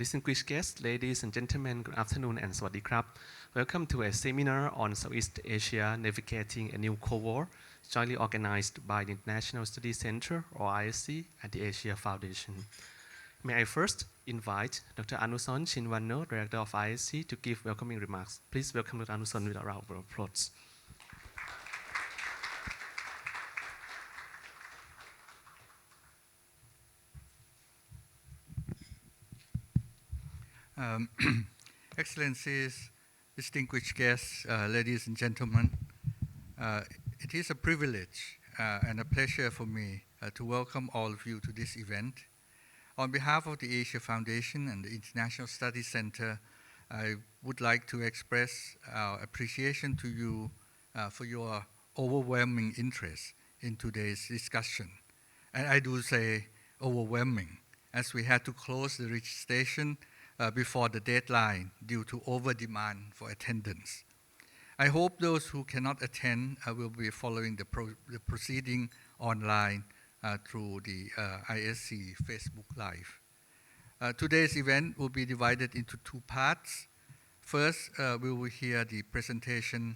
Distinguished guests, ladies and gentlemen, good afternoon and Sawadee Krab. Welcome to a seminar on Southeast Asia Navigating a New Cold War, jointly organized by the International Studies Center, or ISC, and the Asia Foundation. May I first invite Dr. Anuson Chinvanno, Director of ISC, to give welcoming remarks. Please welcome Dr. Anuson with a round of applause. Excellencies, distinguished guests, ladies and gentlemen, it is a privilege and a pleasure for me to welcome all of you to this event. On behalf of the Asia Foundation and the International Studies Center, I would like to express our appreciation to you for your overwhelming interest in today's discussion. And I do say overwhelming, as we had to close the registration before the deadline due to over-demand for attendance. I hope those who cannot attend will be following the proceeding online through the ISC Facebook Live. Today's event will be divided into two parts. First, we will hear the presentation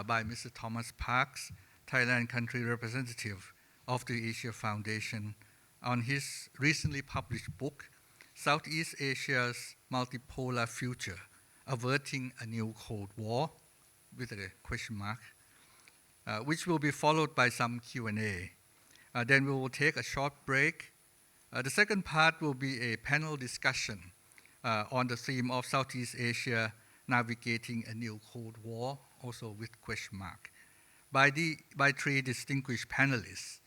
by Mr. Thomas Parks, Thailand country representative of the Asia Foundation, on his recently published book, Southeast Asia's Multipolar Future, Averting a New Cold War, with a question mark, which will be followed by some Q&A. Then we will take a short break. The second part will be a panel discussion on the theme of Southeast Asia navigating a new Cold War, also with question mark, by three distinguished panelists,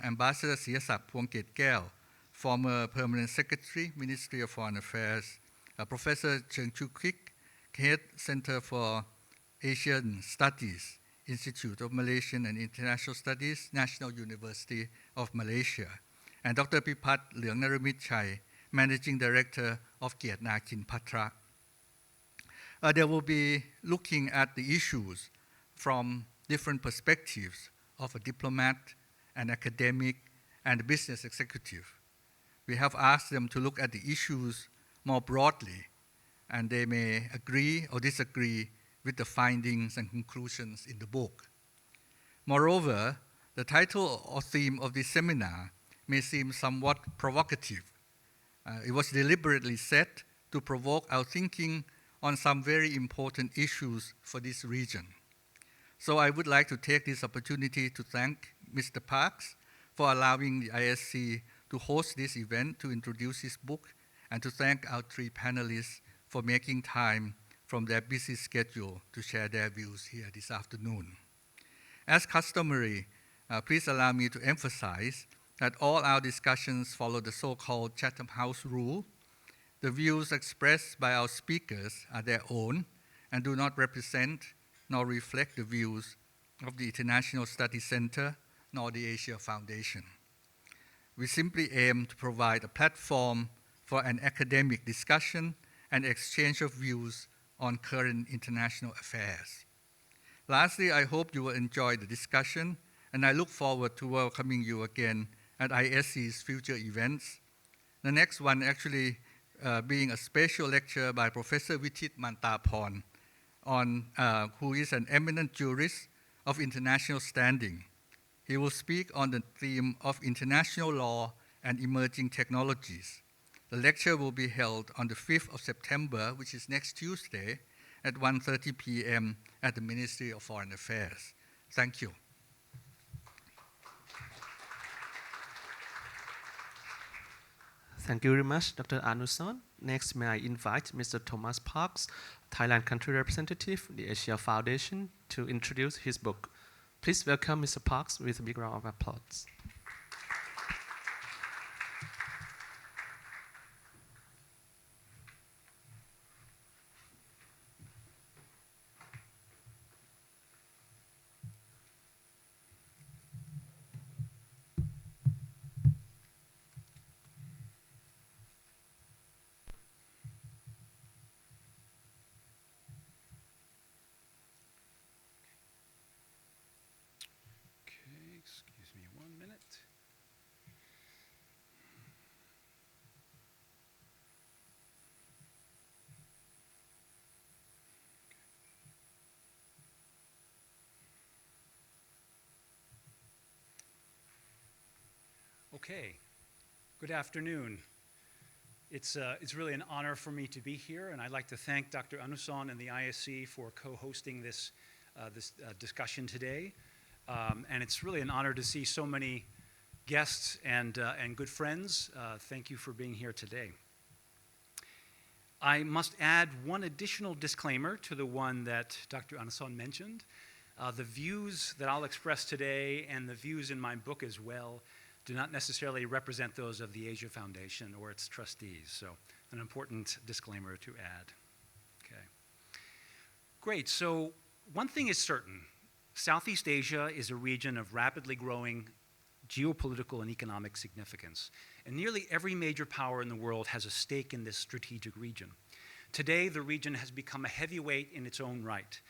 Ambassador Sihasak Phuangketkeow, former Permanent Secretary, Ministry of Foreign Affairs, Professor Cheng-Chwee, Head Center for Asian Studies, Institute of Malaysian and International Studies, National University of Malaysia, and Dr. Pipat Luengnaruemitchai, Managing Director of Kiatnakin, Phatra. They will be looking at the issues from different perspectives of a diplomat, an academic, and a business executive. We have asked them to look at the issues more broadly, and they may agree or disagree with the findings and conclusions in the book. Moreover, the title or theme of this seminar may seem somewhat provocative. It was deliberately set to provoke our thinking on some very important issues for this region. So I would like to take this opportunity to thank Mr. Parks for allowing the ISC to host this event to introduce his book, and to thank our three panelists for making time from their busy schedule to share their views here this afternoon. As customary, please allow me to emphasize that all our discussions follow the so-called Chatham House rule. The views expressed by our speakers are their own and do not represent nor reflect the views of the International Studies Center nor the Asia Foundation. We simply aim to provide a platform for an academic discussion and exchange of views on current international affairs. Lastly, I hope you will enjoy the discussion, and I look forward to welcoming you again at ISC's future events. The next one actually being a special lecture by Professor Vichit Mantaporn, who is an eminent jurist of international standing. He will speak on the theme of international law and emerging technologies. The lecture will be held on the 5th of September, which is next Tuesday, at 1:30 p.m. at the Ministry of Foreign Affairs. Thank you. Thank you very much, Dr. Anuson. Next, may I invite Mr. Thomas Parks, Thailand country representative, the Asia Foundation, to introduce his book. Please welcome Mr. Parks with a big round of applause. Excuse me 1 minute. Okay, good afternoon. It's really an honor for me to be here, and I'd like to thank Dr. Anuson and the ISC for co-hosting this discussion today. And it's really an honor to see so many guests and good friends. Thank you for being here today. I must add one additional disclaimer to the one that Dr. Anuson mentioned. The views that I'll express today and the views in my book as well do not necessarily represent those of the Asia Foundation or its trustees. So an important disclaimer to add. Okay. Great, so one thing is certain. Southeast Asia is a region of rapidly growing geopolitical and economic significance. And nearly every major power in the world has a stake in this strategic region. Today, the region has become a heavyweight in its own right.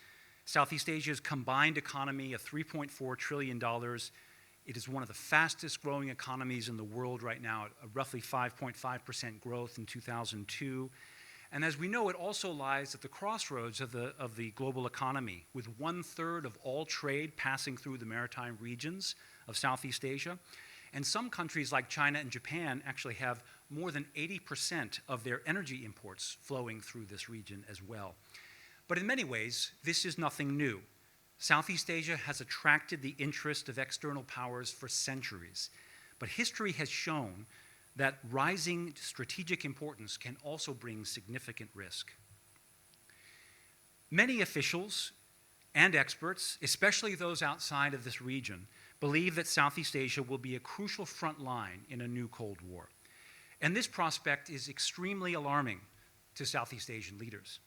Southeast Asia's combined economy of $3.4 trillion. It is one of the fastest growing economies in the world right now, at roughly 5.5% growth in 2002. And as we know, it also lies at the crossroads of the global economy, with 1/3 of all trade passing through the maritime regions of Southeast Asia. And some countries like China and Japan actually have more than 80% of their energy imports flowing through this region as well. But in many ways, this is nothing new. Southeast Asia has attracted the interest of external powers for centuries. But history has shown that rising strategic importance can also bring significant risk. Many officials and experts, especially those outside of this region, believe that Southeast Asia will be a crucial front line in a new Cold War. And this prospect is extremely alarming to Southeast Asian leaders.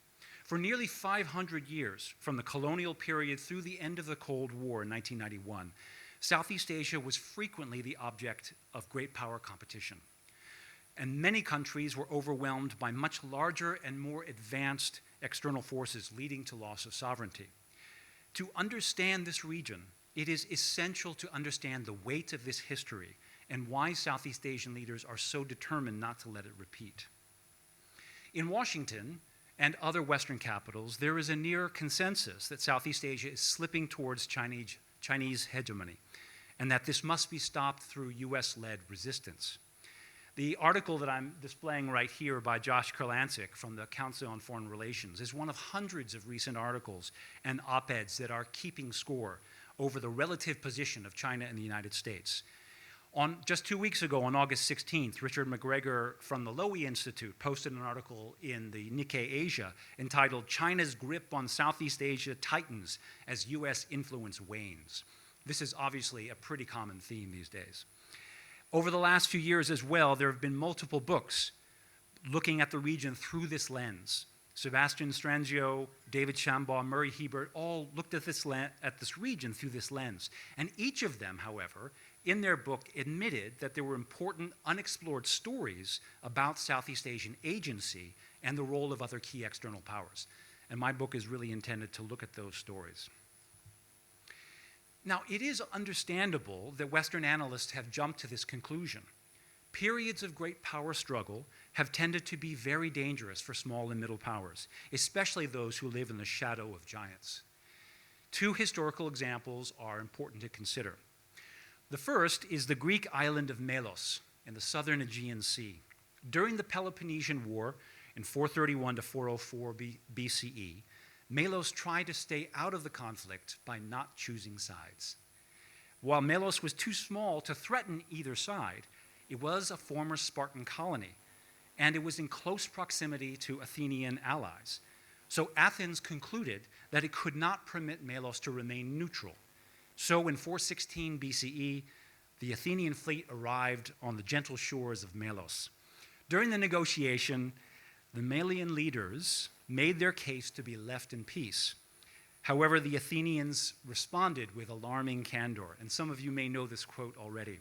For nearly 500 years, from the colonial period through the end of the Cold War in 1991, Southeast Asia was frequently the object of great power competition. And many countries were overwhelmed by much larger and more advanced external forces, leading to loss of sovereignty. To understand this region, it is essential to understand the weight of this history and why Southeast Asian leaders are so determined not to let it repeat. In Washington and other Western capitals, there is a near consensus that Southeast Asia is slipping towards Chinese hegemony, and that this must be stopped through US-led resistance. The article that I'm displaying right here by Josh Kurlansik from the Council on Foreign Relations is one of hundreds of recent articles and op-eds that are keeping score over the relative position of China and the United States. Just 2 weeks ago, on August 16th, Richard McGregor from the Lowy Institute posted an article in the Nikkei Asia entitled "China's Grip on Southeast Asia Tightens as US Influence Wanes." This is obviously a pretty common theme these days. Over the last few years as well, there have been multiple books looking at the region through this lens. Sebastian Strangio, David Shambaugh, Murray Hebert all looked at this region through this lens. And each of them, however, in their book admitted that there were important unexplored stories about Southeast Asian agency and the role of other key external powers. And my book is really intended to look at those stories. Now, it is understandable that Western analysts have jumped to this conclusion. Periods of great power struggle have tended to be very dangerous for small and middle powers, especially those who live in the shadow of giants. Two historical examples are important to consider. The first is the Greek island of Melos in the southern Aegean Sea. During the Peloponnesian War in 431 to 404 BCE, Melos tried to stay out of the conflict by not choosing sides. While Melos was too small to threaten either side, it was a former Spartan colony, and it was in close proximity to Athenian allies. So Athens concluded that it could not permit Melos to remain neutral. So in 416 BCE, the Athenian fleet arrived on the gentle shores of Melos. During the negotiation, the Melian leaders made their case to be left in peace. However, the Athenians responded with alarming candor, and some of you may know this quote already.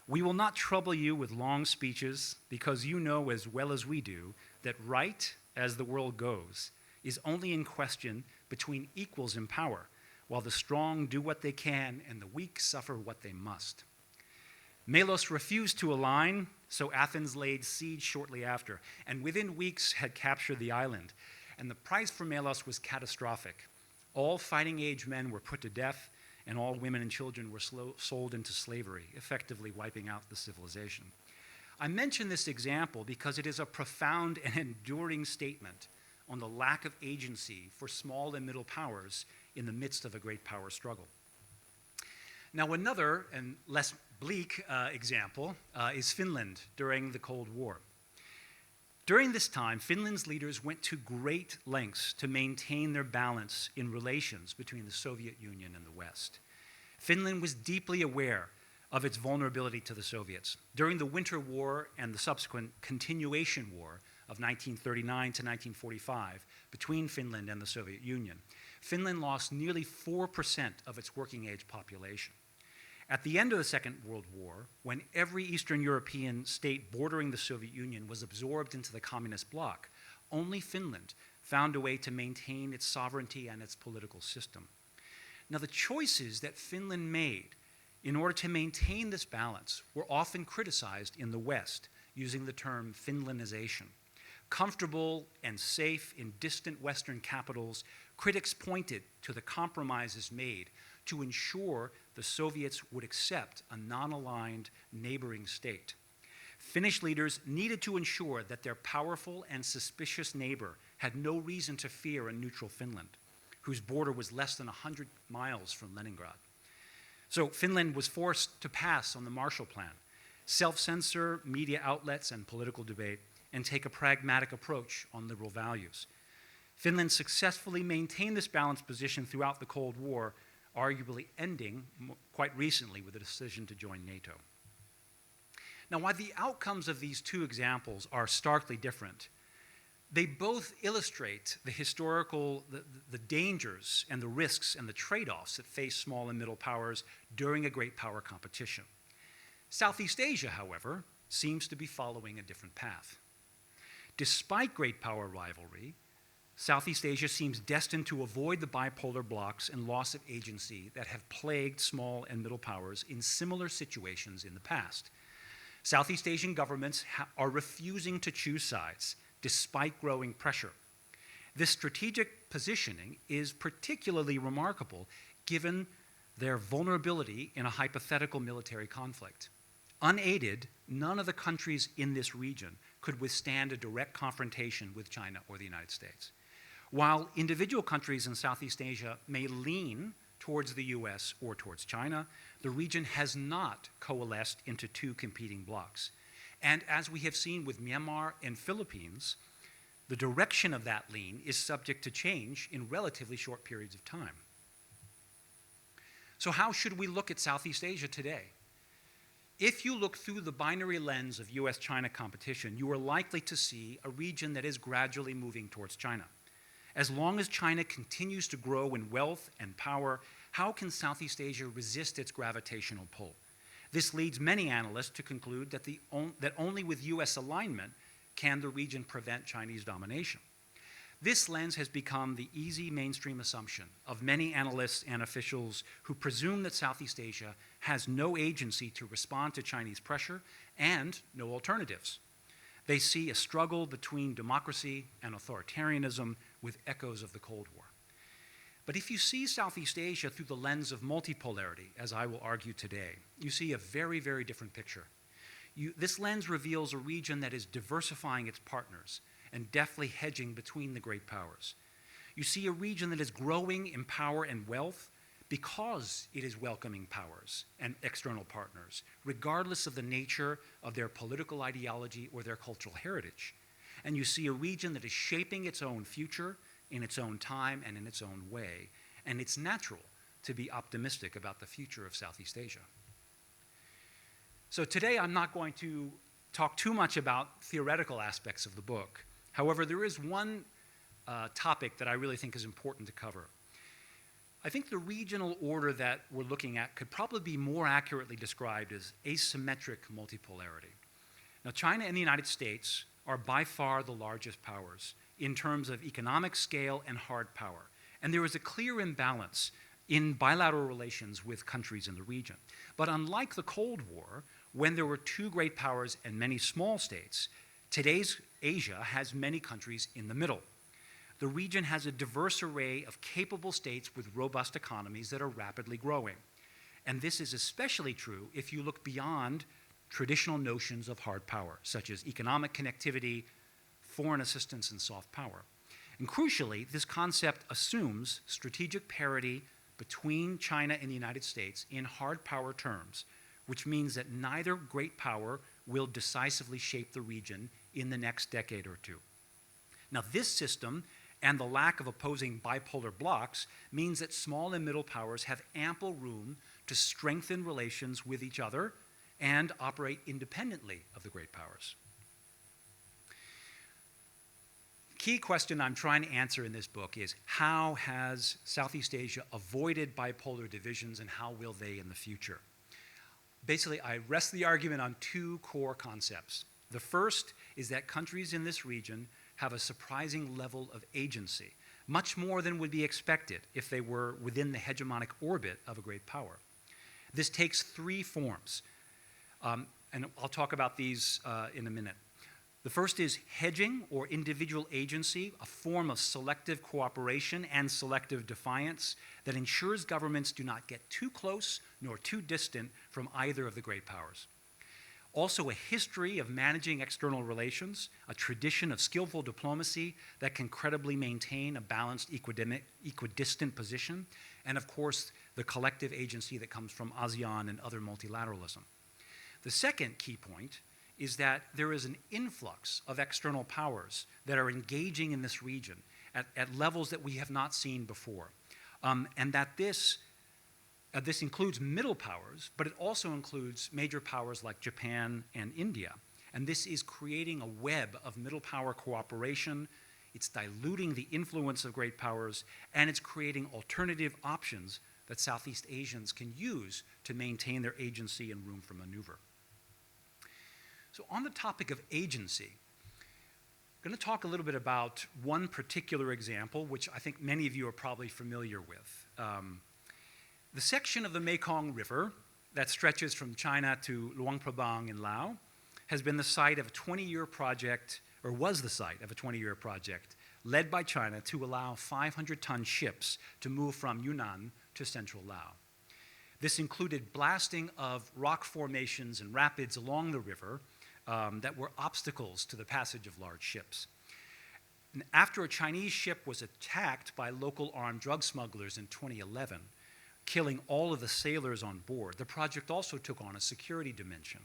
"We will not trouble you with long speeches, because you know as well as we do that right, as the world goes, is only in question between equals in power, while the strong do what they can and the weak suffer what they must." Melos refused to align, so Athens laid siege shortly after, and within weeks had captured the island. And the price for Melos was catastrophic. All fighting-age men were put to death, and all women and children were sold into slavery, effectively wiping out the civilization. I mention this example because it is a profound and enduring statement on the lack of agency for small and middle powers in the midst of a great power struggle. Now, another and less bleak example is Finland during the Cold War. During this time, Finland's leaders went to great lengths to maintain their balance in relations between the Soviet Union and the West. Finland was deeply aware of its vulnerability to the Soviets. During the Winter War and the subsequent continuation war of 1939 to 1945 between Finland and the Soviet Union, Finland lost nearly 4% of its working-age population. At the end of the Second World War, when every Eastern European state bordering the Soviet Union was absorbed into the communist bloc, only Finland found a way to maintain its sovereignty and its political system. Now, the choices that Finland made in order to maintain this balance were often criticized in the West, using the term Finlandization. Comfortable and safe in distant Western capitals, critics pointed to the compromises made to ensure the Soviets would accept a non-aligned neighboring state. Finnish leaders needed to ensure that their powerful and suspicious neighbor had no reason to fear a neutral Finland, whose border was less than 100 miles from Leningrad. So Finland was forced to pass on the Marshall Plan, self-censor media outlets and political debate, and take a pragmatic approach on liberal values. Finland successfully maintained this balanced position throughout the Cold War, arguably ending quite recently with a decision to join NATO. Now, while the outcomes of these two examples are starkly different, they both illustrate the historical, the dangers and the risks and the trade-offs that face small and middle powers during a great power competition. Southeast Asia, however, seems to be following a different path. Despite great power rivalry, Southeast Asia seems destined to avoid the bipolar blocs and loss of agency that have plagued small and middle powers in similar situations in the past. Southeast Asian governments are refusing to choose sides despite growing pressure. This strategic positioning is particularly remarkable given their vulnerability in a hypothetical military conflict. Unaided, none of the countries in this region could withstand a direct confrontation with China or the United States. While individual countries in Southeast Asia may lean towards the US or towards China, the region has not coalesced into two competing blocs. And as we have seen with Myanmar and Philippines, the direction of that lean is subject to change in relatively short periods of time. So how should we look at Southeast Asia today? If you look through the binary lens of US-China competition, you are likely to see a region that is gradually moving towards China. As long as China continues to grow in wealth and power, how can Southeast Asia resist its gravitational pull? This leads many analysts to conclude that, that only with US alignment can the region prevent Chinese domination. This lens has become the easy mainstream assumption of many analysts and officials who presume that Southeast Asia has no agency to respond to Chinese pressure and no alternatives. They see a struggle between democracy and authoritarianism with echoes of the Cold War. But if you see Southeast Asia through the lens of multipolarity, as I will argue today, you see a very, very different picture. This lens reveals a region that is diversifying its partners and deftly hedging between the great powers. You see a region that is growing in power and wealth because it is welcoming powers and external partners, regardless of the nature of their political ideology or their cultural heritage. And you see a region that is shaping its own future in its own time and in its own way. And it's natural to be optimistic about the future of Southeast Asia. So today I'm not going to talk too much about theoretical aspects of the book. However, there is one topic that I really think is important to cover. I think the regional order that we're looking at could probably be more accurately described as asymmetric multipolarity. Now, China and the United States are by far the largest powers in terms of economic scale and hard power. And there is a clear imbalance in bilateral relations with countries in the region. But unlike the Cold War, when there were two great powers and many small states, today's Asia has many countries in the middle. the region has a diverse array of capable states with robust economies that are rapidly growing. And this is especially true if you look beyond traditional notions of hard power, such as economic connectivity, foreign assistance, and soft power. And crucially, this concept assumes strategic parity between China and the United States in hard power terms, which means that neither great power will decisively shape the region in the next decade or two. Now, this system and the lack of opposing bipolar blocs means that small and middle powers have ample room to strengthen relations with each other and operate independently of the great powers. Key question I'm trying to answer in this book is, how has Southeast Asia avoided bipolar divisions, and how will they in the future? Basically, I rest the argument on two core concepts. The first is that countries in this region have a surprising level of agency, much more than would be expected if they were within the hegemonic orbit of a great power. This takes three forms, and I'll talk about these in a minute. The first is hedging, or individual agency, a form of selective cooperation and selective defiance that ensures governments do not get too close nor too distant from either of the great powers. Also, a history of managing external relations, a tradition of skillful diplomacy that can credibly maintain a balanced equidistant position, and of course, the collective agency that comes from ASEAN and other multilateralism. The second key point is that there is an influx of external powers that are engaging in this region at levels that we have not seen before. And that this includes middle powers, but it also includes major powers like Japan and India. And this is creating a web of middle power cooperation. It's diluting the influence of great powers, and it's creating alternative options that Southeast Asians can use to maintain their agency and room for maneuver. So on the topic of agency, I'm going to talk a little bit about one particular example, which I think many of you are probably familiar with. The section of the Mekong River that stretches from China to Luang Prabang in Laos has been the site of a 20-year project, or was the site of a 20-year project, led by China to allow 500-ton ships to move from Yunnan to central Laos. This included blasting of rock formations and rapids along the river that were obstacles to the passage of large ships. And after a Chinese ship was attacked by local armed drug smugglers in 2011, killing all of the sailors on board, the project also took on a security dimension.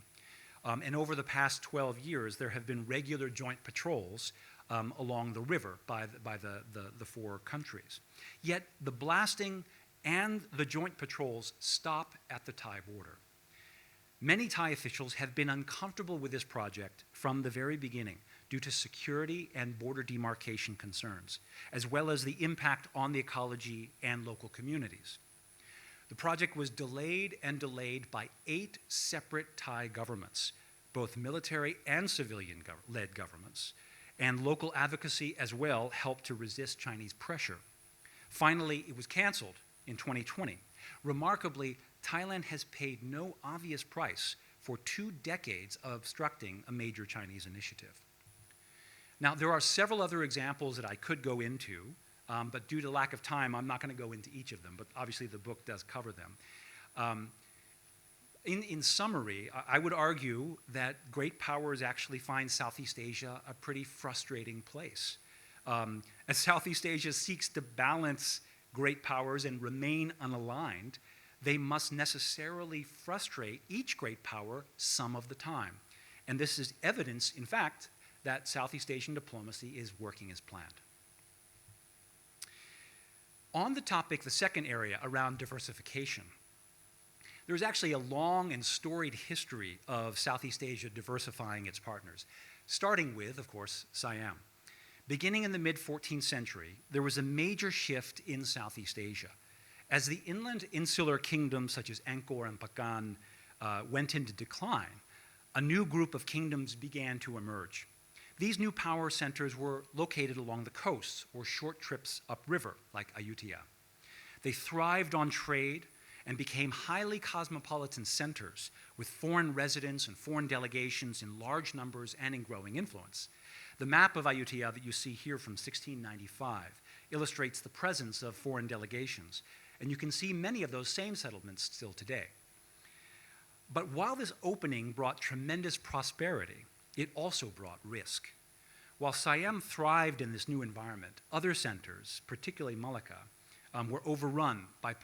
And over the past 12 years, there have been regular joint patrols along the river by the four countries. Yet the blasting and the joint patrols stop at the Thai border. Many Thai officials have been uncomfortable with this project from the very beginning due to security and border demarcation concerns, as well as the impact on the ecology and local communities. The project was delayed and delayed by 8 separate Thai governments, both military and civilian-led governments, and local advocacy as well helped to resist Chinese pressure. Finally, it was canceled in 2020. Remarkably, Thailand has paid no obvious price for 2 decades of obstructing a major Chinese initiative. Now, there are several other examples that I could go into, but due to lack of time, I'm not going to go into each of them, but obviously the book does cover them. In summary, I would argue that great powers actually find Southeast Asia a pretty frustrating place. As Southeast Asia seeks to balance great powers and remain unaligned, they must necessarily frustrate each great power some of the time. And this is evidence, in fact, that Southeast Asian diplomacy is working as planned. On the topic, the second area around diversification, there's actually a long and storied history of Southeast Asia diversifying its partners, starting with, of course, Siam. Beginning in the mid-14th century, there was a major shift in Southeast Asia. As the inland insular kingdoms such as Angkor and Pakan went into decline, a new group of kingdoms began to emerge. These new power centers were located along the coasts or short trips upriver, like Ayutthaya. They thrived on trade and became highly cosmopolitan centers with foreign residents and foreign delegations in large numbers and in growing influence. The map of Ayutthaya that you see here from 1695 illustrates the presence of foreign delegations, and you can see many of those same settlements still today. But while this opening brought tremendous prosperity, it also brought risk. While Siam thrived in this new environment, other centers, particularly Malacca, were overrun by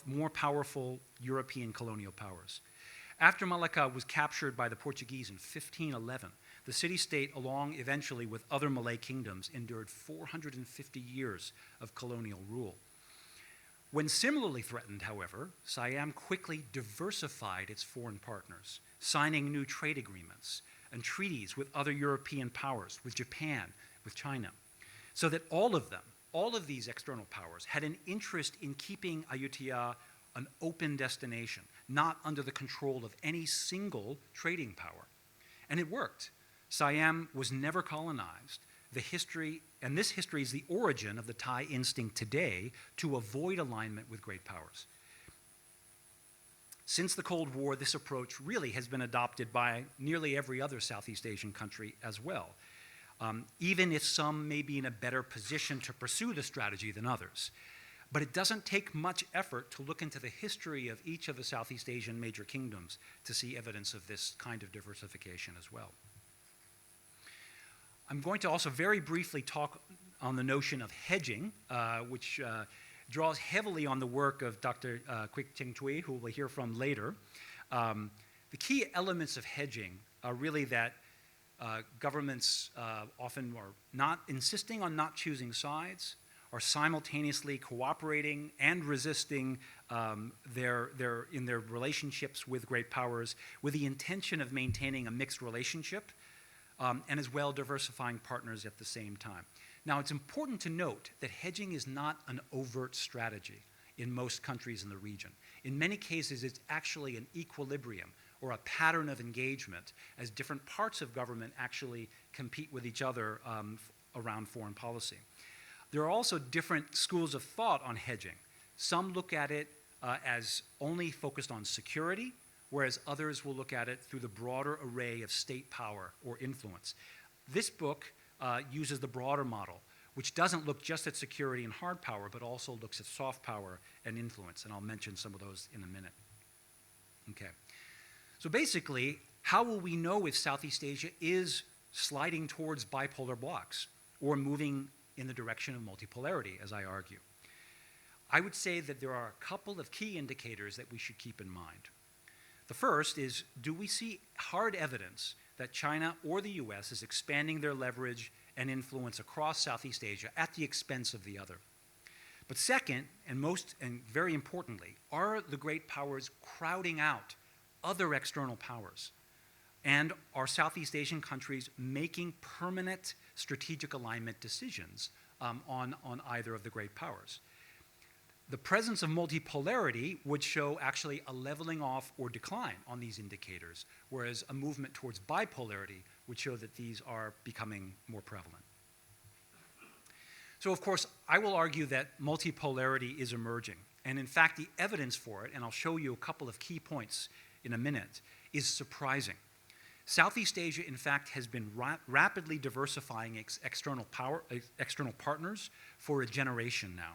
more powerful European colonial powers. After Malacca was captured by the Portuguese in 1511, the city-state, along eventually with other Malay kingdoms, endured 450 years of colonial rule. When similarly threatened, however, Siam quickly diversified its foreign partners, signing new trade agreements and treaties with other European powers, with Japan, with China, so that all of these external powers had an interest in keeping Ayutthaya an open destination, not under the control of any single trading power. And it worked. Siam was never colonized. This history is the origin of the Thai instinct today to avoid alignment with great powers. Since the Cold War, this approach really has been adopted by nearly every other Southeast Asian country as well, even if some may be in a better position to pursue the strategy than others. But it doesn't take much effort to look into the history of each of the Southeast Asian major kingdoms to see evidence of this kind of diversification as well. I'm going to also very briefly talk on the notion of hedging, which draws heavily on the work of Dr. Kuik Cheng-Chwee, who we'll hear from later. The key elements of hedging are really that governments often are not insisting on not choosing sides, are simultaneously cooperating and resisting in their relationships with great powers with the intention of maintaining a mixed relationship and as well diversifying partners at the same time. Now, it's important to note that hedging is not an overt strategy in most countries in the region. In many cases, it's actually an equilibrium or a pattern of engagement as different parts of government actually compete with each other around foreign policy. There are also different schools of thought on hedging. Some look at it as only focused on security, whereas others will look at it through the broader array of state power or influence. This book uses the broader model, which doesn't look just at security and hard power, but also looks at soft power and influence, and I'll mention some of those in a minute. Okay. So basically, how will we know if Southeast Asia is sliding towards bipolar blocks or moving in the direction of multipolarity, as I argue? I would say that there are a couple of key indicators that we should keep in mind. The first is, do we see hard evidence that China or the US is expanding their leverage and influence across Southeast Asia at the expense of the other? But second, and very importantly, are the great powers crowding out other external powers? And are Southeast Asian countries making permanent strategic alignment decisions on either of the great powers? The presence of multipolarity would show actually a leveling off or decline on these indicators, whereas a movement towards bipolarity would show that these are becoming more prevalent. So of course, I will argue that multipolarity is emerging. And in fact, the evidence for it, and I'll show you a couple of key points in a minute, is surprising. Southeast Asia, in fact, has been rapidly diversifying external partners for a generation now.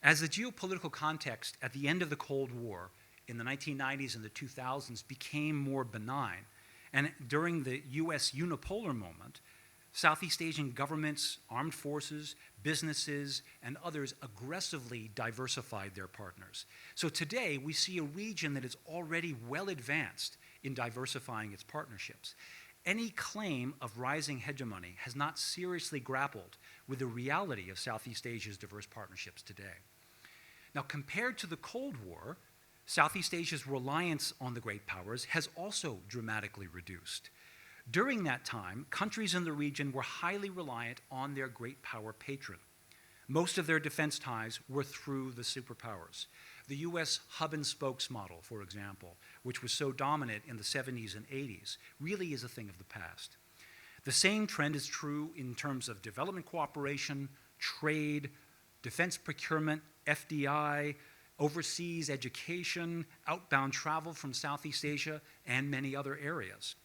As the geopolitical context at the end of the Cold War in the 1990s and the 2000s became more benign, and during the US unipolar moment, Southeast Asian governments, armed forces, businesses, and others aggressively diversified their partners. So today, we see a region that is already well advanced in diversifying its partnerships. Any claim of rising hegemony has not seriously grappled with the reality of Southeast Asia's diverse partnerships today. Now, compared to the Cold War, Southeast Asia's reliance on the great powers has also dramatically reduced. During that time, countries in the region were highly reliant on their great power patron. Most of their defense ties were through the superpowers. The US hub and spokes model, for example, which was so dominant in the 70s and 80s, really is a thing of the past. The same trend is true in terms of development cooperation, trade, defense procurement, FDI, overseas education, outbound travel from Southeast Asia, and many other areas.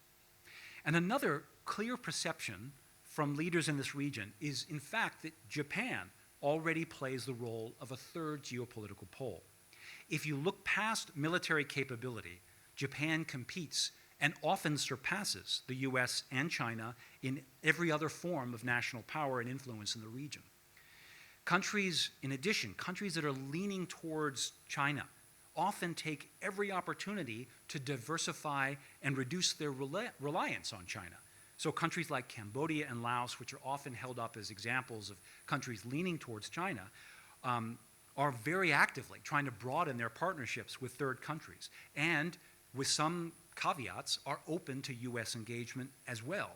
And another clear perception from leaders in this region is, in fact, that Japan already plays the role of a third geopolitical pole. If you look past military capability, Japan competes and often surpasses the US and China in every other form of national power and influence in the region. Countries, in addition, countries that are leaning towards China often take every opportunity to diversify and reduce their reliance on China. So countries like Cambodia and Laos, which are often held up as examples of countries leaning towards China, are very actively trying to broaden their partnerships with third countries, and with some caveats are open to US engagement as well.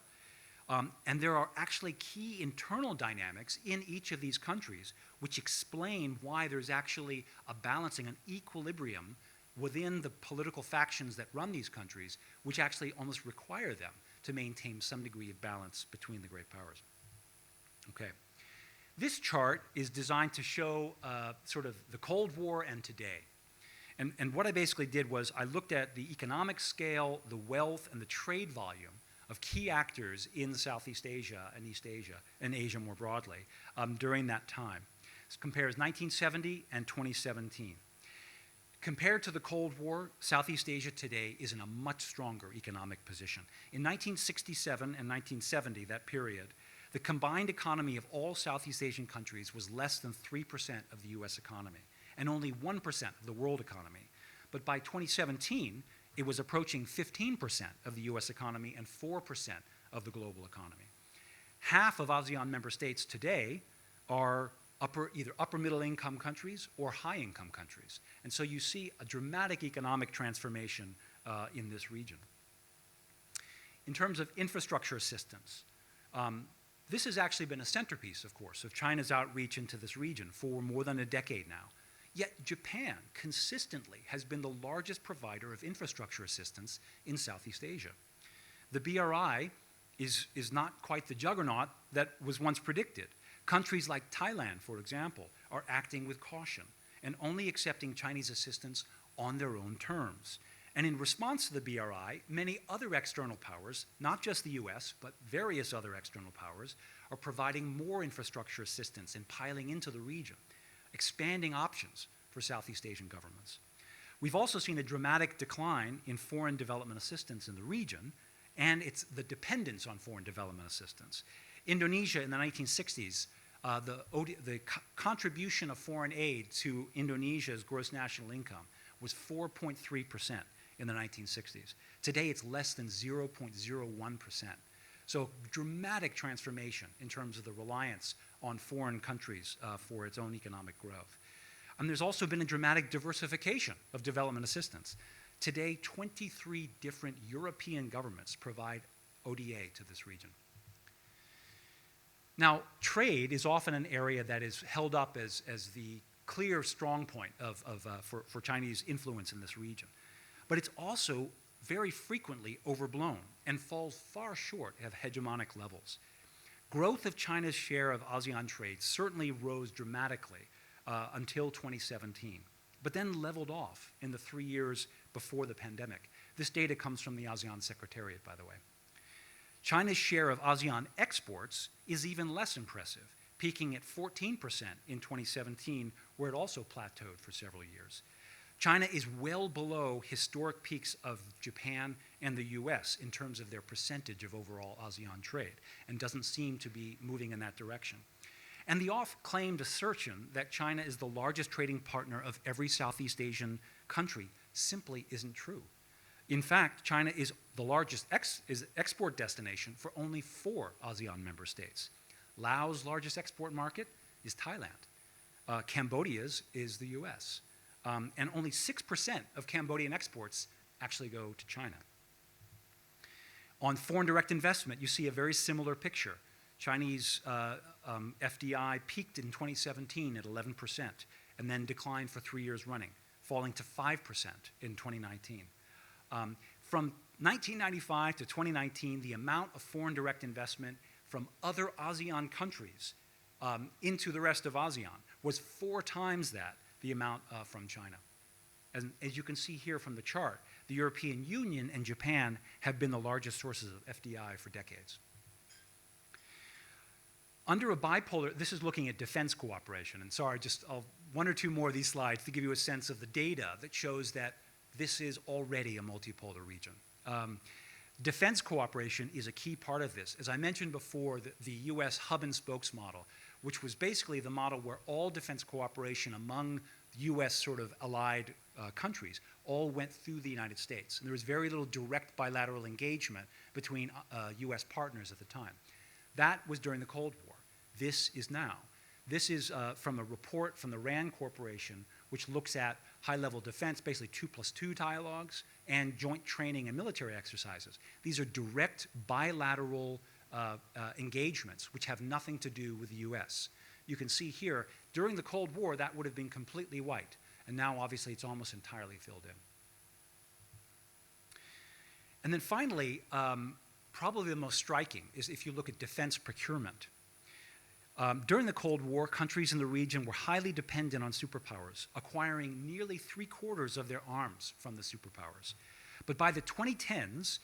And there are actually key internal dynamics in each of these countries which explain why there's actually a balancing, an equilibrium within the political factions that run these countries, which actually almost require them to maintain some degree of balance between the great powers. Okay. This chart is designed to show sort of the Cold War and today. And what I basically did was I looked at the economic scale, the wealth, and the trade volume of key actors in Southeast Asia and East Asia, and Asia more broadly, during that time. This compares 1970 and 2017. Compared to the Cold War, Southeast Asia today is in a much stronger economic position. In 1967 and 1970, that period, the combined economy of all Southeast Asian countries was less than 3% of the US economy, and only 1% of the world economy. But by 2017, it was approaching 15% of the US economy and 4% of the global economy. Half of ASEAN member states today are either upper middle income countries or high income countries. And so you see a dramatic economic transformation in this region. In terms of infrastructure assistance, this has actually been a centerpiece, of course, of China's outreach into this region for more than a decade now. Yet Japan consistently has been the largest provider of infrastructure assistance in Southeast Asia. The BRI is not quite the juggernaut that was once predicted. Countries like Thailand, for example, are acting with caution and only accepting Chinese assistance on their own terms. And in response to the BRI, many other external powers, not just the US, but various other external powers, are providing more infrastructure assistance and piling into the region, expanding options for Southeast Asian governments. We've also seen a dramatic decline in foreign development assistance in the region, and it's the dependence on foreign development assistance. Indonesia in the 1960s, the contribution of foreign aid to Indonesia's gross national income was 4.3% in the 1960s. Today, it's less than 0.01%. So dramatic transformation in terms of the reliance on foreign countries for its own economic growth. And there's also been a dramatic diversification of development assistance. Today, 23 different European governments provide ODA to this region. Now, trade is often an area that is held up as the clear strong point for Chinese influence in this region. But it's also very frequently overblown and falls far short of hegemonic levels. Growth of China's share of ASEAN trade certainly rose dramatically until 2017, but then leveled off in the 3 years before the pandemic. This data comes from the ASEAN Secretariat, by the way. China's share of ASEAN exports is even less impressive, peaking at 14% in 2017, where it also plateaued for several years. China is well below historic peaks of Japan and the US in terms of their percentage of overall ASEAN trade, and doesn't seem to be moving in that direction. And the oft-claimed assertion that China is the largest trading partner of every Southeast Asian country simply isn't true. In fact, China is the largest export destination for only 4 ASEAN member states. Laos' largest export market is Thailand. Cambodia's is the US. And only 6% of Cambodian exports actually go to China. On foreign direct investment, you see a very similar picture. Chinese FDI peaked in 2017 at 11% and then declined for 3 years running, falling to 5% in 2019. From 1995 to 2019, the amount of foreign direct investment from other ASEAN countries into the rest of ASEAN was 4 times that, the amount from China. As you can see here from the chart, the European Union and Japan have been the largest sources of FDI for decades. Under a bipolar, this is looking at defense cooperation. And sorry, just one or two more of these slides to give you a sense of the data that shows that this is already a multipolar region. Defense cooperation is a key part of this. As I mentioned before, the US hub and spokes model, which was basically the model where all defense cooperation among US sort of allied countries all went through the United States. And there was very little direct bilateral engagement between US partners at the time. That was during the Cold War. This is now. This is from a report from the RAND Corporation, which looks at high-level defense, basically 2+2 dialogues, and joint training and military exercises. These are direct bilateral engagements, which have nothing to do with the US. You can see here, during the Cold War, that would have been completely white. And now, obviously, it's almost entirely filled in. And then finally, probably the most striking is if you look at defense procurement. During the Cold War, countries in the region were highly dependent on superpowers, acquiring nearly 3/4 of their arms from the superpowers. But by the 2010s,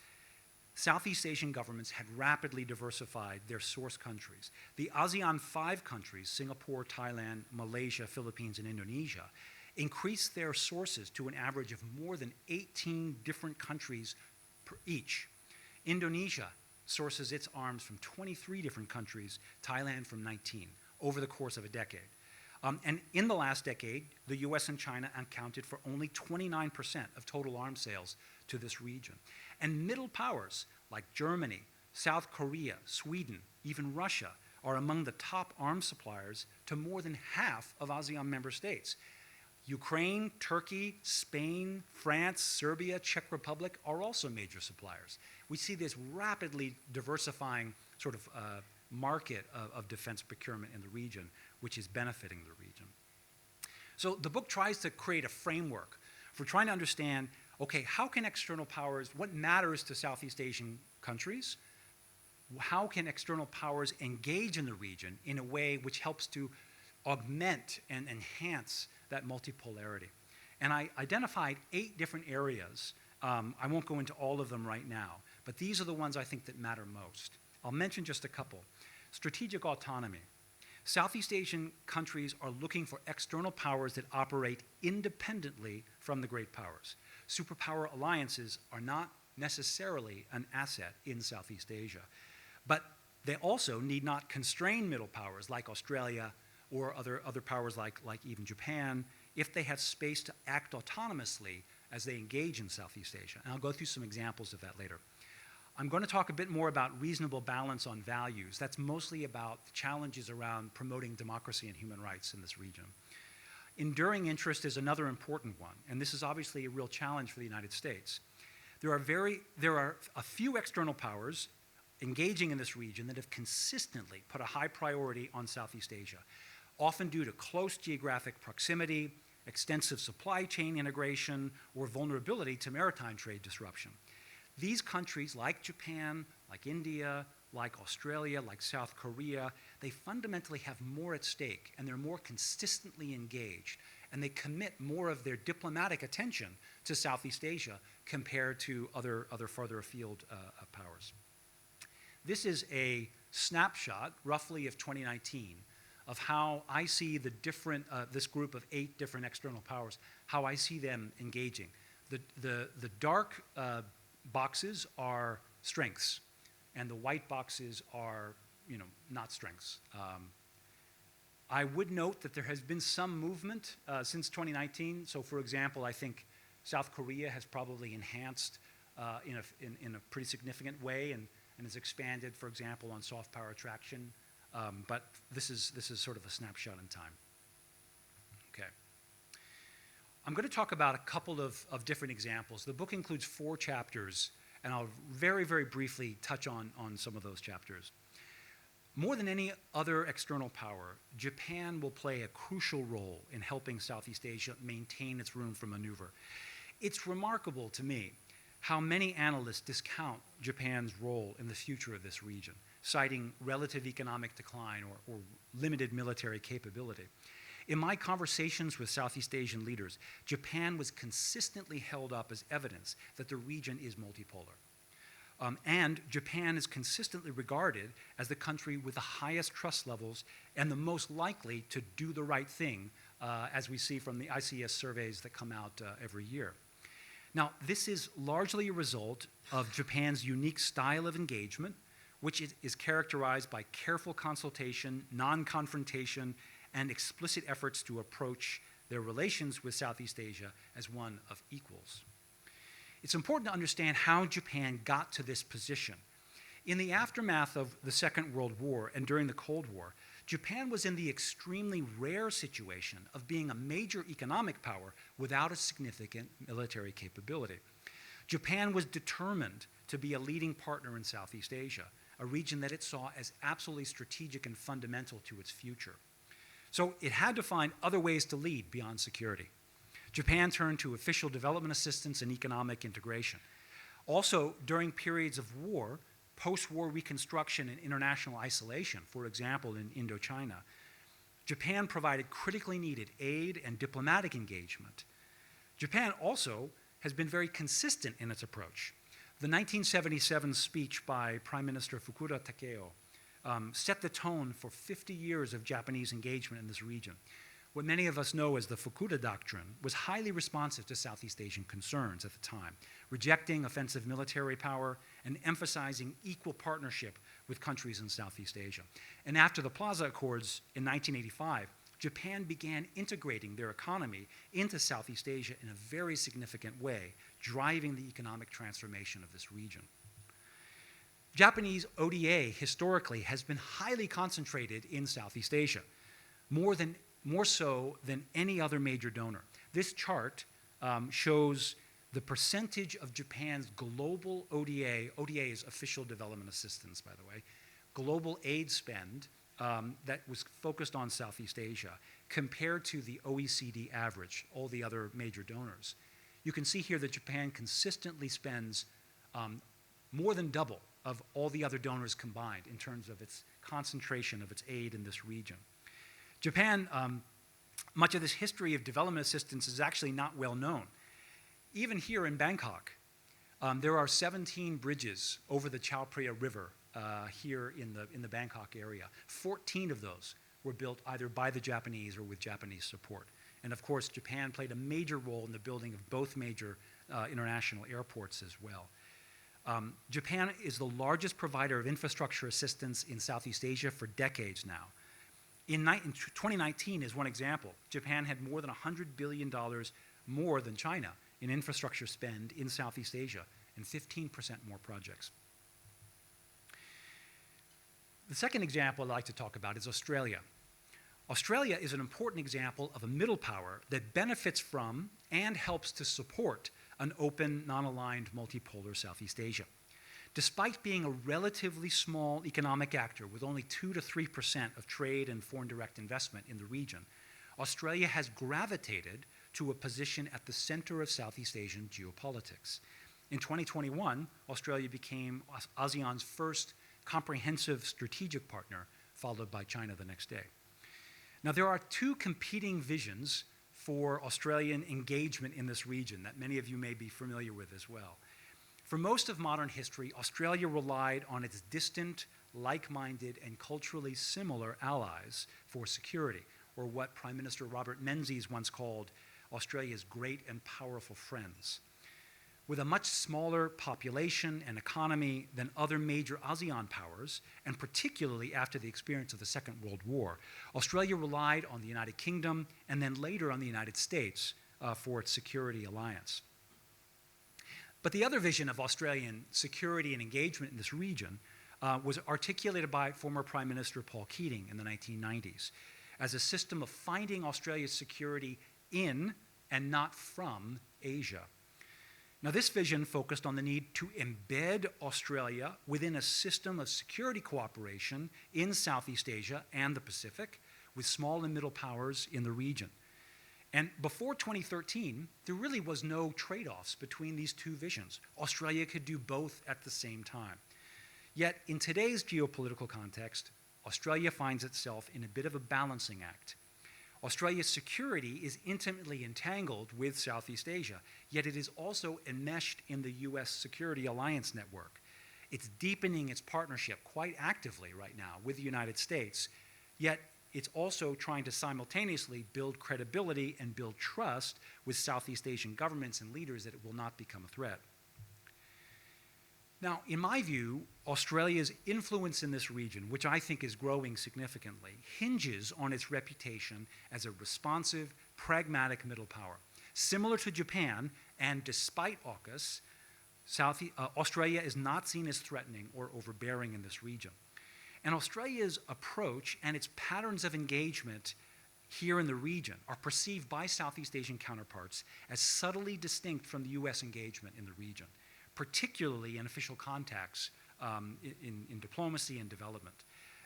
Southeast Asian governments had rapidly diversified their source countries. The ASEAN 5 countries, Singapore, Thailand, Malaysia, Philippines, and Indonesia, increased their sources to an average of more than 18 different countries per each. Indonesia sources its arms from 23 different countries, Thailand from 19, over the course of a decade. And in the last decade, the US and China accounted for only 29% of total arms sales to this region. And middle powers like Germany, South Korea, Sweden, even Russia are among the top arms suppliers to more than half of ASEAN member states. Ukraine, Turkey, Spain, France, Serbia, Czech Republic are also major suppliers. We see this rapidly diversifying sort of market of defense procurement in the region, which is benefiting the region. So the book tries to create a framework for trying to understand, okay, how can external powers, what matters to Southeast Asian countries? How can external powers engage in the region in a way which helps to augment and enhance that multipolarity? And I identified 8 different areas. I won't go into all of them right now, but these are the ones I think that matter most. I'll mention just a couple. Strategic autonomy. Southeast Asian countries are looking for external powers that operate independently from the great powers. Superpower alliances are not necessarily an asset in Southeast Asia, but they also need not constrain middle powers like Australia or other powers like even Japan if they have space to act autonomously as they engage in Southeast Asia. And I'll go through some examples of that later. I'm going to talk a bit more about reasonable balance on values. That's mostly about the challenges around promoting democracy and human rights in this region. Enduring interest is another important one, and this is obviously a real challenge for the United States. There are a few external powers engaging in this region that have consistently put a high priority on Southeast Asia, often due to close geographic proximity, extensive supply chain integration, or vulnerability to maritime trade disruption. These countries, like Japan, like India, like Australia, like South Korea, they fundamentally have more at stake, and they're more consistently engaged, and they commit more of their diplomatic attention to Southeast Asia compared to other farther afield powers. This is a snapshot, roughly of 2019, of how I see the different, this group of 8 different external powers, how I see them engaging. The dark boxes are strengths, and the white boxes are, not strengths. I would note that there has been some movement since 2019. So, for example, I think South Korea has probably enhanced in a pretty significant way and has expanded, for example, on soft power attraction. But this is sort of a snapshot in time. Okay. I'm going to talk about a couple of different examples. The book includes 4 chapters, and I'll very, very briefly touch on some of those chapters. More than any other external power, Japan will play a crucial role in helping Southeast Asia maintain its room for maneuver. It's remarkable to me how many analysts discount Japan's role in the future of this region, citing relative economic decline or limited military capability. In my conversations with Southeast Asian leaders, Japan was consistently held up as evidence that the region is multipolar. And Japan is consistently regarded as the country with the highest trust levels and the most likely to do the right thing, as we see from the ICS surveys that come out every year. Now, this is largely a result of Japan's unique style of engagement, which is characterized by careful consultation, non-confrontation, and explicit efforts to approach their relations with Southeast Asia as one of equals. It's important to understand how Japan got to this position. In the aftermath of the Second World War and during the Cold War, Japan was in the extremely rare situation of being a major economic power without a significant military capability. Japan was determined to be a leading partner in Southeast Asia, a region that it saw as absolutely strategic and fundamental to its future. So it had to find other ways to lead beyond security. Japan turned to official development assistance and economic integration. Also, during periods of war, post-war reconstruction and international isolation, for example, in Indochina, Japan provided critically needed aid and diplomatic engagement. Japan also has been very consistent in its approach. The 1977 speech by Prime Minister Phuangketkeow set the tone for 50 years of Japanese engagement in this region. What many of us know as the Fukuda Doctrine was highly responsive to Southeast Asian concerns at the time, rejecting offensive military power and emphasizing equal partnership with countries in Southeast Asia. And after the Plaza Accords in 1985, Japan began integrating their economy into Southeast Asia in a very significant way, driving the economic transformation of this region. Japanese ODA historically has been highly concentrated in Southeast Asia, more so than any other major donor. This chart shows the percentage of Japan's global ODA is official development assistance, by the way, global aid spend that was focused on Southeast Asia compared to the OECD average, all the other major donors. You can see here that Japan consistently spends more than double of all the other donors combined in terms of its concentration of its aid in this region. Japan, much of this history of development assistance is actually not well known. Even here in Bangkok, there are 17 bridges over the Chao Phraya River here in the Bangkok area. 14 of those were built either by the Japanese or with Japanese support. And of course, Japan played a major role in the building of both major international airports as well. Japan is the largest provider of infrastructure assistance in Southeast Asia for decades now. In 2019 is one example. Japan had more than $100 billion more than China in infrastructure spend in Southeast Asia and 15% more projects. The second example I'd like to talk about is Australia. Australia is an important example of a middle power that benefits from and helps to support an open, non-aligned, multipolar Southeast Asia. Despite being a relatively small economic actor with only 2 to 3% of trade and foreign direct investment in the region, Australia has gravitated to a position at the center of Southeast Asian geopolitics. In 2021, Australia became ASEAN's first comprehensive strategic partner, followed by China the next day. Now, there are two competing visions for Australian engagement in this region that many of you may be familiar with as well. For most of modern history, Australia relied on its distant, like-minded, and culturally similar allies for security, or what Prime Minister Robert Menzies once called Australia's great and powerful friends. With a much smaller population and economy than other major ASEAN powers, and particularly after the experience of the Second World War, Australia relied on the United Kingdom and then later on the United States for its security alliance. But the other vision of Australian security and engagement in this region was articulated by former Prime Minister Paul Keating in the 1990s as a system of finding Australia's security in and not from Asia. Now, this vision focused on the need to embed Australia within a system of security cooperation in Southeast Asia and the Pacific with small and middle powers in the region. And before 2013, there really was no trade-offs between these two visions. Australia could do both at the same time. Yet, in today's geopolitical context, Australia finds itself in a bit of a balancing act. Australia's security is intimately entangled with Southeast Asia, yet it is also enmeshed in the US security alliance network. It's deepening its partnership quite actively right now with the United States, yet it's also trying to simultaneously build credibility and build trust with Southeast Asian governments and leaders that it will not become a threat. Now, in my view, Australia's influence in this region, which I think is growing significantly, hinges on its reputation as a responsive, pragmatic middle power. Similar to Japan, and despite AUKUS, Australia is not seen as threatening or overbearing in this region. And Australia's approach and its patterns of engagement here in the region are perceived by Southeast Asian counterparts as subtly distinct from the US engagement in the region, particularly in official contacts in diplomacy and development.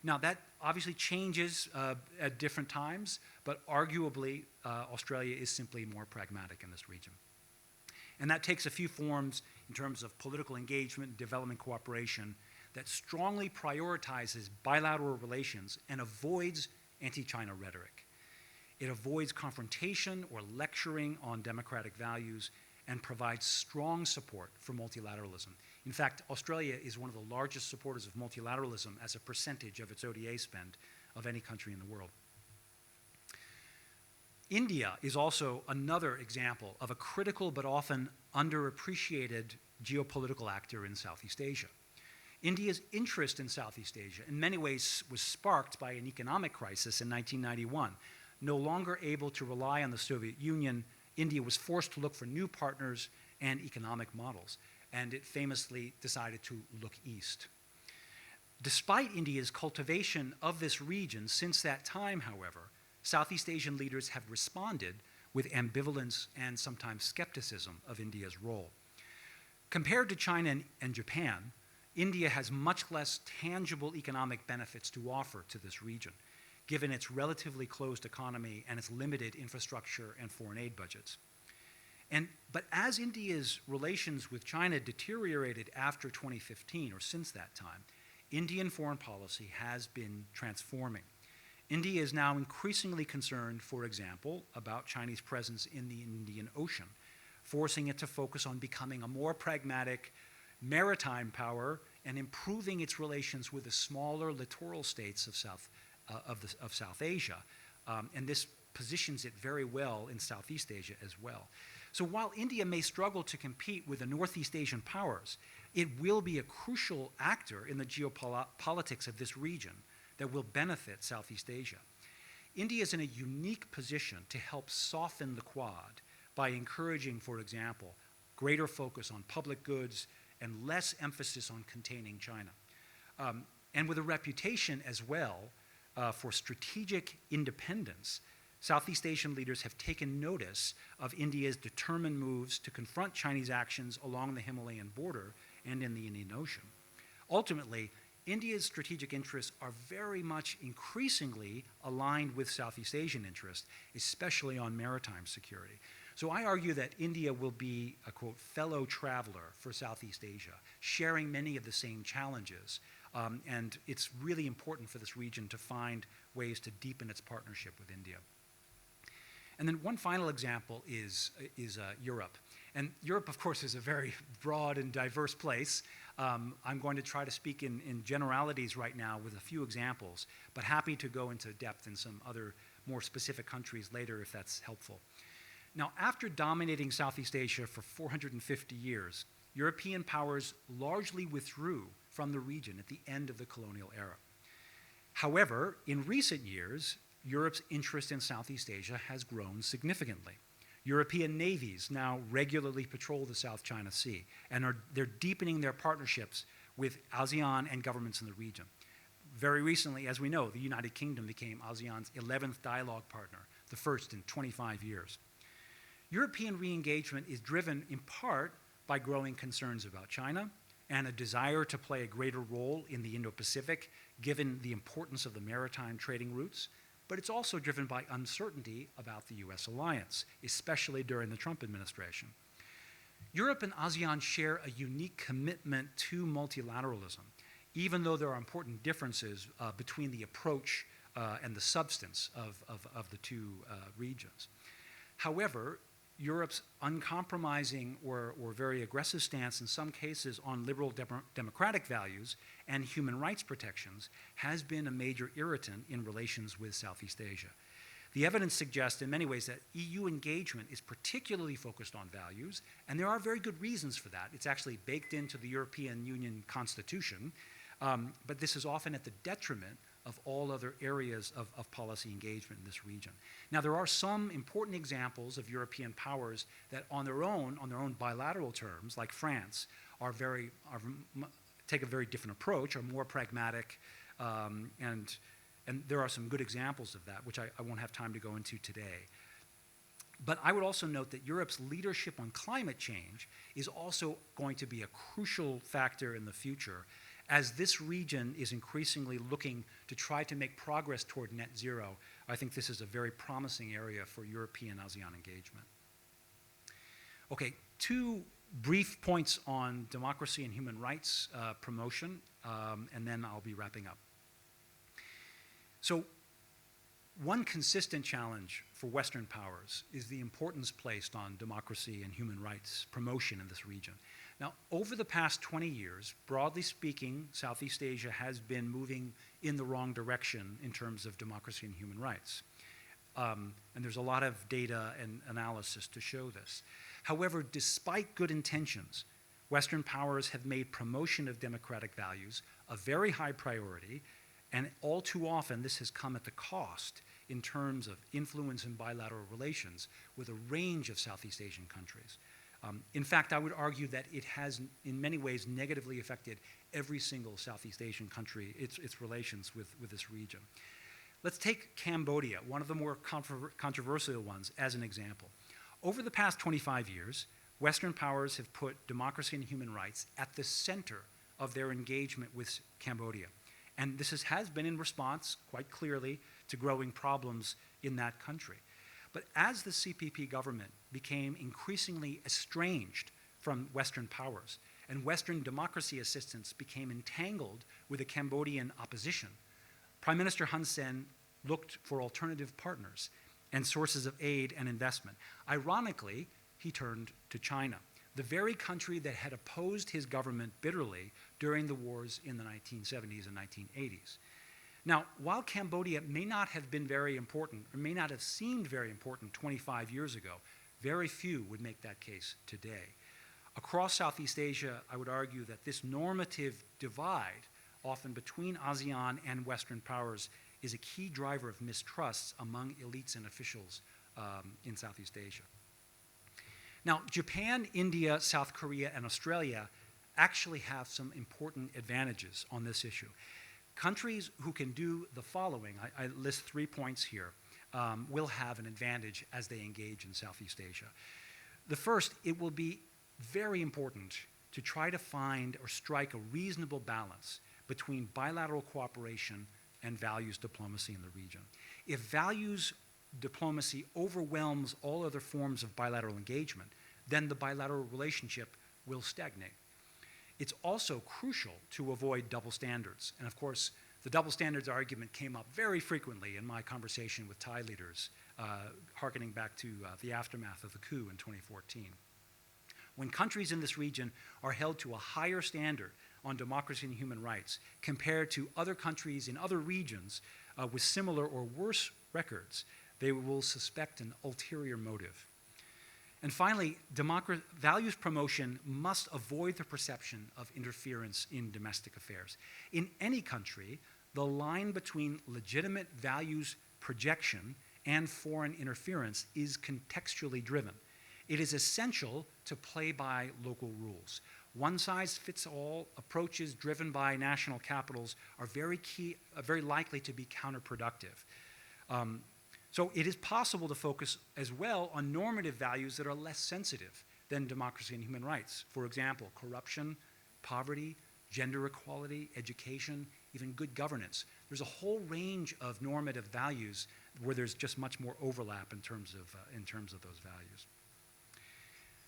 Now, that obviously changes at different times, but arguably, Australia is simply more pragmatic in this region. And that takes a few forms in terms of political engagement and development cooperation that strongly prioritizes bilateral relations and avoids anti-China rhetoric. It avoids confrontation or lecturing on democratic values and provides strong support for multilateralism. In fact, Australia is one of the largest supporters of multilateralism as a percentage of its ODA spend of any country in the world. India is also another example of a critical but often underappreciated geopolitical actor in Southeast Asia. India's interest in Southeast Asia in many ways was sparked by an economic crisis in 1991. No longer able to rely on the Soviet Union, India was forced to look for new partners and economic models, and it famously decided to look east. Despite India's cultivation of this region since that time, however, Southeast Asian leaders have responded with ambivalence and sometimes skepticism of India's role. Compared to China and Japan, India has much less tangible economic benefits to offer to this region, given its relatively closed economy and its limited infrastructure and foreign aid budgets. But as India's relations with China deteriorated after 2015, or since that time, Indian foreign policy has been transforming. India is now increasingly concerned, for example, about Chinese presence in the Indian Ocean, forcing it to focus on becoming a more pragmatic maritime power and improving its relations with the smaller littoral states of South Asia. And this positions it very well in Southeast Asia as well. So while India may struggle to compete with the Northeast Asian powers, it will be a crucial actor in the geopolitics of this region that will benefit Southeast Asia. India is in a unique position to help soften the Quad by encouraging, for example, greater focus on public goods and less emphasis on containing China. And with a reputation as well for strategic independence, Southeast Asian leaders have taken notice of India's determined moves to confront Chinese actions along the Himalayan border and in the Indian Ocean. Ultimately, India's strategic interests are very much increasingly aligned with Southeast Asian interests, especially on maritime security. So I argue that India will be a, quote, fellow traveler for Southeast Asia, sharing many of the same challenges. And it's really important for this region to find ways to deepen its partnership with India. And then one final example is Europe. And Europe, of course, is a very broad and diverse place. I'm going to try to speak in generalities right now with a few examples, but happy to go into depth in some other more specific countries later if that's helpful. Now, after dominating Southeast Asia for 450 years, European powers largely withdrew from the region at the end of the colonial era. However, in recent years, Europe's interest in Southeast Asia has grown significantly. European navies now regularly patrol the South China Sea, and they're deepening their partnerships with ASEAN and governments in the region. Very recently, as we know, the United Kingdom became ASEAN's 11th dialogue partner, the first in 25 years. European re-engagement is driven in part by growing concerns about China and a desire to play a greater role in the Indo-Pacific, given the importance of the maritime trading routes, but it's also driven by uncertainty about the US alliance, especially during the Trump administration. Europe and ASEAN share a unique commitment to multilateralism, even though there are important differences between the approach and the substance of the two regions. However, Europe's uncompromising or very aggressive stance in some cases on liberal democratic values and human rights protections has been a major irritant in relations with Southeast Asia. The evidence suggests in many ways that EU engagement is particularly focused on values, and there are very good reasons for that. It's actually baked into the European Union Constitution, but this is often at the detriment of all other areas of policy engagement in this region. Now, there are some important examples of European powers that on their own bilateral terms, like France, take a very different approach, are more pragmatic, and there are some good examples of that, which I won't have time to go into today. But I would also note that Europe's leadership on climate change is also going to be a crucial factor in the future, as this region is increasingly looking to try to make progress toward net zero. I think this is a very promising area for European ASEAN engagement. Okay, two brief points on democracy and human rights promotion, and then I'll be wrapping up. So, one consistent challenge for Western powers is the importance placed on democracy and human rights promotion in this region. Now, over the past 20 years, broadly speaking, Southeast Asia has been moving in the wrong direction in terms of democracy and human rights. And there's a lot of data and analysis to show this. However, despite good intentions, Western powers have made promotion of democratic values a very high priority, and all too often this has come at the cost in terms of influence in bilateral relations with a range of Southeast Asian countries. In fact, I would argue that it has in many ways negatively affected every single Southeast Asian country, its relations with this region. Let's take Cambodia, one of the more controversial ones, as an example. Over the past 25 years, Western powers have put democracy and human rights at the center of their engagement with Cambodia. And this has been in response, quite clearly, to growing problems in that country. But as the CPP government became increasingly estranged from Western powers, and Western democracy assistance became entangled with the Cambodian opposition, Prime Minister Hun Sen looked for alternative partners and sources of aid and investment. Ironically, he turned to China, the very country that had opposed his government bitterly during the wars in the 1970s and 1980s. Now, while Cambodia may not have been very important, or may not have seemed very important 25 years ago, very few would make that case today. Across Southeast Asia, I would argue that this normative divide, often between ASEAN and Western powers, is a key driver of mistrust among elites and officials in Southeast Asia. Now, Japan, India, South Korea, and Australia actually have some important advantages on this issue. Countries who can do the following, I list 3 points here, will have an advantage as they engage in Southeast Asia. The first, it will be very important to try to find or strike a reasonable balance between bilateral cooperation and values diplomacy in the region. If values diplomacy overwhelms all other forms of bilateral engagement, then the bilateral relationship will stagnate. It's also crucial to avoid double standards. And of course, the double standards argument came up very frequently in my conversation with Thai leaders, hearkening back to the aftermath of the coup in 2014. When countries in this region are held to a higher standard on democracy and human rights compared to other countries in other regions with similar or worse records, they will suspect an ulterior motive. And finally, values promotion must avoid the perception of interference in domestic affairs. In any country, the line between legitimate values projection and foreign interference is contextually driven. It is essential to play by local rules. One-size-fits-all approaches driven by national capitals are very likely to be counterproductive. So it is possible to focus as well on normative values that are less sensitive than democracy and human rights. For example, corruption, poverty, gender equality, education, even good governance. There's a whole range of normative values where there's just much more overlap in terms of those values.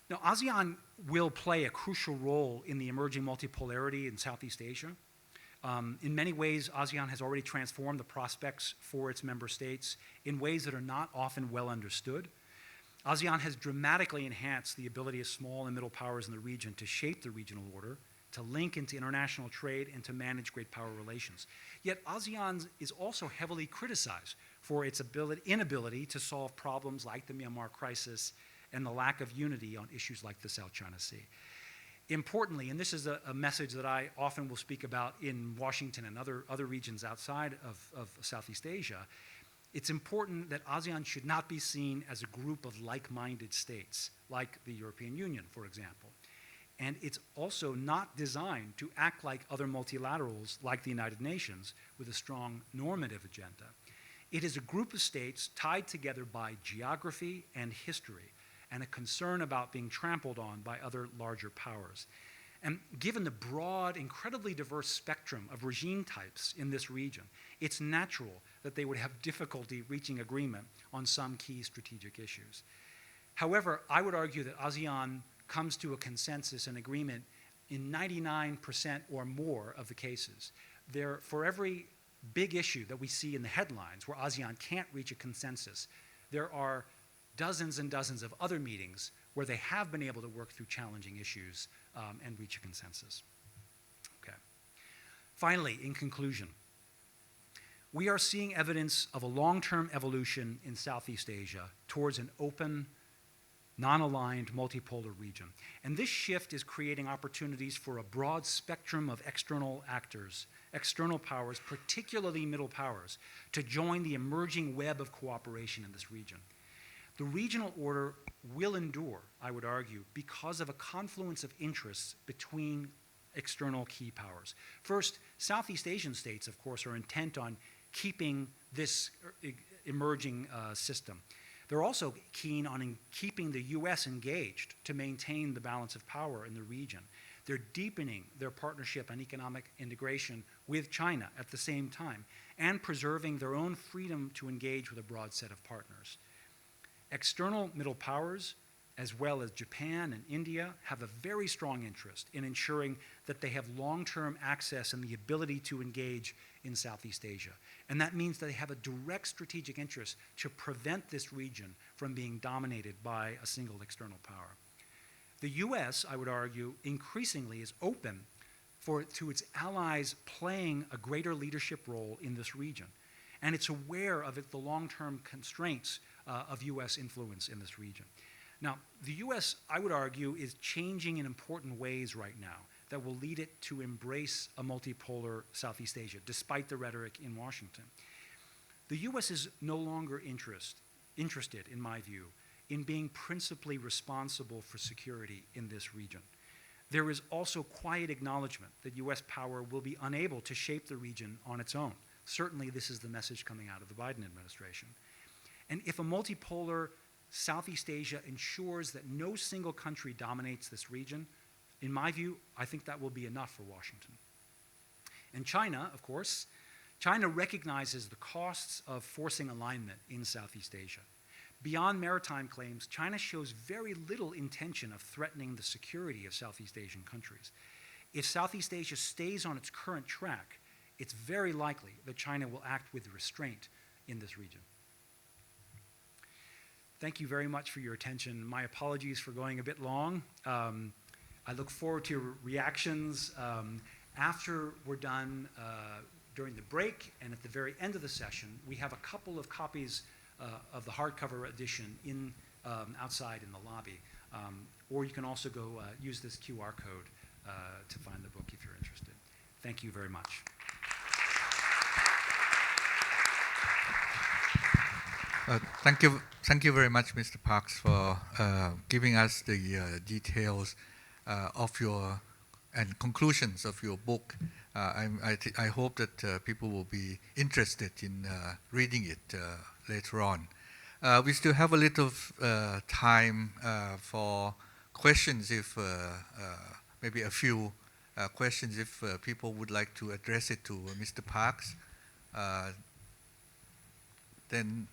Now, ASEAN will play a crucial role in the emerging multipolarity in Southeast Asia. In many ways, ASEAN has already transformed the prospects for its member states in ways that are not often well understood. ASEAN has dramatically enhanced the ability of small and middle powers in the region to shape the regional order, to link into international trade, and to manage great power relations. Yet ASEAN is also heavily criticized for its inability to solve problems like the Myanmar crisis and the lack of unity on issues like the South China Sea. Importantly, and this is a message that I often will speak about in Washington and other regions outside of Southeast Asia, it's important that ASEAN should not be seen as a group of like-minded states, like the European Union, for example. And it's also not designed to act like other multilaterals, like the United Nations, with a strong normative agenda. It is a group of states tied together by geography and history, and a concern about being trampled on by other larger powers. And given the broad, incredibly diverse spectrum of regime types in this region, it's natural that they would have difficulty reaching agreement on some key strategic issues. However, I would argue that ASEAN comes to a consensus and agreement in 99% or more of the cases. For every big issue that we see in the headlines where ASEAN can't reach a consensus, there are dozens and dozens of other meetings where they have been able to work through challenging issues and reach a consensus. Okay. Finally, in conclusion, we are seeing evidence of a long-term evolution in Southeast Asia towards an open, non-aligned, multipolar region. And this shift is creating opportunities for a broad spectrum of external actors, external powers, particularly middle powers, to join the emerging web of cooperation in this region. The regional order will endure, I would argue, because of a confluence of interests between external key powers. First, Southeast Asian states, of course, are intent on keeping this emerging system. They're also keen on keeping the US engaged to maintain the balance of power in the region. They're deepening their partnership and economic integration with China at the same time, and preserving their own freedom to engage with a broad set of partners. External middle powers, as well as Japan and India, have a very strong interest in ensuring that they have long-term access and the ability to engage in Southeast Asia. And that means that they have a direct strategic interest to prevent this region from being dominated by a single external power. The US, I would argue, increasingly is open to its allies playing a greater leadership role in this region. And it's aware of the long-term constraints of US influence in this region. Now, the US, I would argue, is changing in important ways right now that will lead it to embrace a multipolar Southeast Asia, despite the rhetoric in Washington. The US is no longer interested, in my view, in being principally responsible for security in this region. There is also quiet acknowledgement that US power will be unable to shape the region on its own. Certainly, this is the message coming out of the Biden administration. And if a multipolar Southeast Asia ensures that no single country dominates this region, in my view, I think that will be enough for Washington. And China, of course, China recognizes the costs of forcing alignment in Southeast Asia. Beyond maritime claims, China shows very little intention of threatening the security of Southeast Asian countries. If Southeast Asia stays on its current track, it's very likely that China will act with restraint in this region. Thank you very much for your attention. My apologies for going a bit long. I look forward to your reactions after we're done during the break, and at the very end of the session, we have a couple of copies of the hardcover edition outside in the lobby. Or you can also go use this QR code to find the book if you're interested. Thank you very much. Thank you very much, Mr. Parks, for giving us the details of your and conclusions of your book. I hope that people will be interested in reading it later on. We still have a little time for questions, if maybe a few questions, if people would like to address it to Mr. Parks. Then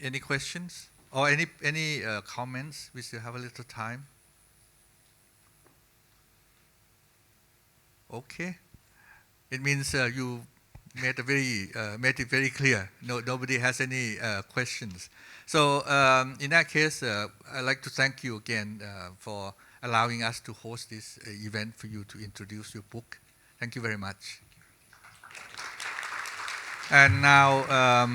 any questions or any comments? We still have a little time. Okay, it means you made it very clear. Nobody has any questions. So in that case, I'd like to thank you again for allowing us to host this event for you to introduce your book. Thank you very much. And now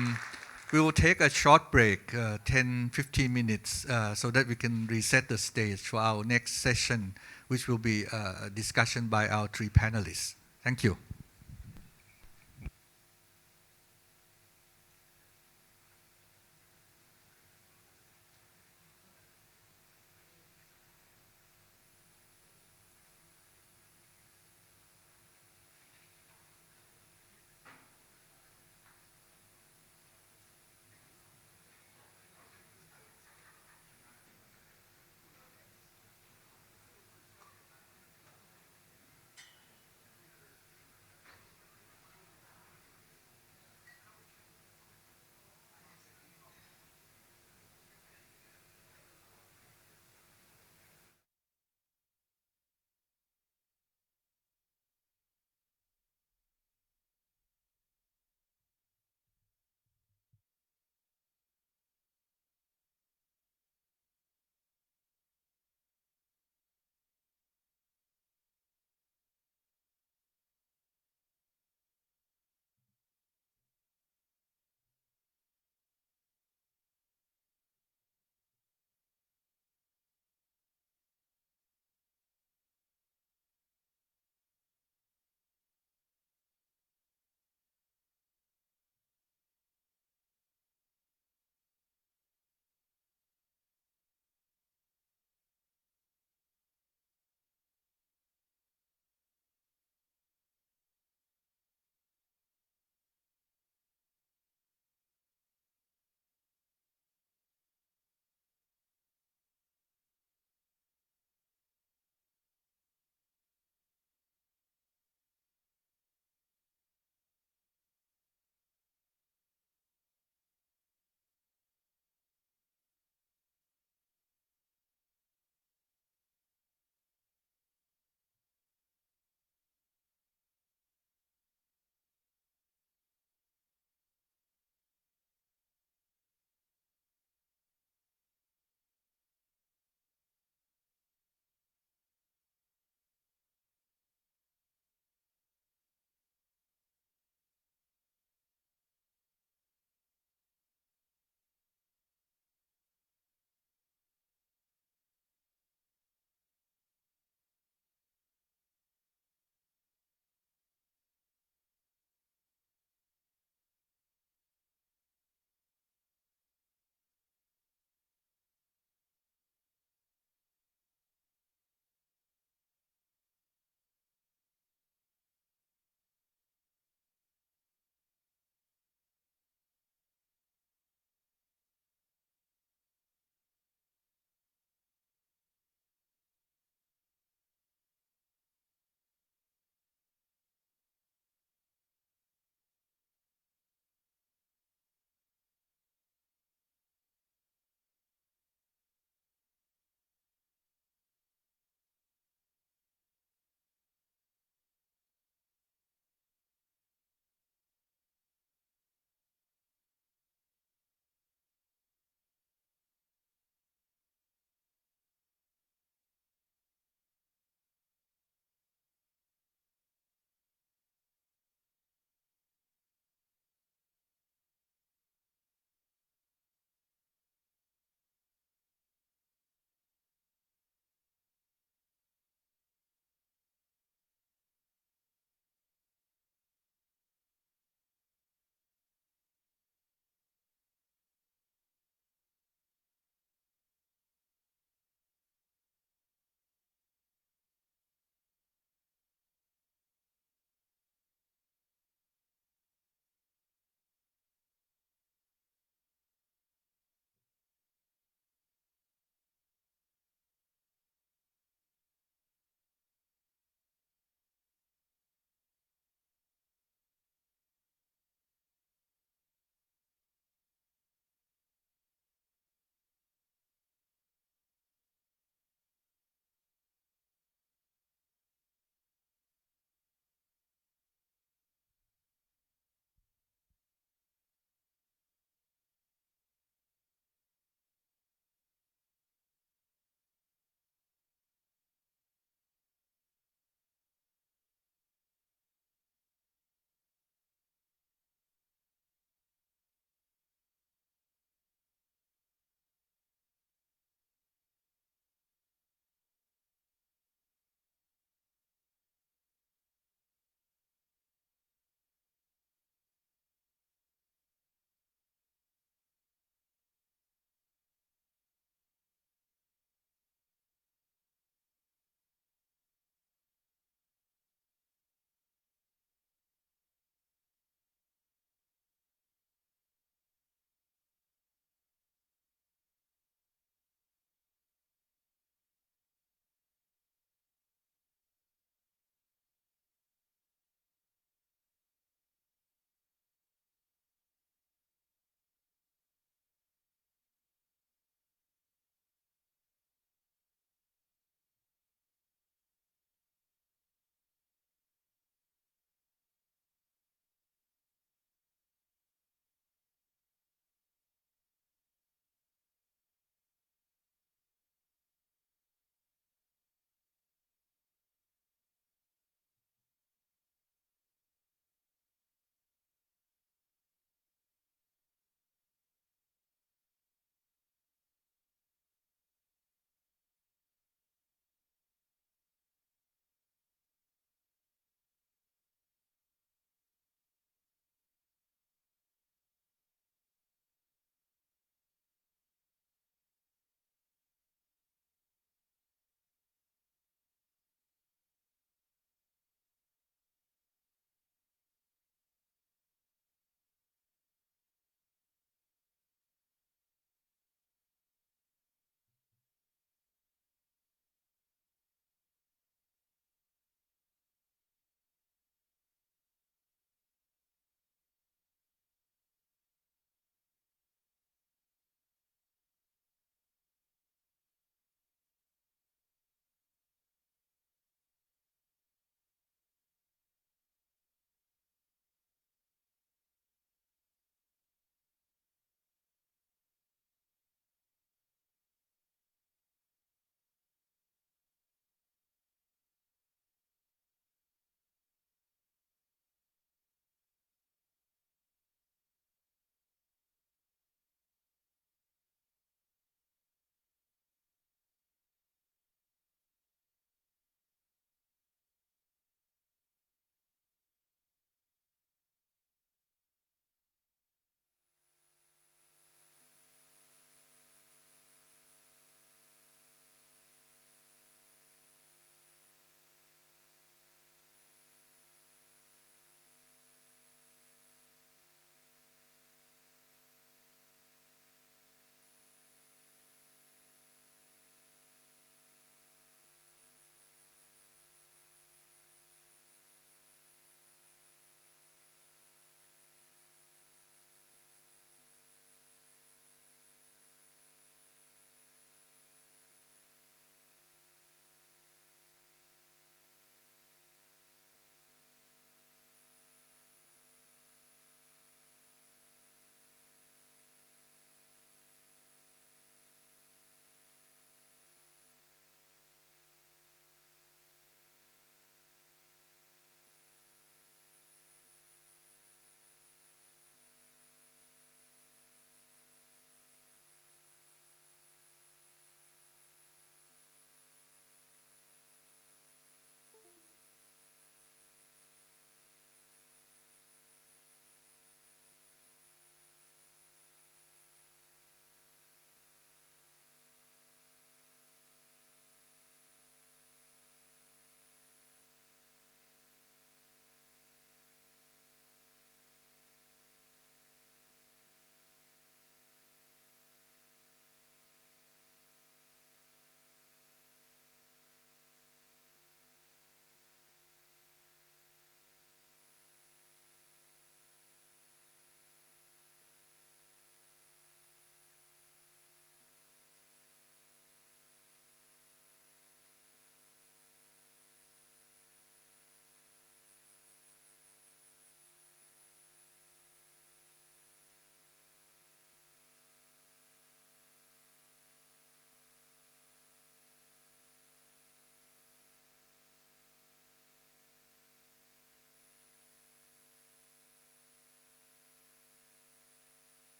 we will take a short break, 10-15 minutes, so that we can reset the stage for our next session, which will be a discussion by our three panelists. Thank you.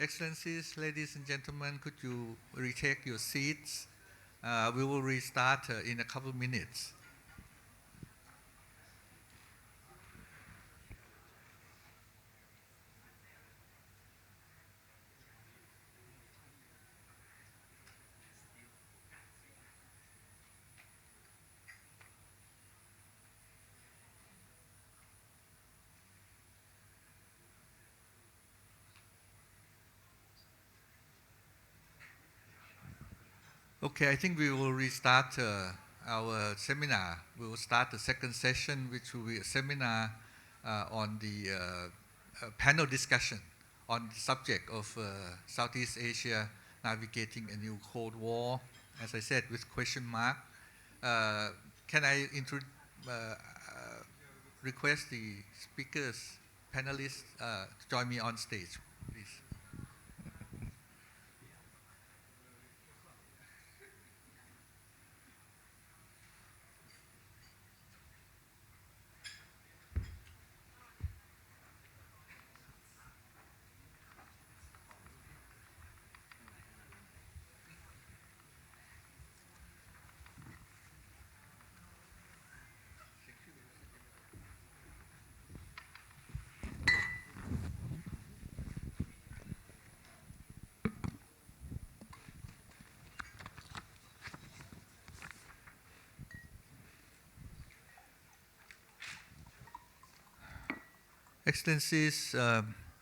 Excellencies, ladies and gentlemen, could you retake your seats? We will restart in a couple minutes. Okay, I think we will restart our seminar. We will start the second session, which will be a seminar on the panel discussion on the subject of Southeast Asia navigating a new Cold War, as I said, with question mark. Can I request the speakers, panelists, to join me on stage, please? Excellencies,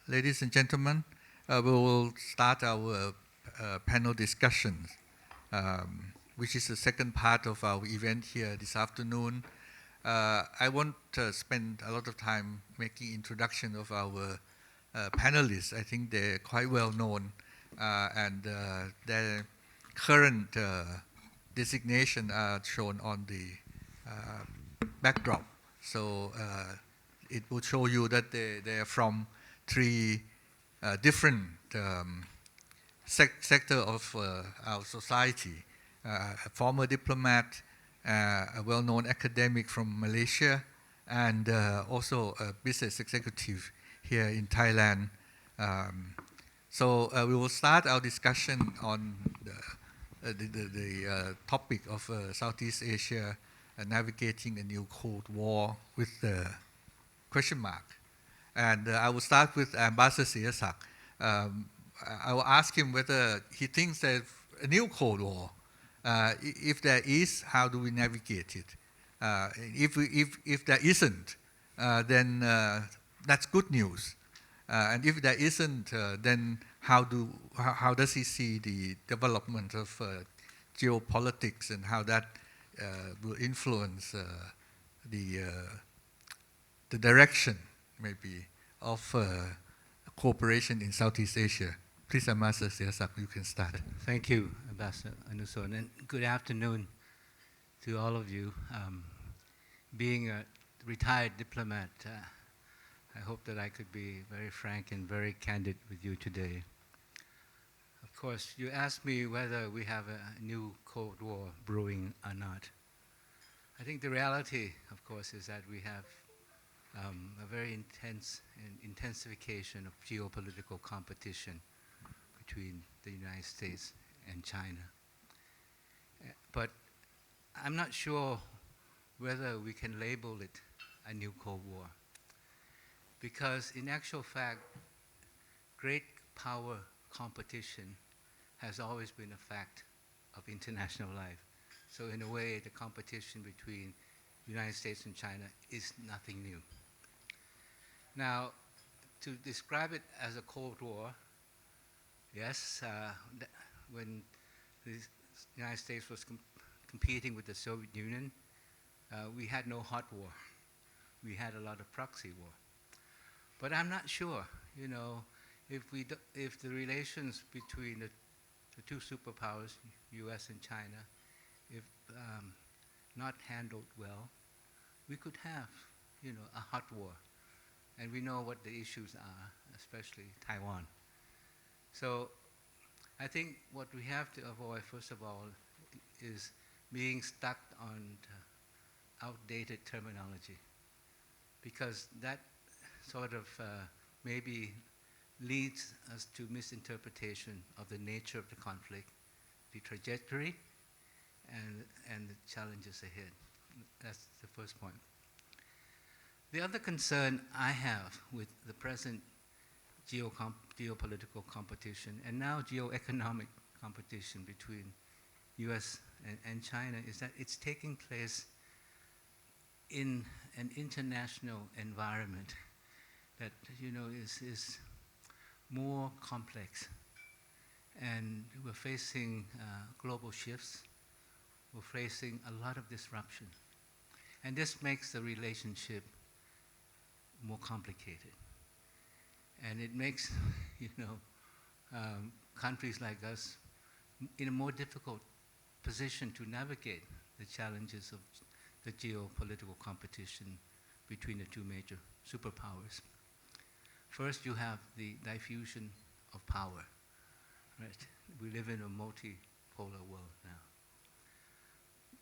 ladies and gentlemen, we will start our panel discussions, which is the second part of our event here this afternoon. I won't spend a lot of time making introduction of our panelists. I think they're quite well known, and their current designation are shown on the backdrop. So it will show you that they are from three different sector of our society. A former diplomat, a well-known academic from Malaysia, and also a business executive here in Thailand. So we will start our discussion on the topic of Southeast Asia navigating a new Cold War with the question mark. And I will start with Ambassador Sihasak. I will ask him whether he thinks that a new Cold War, if there is, how do we navigate it? If there isn't, then that's good news. And if there isn't, then how does he see the development of geopolitics and how that will influence the direction, maybe, of cooperation in Southeast Asia? Please, Ambassador Sihasak, you can start. Thank you, Ambassador Anuson, and good afternoon to all of you. Being a retired diplomat, I hope that I could be very frank and very candid with you today. Of course, you asked me whether we have a new Cold War brewing or not. I think the reality, of course, is that we have a very intense intensification of geopolitical competition between the United States and China. But I'm not sure whether we can label it a new Cold War, because in actual fact, great power competition has always been a fact of international life. So in a way, the competition between the United States and China is nothing new. Now, to describe it as a Cold War, yes, when the United States was competing with the Soviet Union, we had no hot war. We had a lot of proxy war. But I'm not sure, you know, if the relations between the two superpowers, U.S. and China, if not handled well, we could have, you know, a hot war. And we know what the issues are, especially Taiwan. So I think what we have to avoid, first of all, is being stuck on outdated terminology, because that sort of maybe leads us to misinterpretation of the nature of the conflict, the trajectory, and the challenges ahead. That's the first point. The other concern I have with the present geopolitical competition and now geoeconomic competition between US and China is that it's taking place in an international environment that is more complex, and we're facing global shifts. We're facing a lot of disruption, and this makes the relationship more complicated, and it makes countries like us in a more difficult position to navigate the challenges of the geopolitical competition between the two major superpowers. First, you have the diffusion of power, right? We live in a multipolar world now.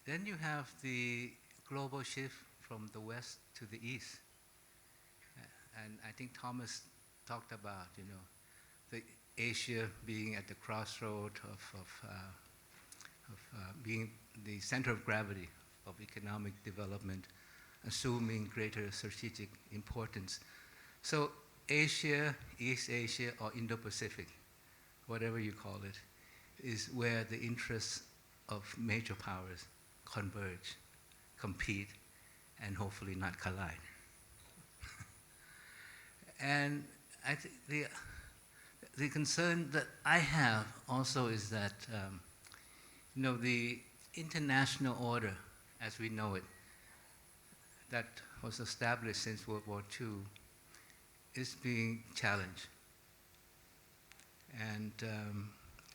Then you have the global shift from the west to the east. And I think Thomas talked about, the Asia being at the crossroad of being the center of gravity of economic development, assuming greater strategic importance. So Asia, East Asia, or Indo-Pacific, whatever you call it, is where the interests of major powers converge, compete, and hopefully not collide. And I think the concern that I have also is that the international order, as we know it, that was established since World War II, is being challenged, and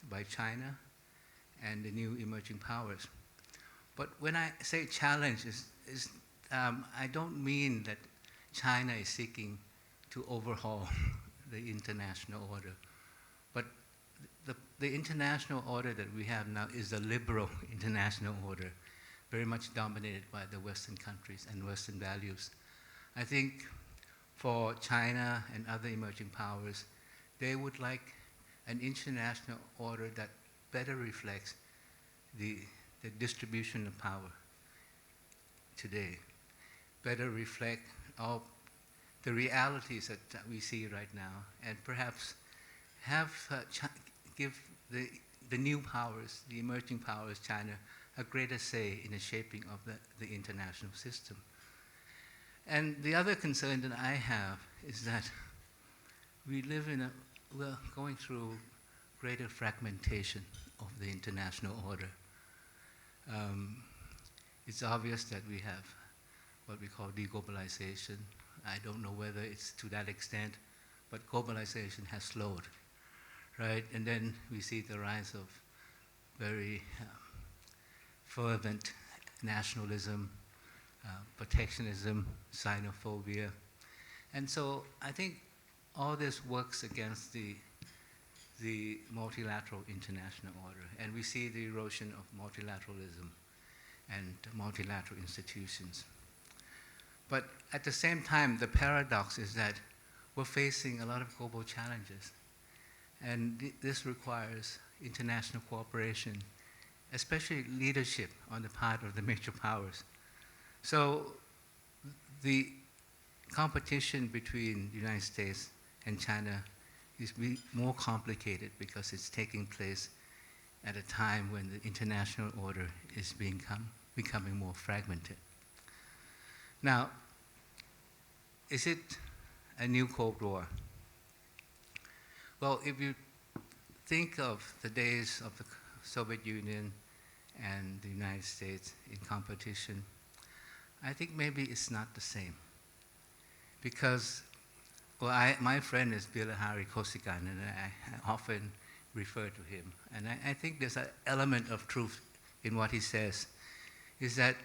by China and the new emerging powers. But when I say challenge, I don't mean that China is seeking to overhaul the international order, but the international order that we have now is a liberal international order, very much dominated by the Western countries and Western values. I think for China and other emerging powers, they would like an international order that better reflects the distribution of power today, better reflect all the realities that we see right now, and perhaps give the new powers, the emerging powers, China, a greater say in the shaping of the international system. And the other concern that I have is that we're going through greater fragmentation of the international order. It's obvious that we have what we call deglobalization. I don't know whether it's to that extent, but globalization has slowed, right? And then we see the rise of very fervent nationalism, protectionism, xenophobia. And so I think all this works against the multilateral international order. And we see the erosion of multilateralism and multilateral institutions. But at the same time, the paradox is that we're facing a lot of global challenges. And this requires international cooperation, especially leadership on the part of the major powers. So the competition between the United States and China is more complicated because it's taking place at a time when the international order is becoming more fragmented. Now, is it a new Cold War? Well, if you think of the days of the Soviet Union and the United States in competition, I think maybe it's not the same. Because, well, my friend is Bilahari Kosikan, and I often refer to him. And I think there's an element of truth in what he says, is that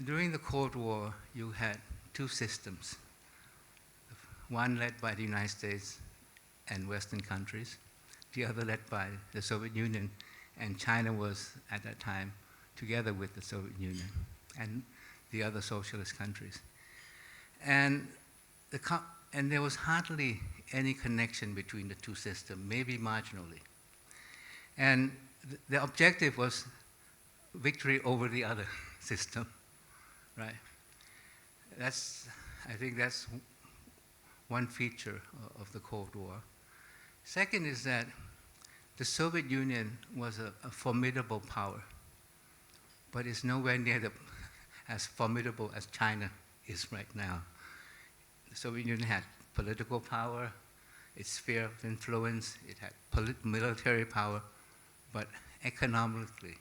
during the Cold War, you had two systems, one led by the United States and Western countries, the other led by the Soviet Union, and China was, at that time, together with the Soviet Union and the other socialist countries. And there was hardly any connection between the two systems, maybe marginally. And the objective was victory over the other system, right? I think that's one feature of the Cold War. Second is that the Soviet Union was a formidable power, but it's nowhere near as formidable as China is right now. The Soviet Union had political power, its sphere of influence, it had military power, but economically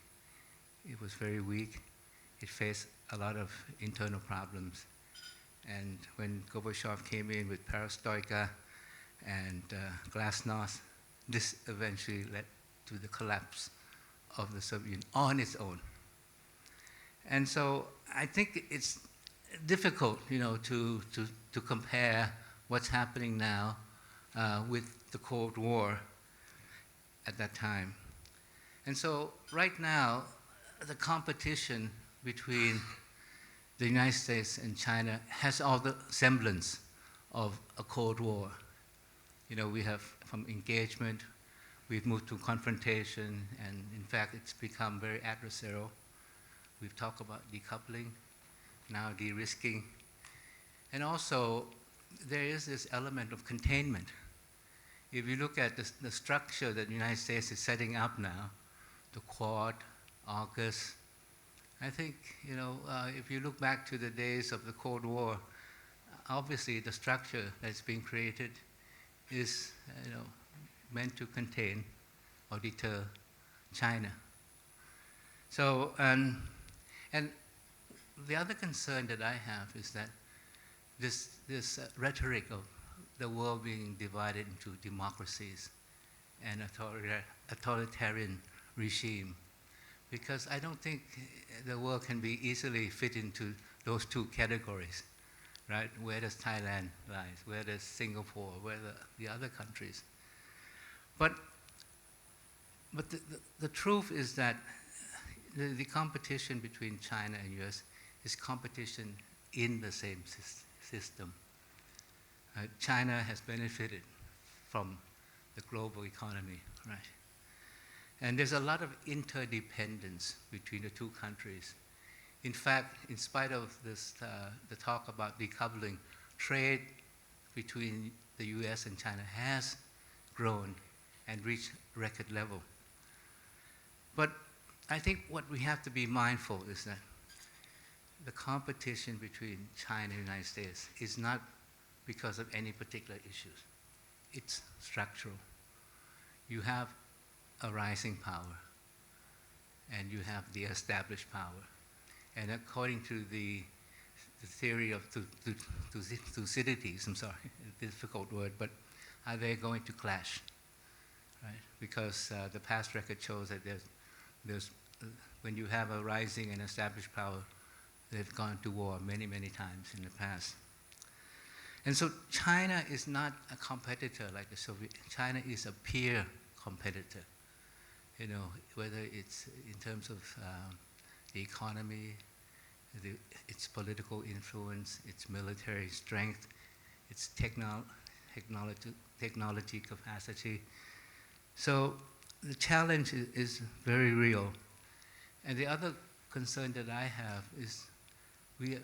it was very weak. It faced a lot of internal problems. And when Gorbachev came in with perestroika and glasnost, this eventually led to the collapse of the Soviet Union on its own. And so I think it's difficult, to compare what's happening now with the Cold War at that time. And so right now, the competition between the United States and China has all the semblance of a Cold War. We have from engagement, we've moved to confrontation, and in fact, it's become very adversarial. We've talked about decoupling, now de-risking. And also, there is this element of containment. If you look at the structure that the United States is setting up now, the Quad, AUKUS, I think, if you look back to the days of the Cold War, obviously the structure that's being created is, meant to contain or deter China. So, and the other concern that I have is that this rhetoric of the world being divided into democracies and authoritarian regime, because I don't think the world can be easily fit into those two categories, right? Where does Thailand lie? Where does Singapore? Where the other countries? But the truth is that the competition between China and US is competition in the same system. China has benefited from the global economy, right? And there's a lot of interdependence between the two countries. In fact, in spite of this, the talk about decoupling, trade between the US and China has grown and reached record level. But I think what we have to be mindful is that the competition between China and the United States is not because of any particular issues. It's structural. You have a rising power, and you have the established power. And according to the theory of Thucydides, I'm sorry, a difficult word, but are they going to clash? Right? Because the past record shows that there's when you have a rising and established power, they've gone to war many, many times in the past. And so China is not a competitor like the Soviet. China is a peer competitor. Whether it's in terms of the economy, its political influence, its military strength, its technology capacity. So the challenge is very real. And the other concern that I have is the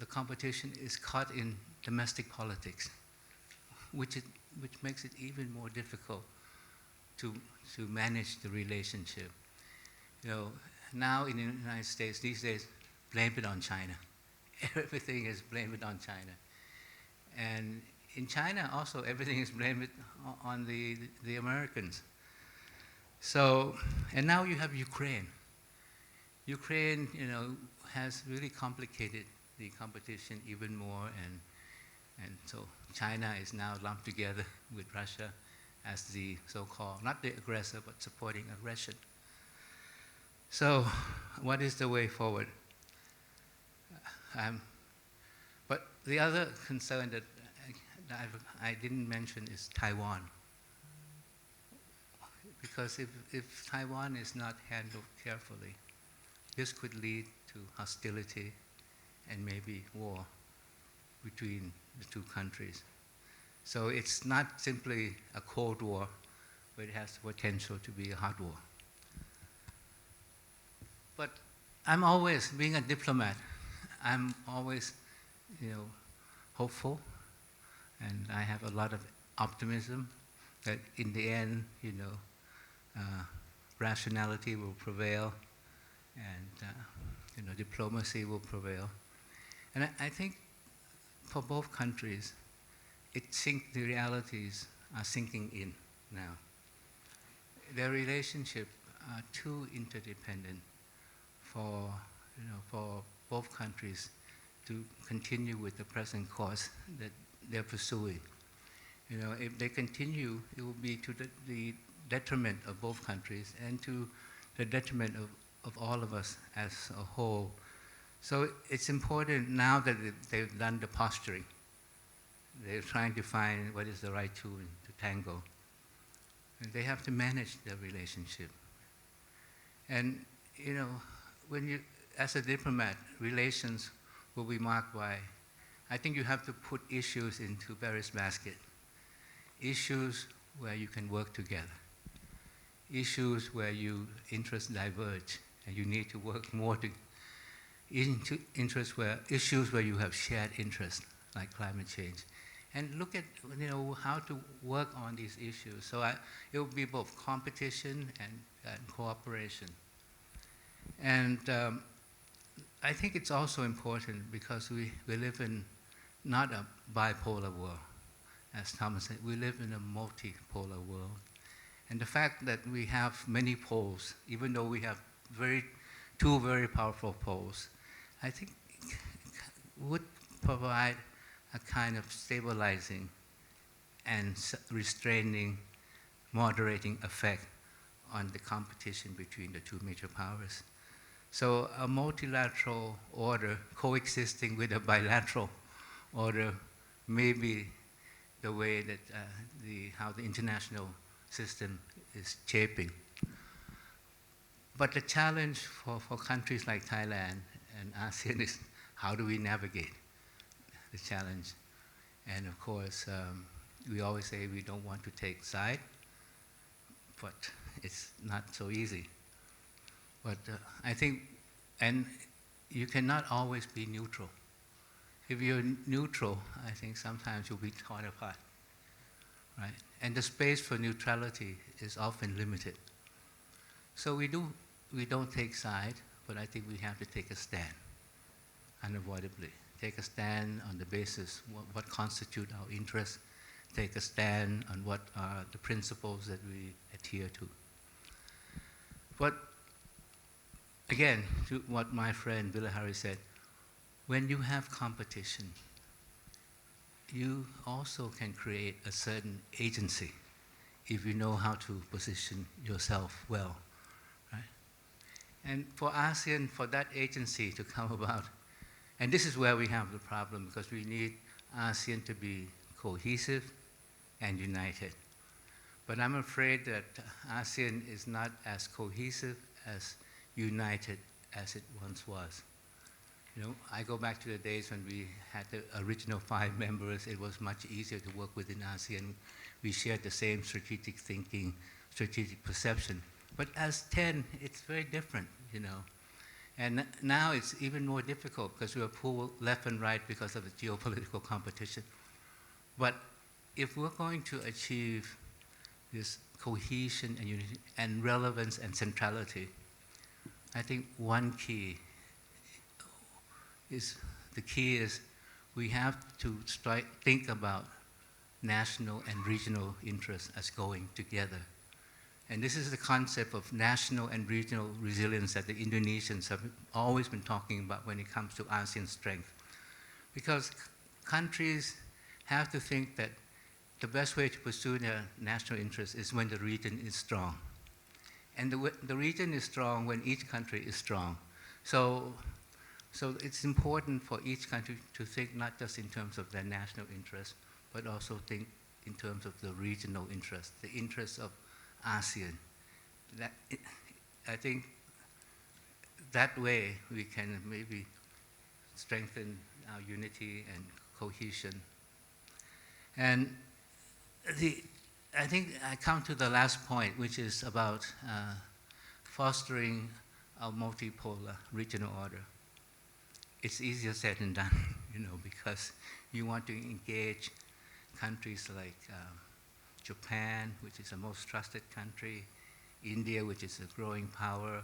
competition is caught in domestic politics, which makes it even more difficult to manage the relationship. Now in the United States, these days, blame it on China. Everything is blamed on China. And in China also, everything is blamed on the Americans. So, and now you have Ukraine. Ukraine, has really complicated the competition even more, and so China is now lumped together with Russia as the so-called, not the aggressor, but supporting aggression. So, what is the way forward? But the other concern that I didn't mention is Taiwan. Because if Taiwan is not handled carefully, this could lead to hostility and maybe war between the two countries. So it's not simply a Cold War, but it has the potential to be a hot war. But I'm always, being a diplomat, I'm always, hopeful, and I have a lot of optimism that in the end, rationality will prevail, and diplomacy will prevail. And I think for both countries, the realities are sinking in now. Their relationship are too interdependent for both countries to continue with the present course that they're pursuing. If they continue, it will be to the detriment of both countries and to the detriment of all of us as a whole. So it's important now that they've done the posturing. They're trying to find what is the right tune to tango. And they have to manage their relationship. And, when you, as a diplomat, relations will be marked by, I think you have to put issues into various baskets. Issues where you can work together. Issues where your interests diverge and you need to work more issues where you have shared interests, like climate change. And look at how to work on these issues. So it will be both competition and cooperation. And I think it's also important because we live in not a bipolar world, as Thomas said. We live in a multipolar world. And the fact that we have many poles, even though we have two very powerful poles, I think would provide a kind of stabilizing and restraining, moderating effect on the competition between the two major powers. So a multilateral order coexisting with a bilateral order may be the way that how the international system is shaping. But the challenge for countries like Thailand and ASEAN is how do we navigate the challenge? And of course, we always say we don't want to take side, but it's not so easy. But I think, and you cannot always be neutral. If you're neutral, I think sometimes you'll be torn apart, right? And the space for neutrality is often limited. So we don't take side, but I think we have to take a stand, unavoidably. Take a stand on the basis what constitute our interests, take a stand on what are the principles that we adhere to. But again, to what my friend Bilahari said, when you have competition, you also can create a certain agency if you know how to position yourself well, right? And for ASEAN, for that agency to come about, and this is where we have the problem because we need ASEAN to be cohesive and united. But I'm afraid that ASEAN is not as cohesive, as united as it once was. I go back to the days when we had the original 5 members. It was much easier to work within ASEAN. We shared the same strategic thinking, strategic perception. But as 10, it's very different, And now it's even more difficult because we are pulled left and right because of the geopolitical competition. But if we're going to achieve this cohesion and unity and relevance and centrality, I think one key is we have to think about national and regional interests as going together. And this is the concept of national and regional resilience that the Indonesians have always been talking about when it comes to ASEAN strength. Because countries have to think that the best way to pursue their national interests is when the region is strong. And the region is strong when each country is strong. So it's important for each country to think not just in terms of their national interests, but also think in terms of the regional interests, the interests of ASEAN. I think that way we can maybe strengthen our unity and cohesion. And I think I come to the last point, which is about fostering a multipolar regional order. It's easier said than done, because you want to engage countries like Japan, which is the most trusted country, India, which is a growing power,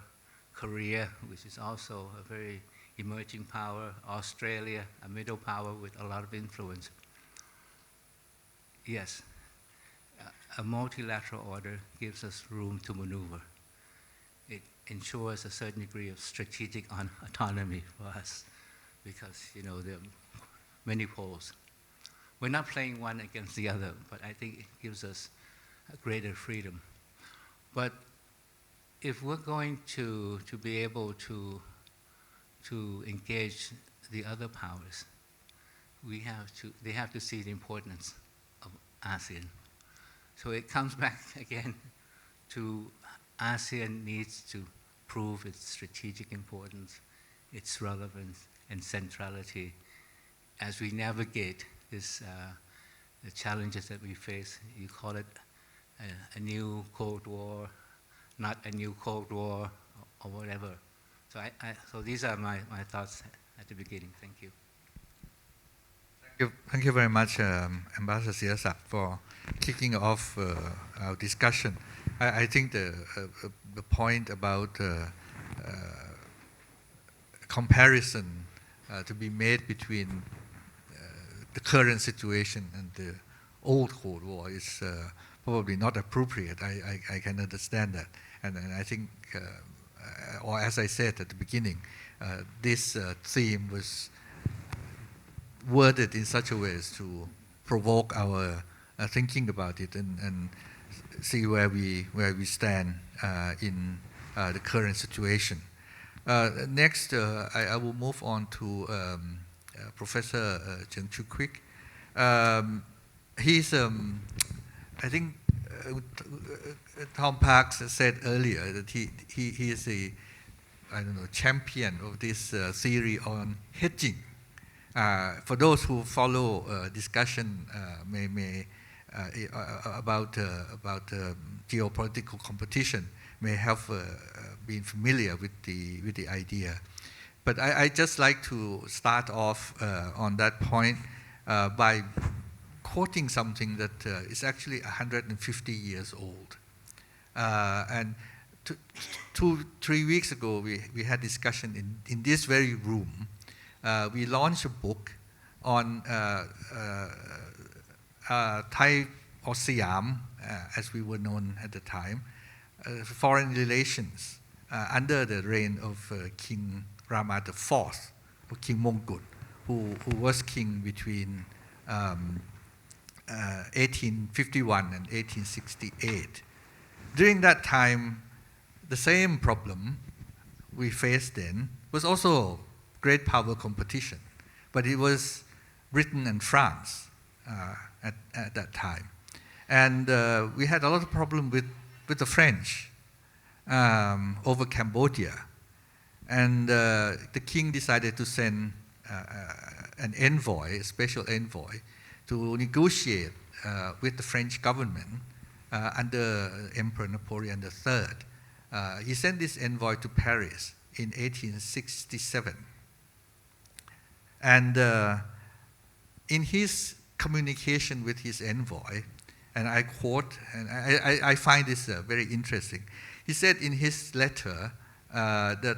Korea, which is also a very emerging power, Australia, a middle power with a lot of influence. Yes, a multilateral order gives us room to maneuver. It ensures a certain degree of strategic autonomy for us because, there are many poles. We're not playing one against the other, but I think it gives us a greater freedom. But if we're going to be able to engage the other powers, they have to see the importance of ASEAN. So it comes back again to ASEAN needs to prove its strategic importance, its relevance and centrality as we navigate this, the challenges that we face. You call it a new Cold War, not a new Cold War, or whatever. So these are my thoughts at the beginning. Thank you. Thank you very much, Ambassador Sihasak, for kicking off our discussion. I think the point about comparison to be made between the current situation and the old Cold War is probably not appropriate. I can understand that. And I think, or as I said at the beginning, this theme was worded in such a way as to provoke our thinking about it and see where we stand in the current situation. Next, I will move on to Professor Cheng-Chwee. He's, I think, Tom Parks said earlier that he is a, champion of this theory on hedging. For those who follow discussion about geopolitical competition, may have been familiar with the idea. But I just like to start off on that point by quoting something that is actually 150 years old. And 3 weeks ago, we had discussion in this very room. We launched a book on Thai or Siam, as we were known at the time, foreign relations under the reign of King Rama IV, or King Mongkut, who was king between 1851 and 1868. During that time, the same problem we faced then was also great power competition, but it was Britain and France at that time. And we had a lot of problem with the French over Cambodia. And the king decided to send an envoy, a special envoy, to negotiate with the French government under Emperor Napoleon III. He sent this envoy to Paris in 1867. And in his communication with his envoy, and I quote, and I find this very interesting. He said in his letter that,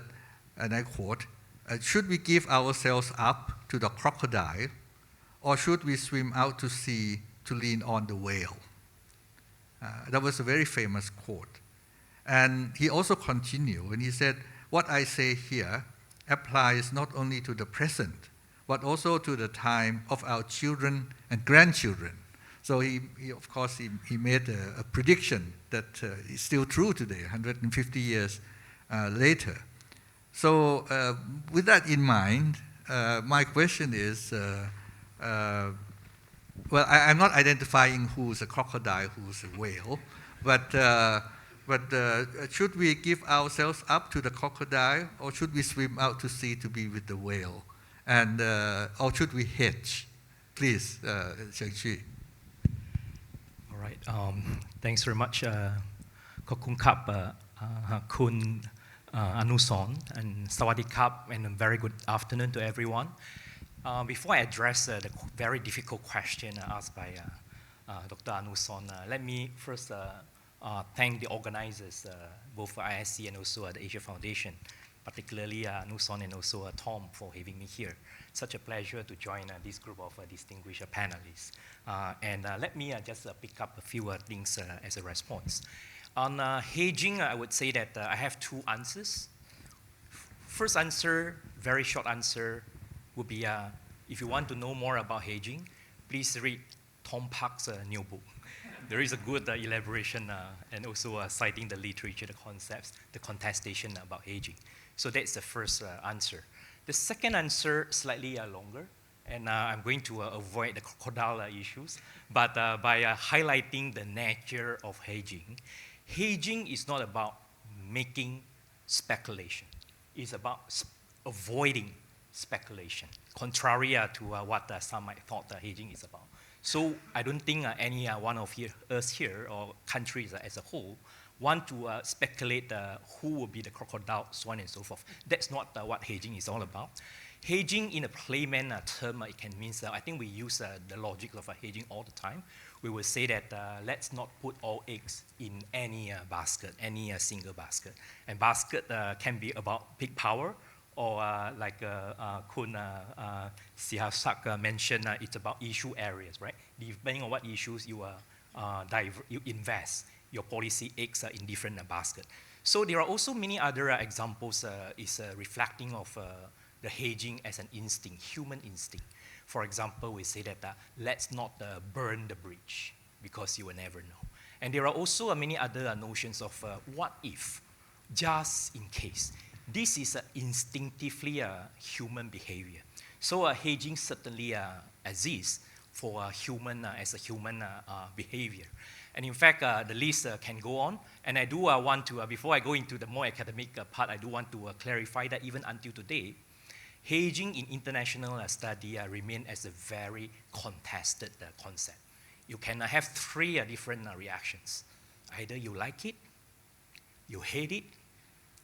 and I quote, should we give ourselves up to the crocodile, or should we swim out to sea to lean on the whale? That was a very famous quote. And he also continued, and he said, what I say here applies not only to the present, but also to the time of our children and grandchildren. So he of course, he made a prediction that is still true today, 150 years later. So with that in mind, my question is, well, I'm not identifying who's a crocodile, who's a whale, but should we give ourselves up to the crocodile, or should we swim out to sea to be with the whale? And, or should we hedge? Please, Cheng-Chwee. All right. Thanks very much, Kokun Kap, Kun Anuson, and Sawadee Kap, and a very good afternoon to everyone. Before I address the very difficult question asked by Dr. Anuson, let me first thank the organizers, both for ISC and also the Asia Foundation, particularly Anuson and also Tom for having me here. Such a pleasure to join this group of distinguished panelists. And let me just pick up a few things as a response. On hedging, I would say that I have two answers. First answer, very short answer, would be if you want to know more about hedging, please read Tom Park's new book. There is a good elaboration and also citing the literature, the concepts, the contestation about hedging. So that's the first answer. The second answer, slightly longer, and I'm going to avoid the crocodile issues, but by highlighting the nature of hedging. Hedging is not about making speculation. It's about avoiding speculation, contrary to what some might thought hedging is about. So I don't think any one of us here or countries as a whole want to speculate who will be the crocodile, so on and so forth. That's not what hedging is all about. Hedging in a layman term, it can mean, I think we use the logic of hedging all the time. We will say that let's not put all eggs in any basket, any single basket. And basket can be about big power, or like Kun Sihasak mentioned, it's about issue areas, right? Depending on what issues you invest your policy eggs in different baskets. So there are also many other examples reflecting of the hedging as an instinct, human instinct. For example, we say that let's not burn the bridge because you will never know. And there are also many other notions of what if, just in case. This is instinctively human behavior. So hedging certainly exists for human as a human behavior. And in fact, the list can go on. And I do want to, before I go into the more academic part, I do want to clarify that even until today, hedging in international study remains as a very contested concept. You can have three different reactions. Either you like it, you hate it,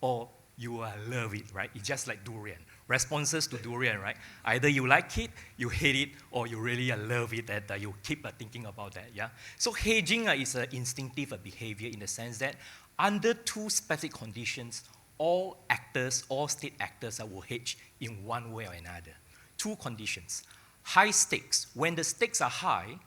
or you love it, right? It's just like durian. Responses to durian, right? Either you like it, you hate it, or you really love it, that you keep thinking about that, yeah? So hedging is an instinctive behavior in the sense that under two specific conditions, all actors, all state actors will hedge in one way or another. Two conditions. High stakes. When the stakes are high,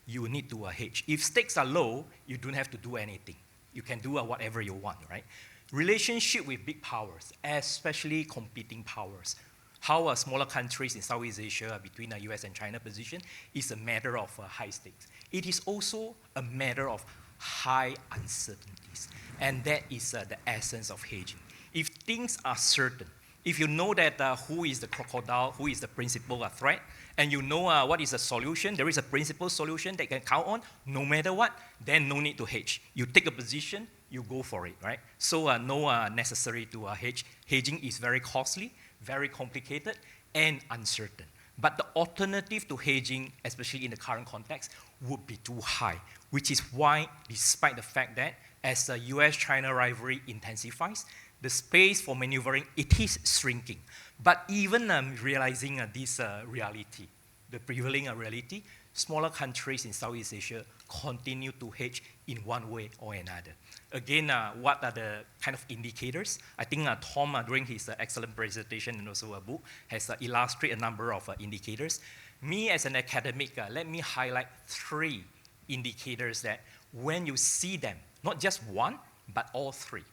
you need to hedge. If stakes are low, you don't have to do anything. You can do whatever you want, right? Relationship with big powers, especially competing powers. How smaller countries in Southeast Asia between the US and China position is a matter of high stakes. It is also a matter of high uncertainties. And that is the essence of hedging. If things are certain, if you know that who is the crocodile, who is the principal threat, and you know what is the solution, there is a principal solution that you can count on, no matter what, then no need to hedge. You take a position, you go for it, right? So no necessary to hedge. Hedging is very costly, very complicated, and uncertain. But the alternative to hedging, especially in the current context, would be too high, which is why, despite the fact that as the US-China rivalry intensifies, the space for maneuvering, it is shrinking. But even realizing this reality, the prevailing reality, smaller countries in Southeast Asia continue to hedge in one way or another. Again, what are the kind of indicators? I think Tom, during his excellent presentation and also a book, has illustrated a number of indicators. Me as an academic, let me highlight three indicators that when you see them, not just one, but all three,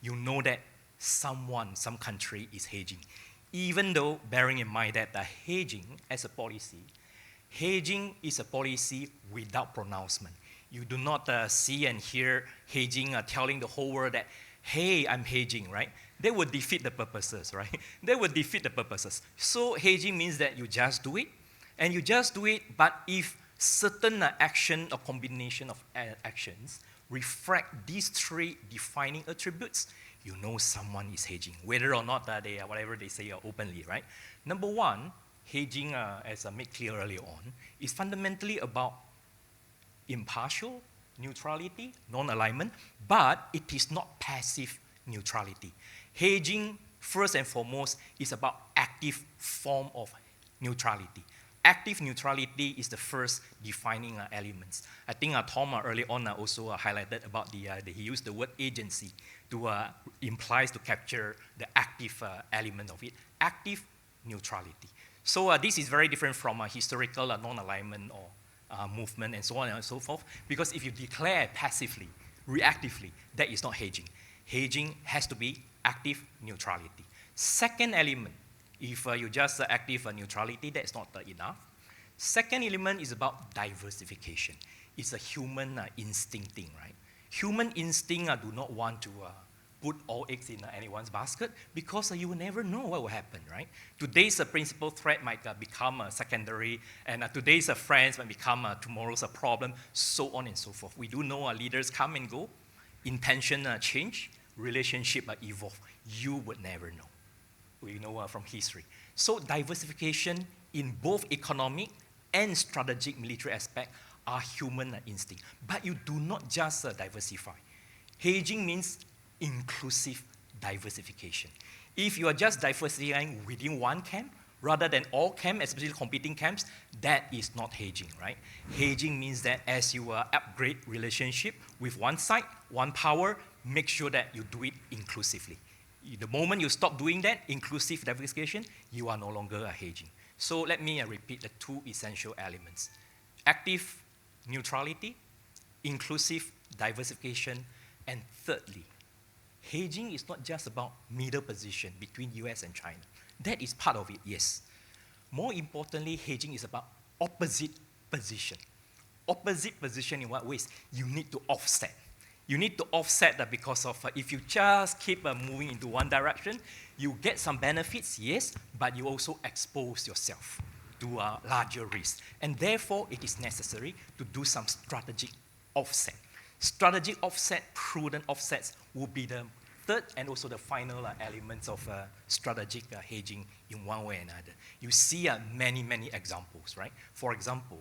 you know that some country is hedging. Even though, bearing in mind that hedging as a policy, hedging is a policy without pronouncement. You do not see and hear hedging telling the whole world that, hey, I'm hedging, right? They would defeat the purposes, right? They would defeat the purposes. So hedging means that you just do it, and you just do it, but if certain action or combination of actions reflect these three defining attributes, you know someone is hedging, whether or not they whatever they say openly, right? Number one, hedging, as I made clear earlier on, is fundamentally about impartial neutrality, non-alignment, but it is not passive neutrality. Hedging, first and foremost, is about active form of neutrality. Active neutrality is the first defining elements. I think Tom early on also highlighted about he used the word agency to implies to capture the active element of it. Active neutrality. So this is very different from historical non-alignment or movement and so on and so forth, because if you declare passively, reactively, that is not hedging. Hedging has to be active neutrality. Second element, if you just active neutrality, that's not enough. Second element is about diversification. It's a human instinct thing, right? Human instinct do not want to put all eggs in anyone's basket because you will never know what will happen, right? Today's principal threat might become secondary, and today's friends might become tomorrow's problem, so on and so forth. We do know leaders come and go, intention change, relationship evolve. You would never know. We know from history. So diversification in both economic and strategic military aspect are human instinct. But you do not just diversify. Hedging means inclusive diversification. If you are just diversifying within one camp, rather than all camps, especially competing camps, that is not hedging, right? Hedging means that as you upgrade relationship with one side, one power, make sure that you do it inclusively. The moment you stop doing that, inclusive diversification, you are no longer hedging. So let me repeat the two essential elements. Active neutrality, inclusive diversification, and thirdly, hedging is not just about middle position between US and China. That is part of it, yes. More importantly, hedging is about opposite position. Opposite position in what ways? You need to offset. You need to offset that because of if you just keep moving into one direction, you get some benefits, yes, but you also expose yourself to larger risks. And therefore, it is necessary to do some strategic offset. Strategic offset, prudent offsets will be the third and also the final elements of strategic hedging in one way or another. You see many, many examples, right? For example,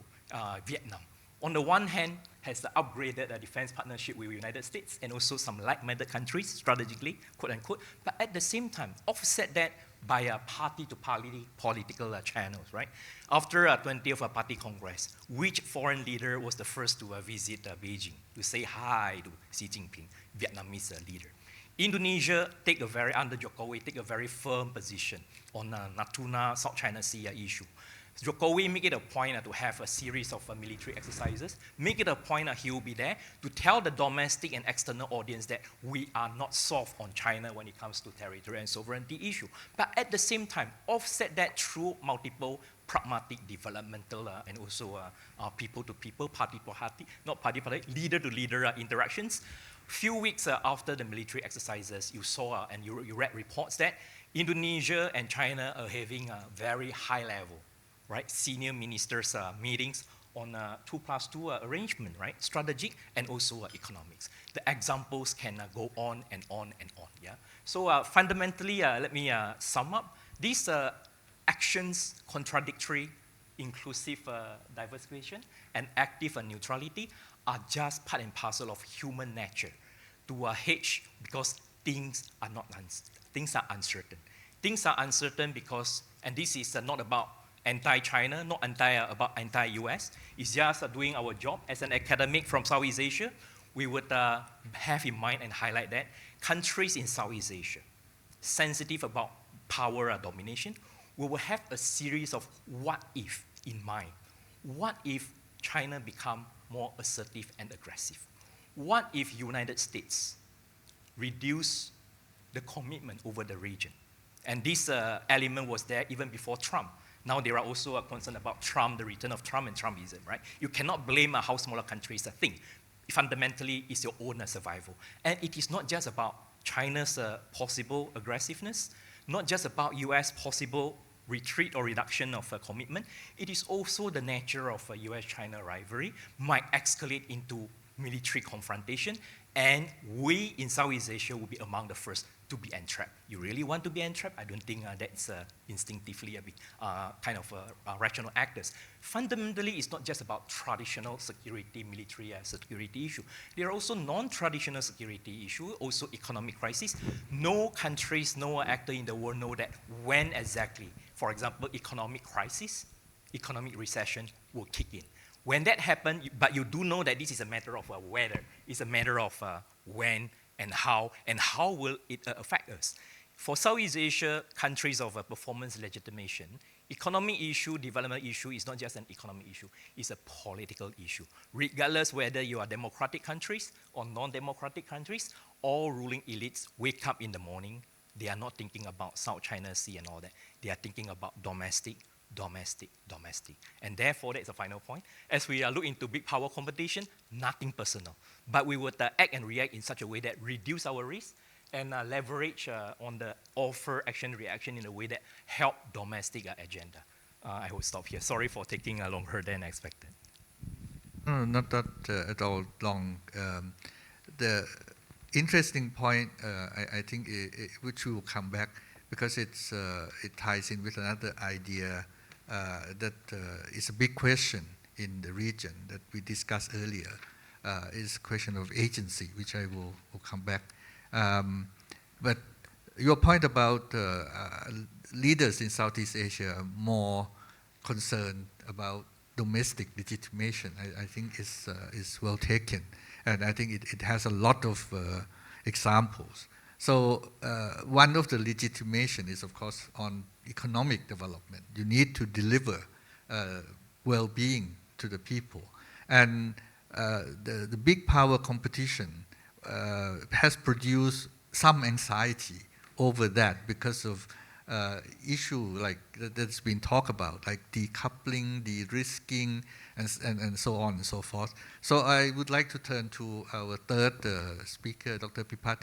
Vietnam. On the one hand, has upgraded a defense partnership with the United States and also some like-minded countries strategically, quote unquote, but at the same time, offset that by a party-to-party political channels, right? After 20th Party Congress, which foreign leader was the first to visit Beijing to say hi to Xi Jinping, Vietnamese leader? Indonesia under Jokowi, take a very firm position on Natuna, South China Sea issue. Jokowi make it a point to have a series of military exercises, make it a point he will be there to tell the domestic and external audience that we are not soft on China when it comes to territory and sovereignty issue. But at the same time, offset that through multiple pragmatic, developmental, and also people-to-people, party-to-party, not party-to-party, leader-to-leader interactions. Few weeks after the military exercises, you saw and you read reports that Indonesia and China are having a very high level, right, senior ministers meetings on 2+2 arrangement, right, strategic and also economics. The examples can go on and on and on, yeah. So fundamentally, let me sum up. These actions, contradictory, inclusive diversification, and active neutrality are just part and parcel of human nature to hedge because things are uncertain. Things are uncertain because, and this is not about anti-China, not about anti-US. It's just doing our job. As an academic from Southeast Asia, we would have in mind and highlight that countries in Southeast Asia, sensitive about power domination, we will have a series of what if in mind. What if China become more assertive and aggressive? What if United States reduce the commitment over the region? And this element was there even before Trump. Now there are also concern about Trump, the return of Trump and Trumpism, right? You cannot blame how smaller countries think. Fundamentally, it's your own survival. And it is not just about China's possible aggressiveness, not just about US possible retreat or reduction of commitment. It is also the nature of US-China rivalry might escalate into military confrontation, and we in Southeast Asia will be among the first to be entrapped. You really want to be entrapped? I don't think that's instinctively a kind of rational actors. Fundamentally, it's not just about traditional security, military security issue. There are also non-traditional security issue, also economic crisis. No countries, no actor in the world know that when exactly, for example, economic crisis, economic recession will kick in. When that happens, but you do know that this is a matter of whether, it's a matter of when and how will it affect us. For Southeast Asia countries of performance legitimation, economic issue, development issue is not just an economic issue, it's a political issue. Regardless whether you are democratic countries or non-democratic countries, all ruling elites wake up in the morning, they are not thinking about South China Sea and all that, they are thinking about domestic. And therefore, that's the final point. As we look into big power competition, nothing personal. But we would act and react in such a way that reduce our risk and leverage on the offer action reaction in a way that help domestic agenda. I will stop here. Sorry for taking longer than expected. No, not that at all long. The interesting point, I think, which we will come back, because it ties in with another idea that is a big question in the region that we discussed earlier, is a question of agency, which I will come back. But your point about leaders in Southeast Asia are more concerned about domestic legitimation, I think is well taken. And I think it has a lot of examples. So one of the legitimation is, of course, on economic development. You need to deliver well-being to the people. And the big power competition has produced some anxiety over that because of issue like that's been talked about, like decoupling, de-risking, and so on and so forth. So I would like to turn to our third speaker, Dr. Pipat,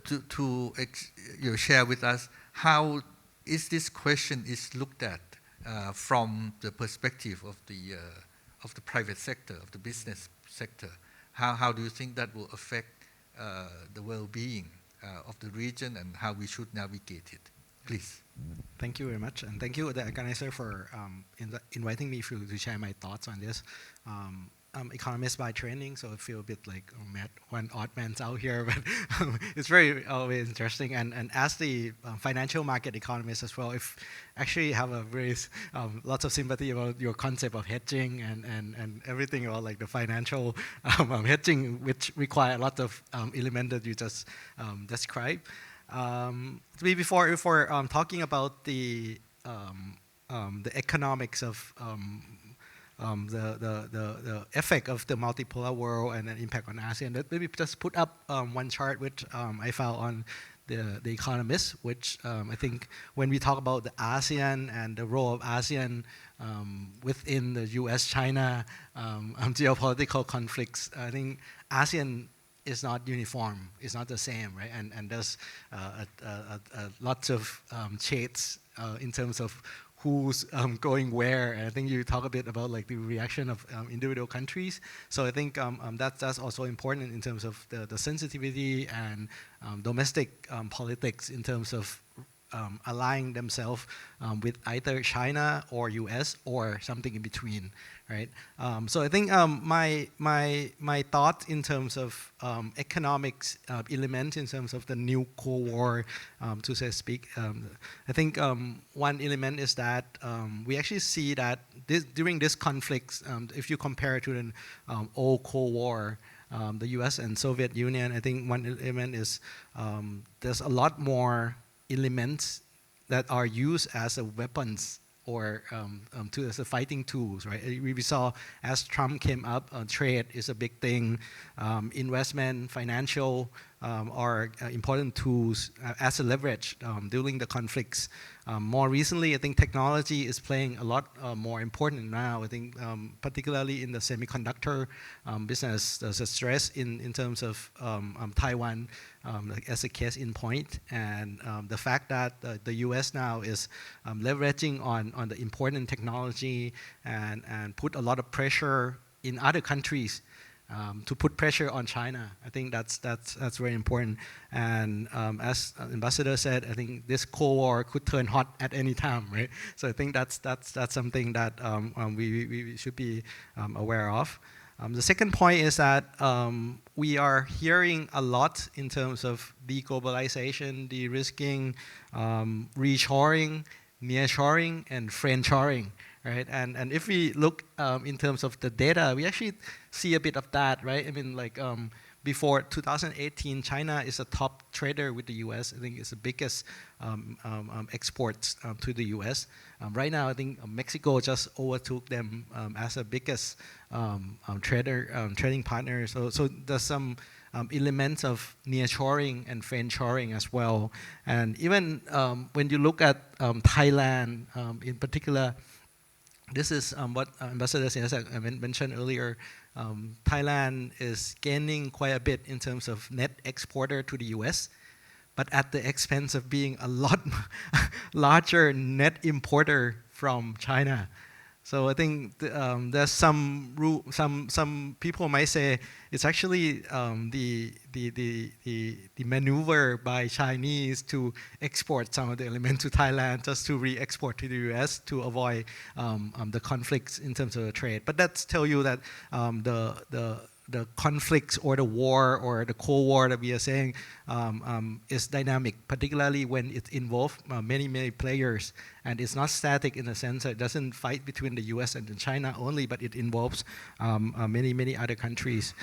to share with us how is this question is looked at from the perspective of the private sector, of the business sector. How do you think that will affect the well-being of the region and how we should navigate it? Please. Thank you very much, and thank you, the organizer, for inviting me to share my thoughts on this. I'm economist by training, so I feel a bit like one odd man's out here, but it's very always interesting. And as the financial market economist as well, I actually have a very lots of sympathy about your concept of hedging and everything about like the financial hedging, which require a lot of elements that you just described. Before talking about the economics of the effect of the multipolar world and the impact on ASEAN, let me just put up one chart which I found on the Economist, which I think when we talk about the ASEAN and the role of ASEAN within the US-China geopolitical conflicts, I think ASEAN is not uniform, it's not the same, right? And there's lots of shades in terms of who's going where. And I think you talk a bit about like the reaction of individual countries. So I think that's also important in terms of the sensitivity and domestic politics in terms of aligning themselves with either China or US or something in between, right? So I think my thought in terms of economics element in terms of the new Cold War, to say speak, I think one element is that we actually see that during this conflict, if you compare it to the old Cold War, the US and Soviet Union, I think one element is there's a lot more elements that are used as a weapons or as a fighting tools, right? We saw as Trump came up, trade is a big thing, investment, financial are important tools as a leverage during the conflicts. More recently, I think technology is playing a lot more important now. I think particularly in the semiconductor business, there's a stress in terms of Taiwan as a case in point, and the fact that the US now is leveraging on the important technology and put a lot of pressure in other countries to put pressure on China. I think that's very important. And as Ambassador said, I think this Cold War could turn hot at any time, right? So I think that's something that we should be aware of. The second point is that we are hearing a lot in terms of deglobalization, de-risking, reshoring, nearshoring, and friendshoring. Right, and if we look in terms of the data, we actually see a bit of that, right? I mean, like before 2018, China is a top trader with the U.S. I think it's the biggest exports to the U.S. Right now, I think Mexico just overtook them as the biggest trading partner. So there's some elements of nearshoring and friendshoring as well. And even when you look at Thailand in particular, this is what Ambassador Sihasak mentioned earlier. Thailand is gaining quite a bit in terms of net exporter to the US, but at the expense of being a lot larger net importer from China. So I think there's some people might say it's actually the maneuver by Chinese to export some of the elements to Thailand just to re-export to the US to avoid the conflicts in terms of the trade. But that's tell you that the conflicts or the war or the Cold War that we are saying is dynamic, particularly when it involves many players. And it's not static in the sense that it doesn't fight between the US and China only, but it involves many other countries.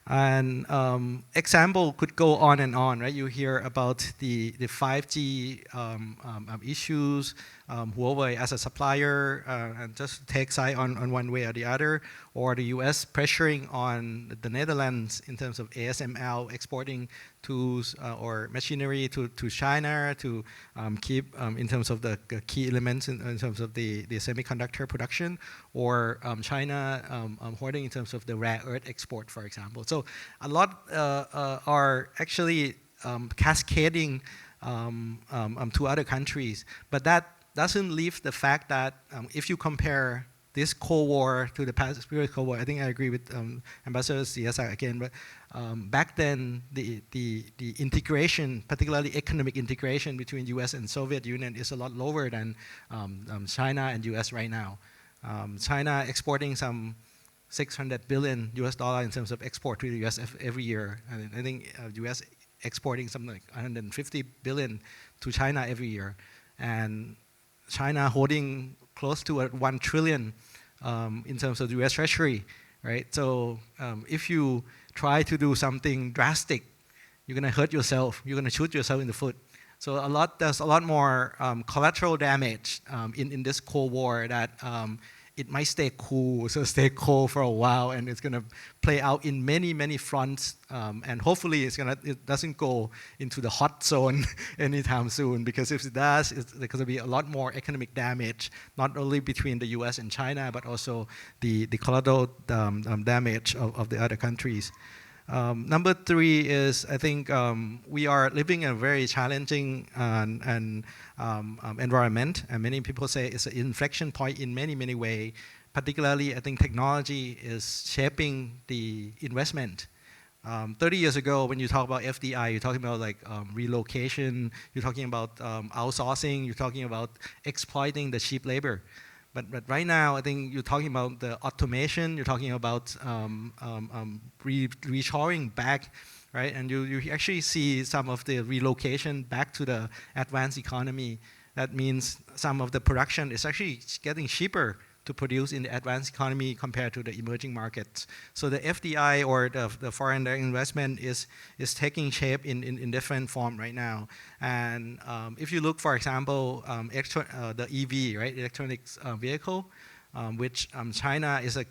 And example could go on and on, right? You hear about the 5G issues, Huawei as a supplier, and just take side on one way or the other, or the US pressuring on the Netherlands in terms of ASML exporting tools or machinery to China to keep in terms of the key elements in terms of the semiconductor production, or China hoarding in terms of the rare earth export, for example. So a lot are actually cascading to other countries, but that doesn't leave the fact that if you compare this Cold War to the past previous Cold War, I think I agree with Ambassador Sihasak again, but back then the integration, particularly economic integration between US and Soviet Union is a lot lower than China and US right now. China exporting some $600 billion in terms of export to the US every year. And I think US exporting something like 150 billion to China every year. And China holding close to 1 trillion in terms of the US Treasury, right? So if you try to do something drastic, you're gonna hurt yourself, you're gonna shoot yourself in the foot. So there's a lot more collateral damage in this Cold War that it might stay cool for a while, and it's gonna play out in many fronts, and hopefully it doesn't go into the hot zone anytime soon, because if it does, there's gonna be a lot more economic damage, not only between the US and China, but also the collateral damage of the other countries. Number 3 is, I think we are living in a very challenging environment, and many people say it's an inflection point in many ways. Particularly, I think technology is shaping the investment. 30 years ago, when you talk about FDI, you're talking about like relocation, you're talking about outsourcing, you're talking about exploiting the cheap labor. But right now, I think you're talking about the automation, you're talking about reshoring back, right? And you actually see some of the relocation back to the advanced economy. That means some of the production is actually getting cheaper to produce in the advanced economy compared to the emerging markets. So the FDI, or the foreign direct investment, is taking shape in different form right now. And if you look, for example, the EV, right, electronics vehicle, which China is a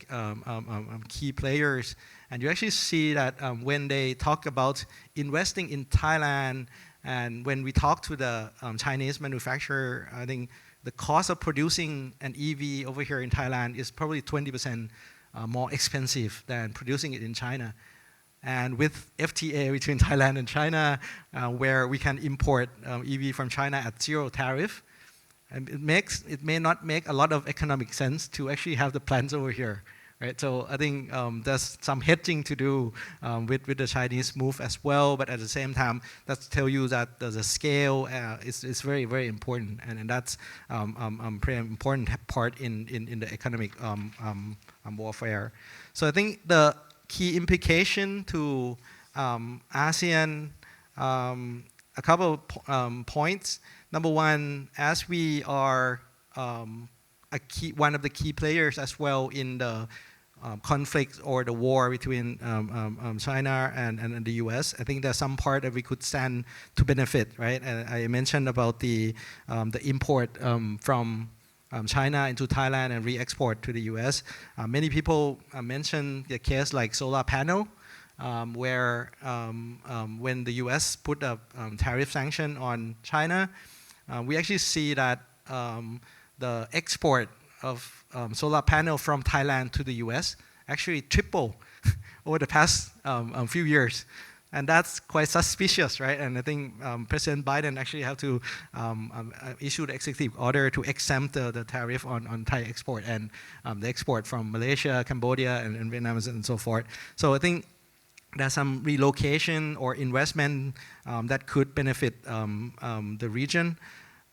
key players, and you actually see that when they talk about investing in Thailand, and when we talk to the Chinese manufacturer, I think the cost of producing an EV over here in Thailand is probably 20% more expensive than producing it in China. And with FTA between Thailand and China, where we can import EV from China at 0 tariff, and it may not make a lot of economic sense to actually have the plants over here, right? So I think there's some hedging to do with the Chinese move as well, but at the same time, that's tell you that the scale is very, very important, and that's pretty important part in the economic warfare. So I think the key implication to ASEAN, a couple of points. Number one, as we are one of the key players as well in the conflict or the war between China and the US, I think there's some part that we could stand to benefit, right? And I mentioned about the import from China into Thailand and re-export to the US. Many people mention the case like solar panel, where when the US put a tariff sanction on China, we actually see that the export of solar panel from Thailand to the US actually tripled over the past few years. And that's quite suspicious, right? And I think President Biden actually have to issue the executive order to exempt the tariff on Thai export and the export from Malaysia, Cambodia, and Vietnam, and so forth. So I think there's some relocation or investment that could benefit the region.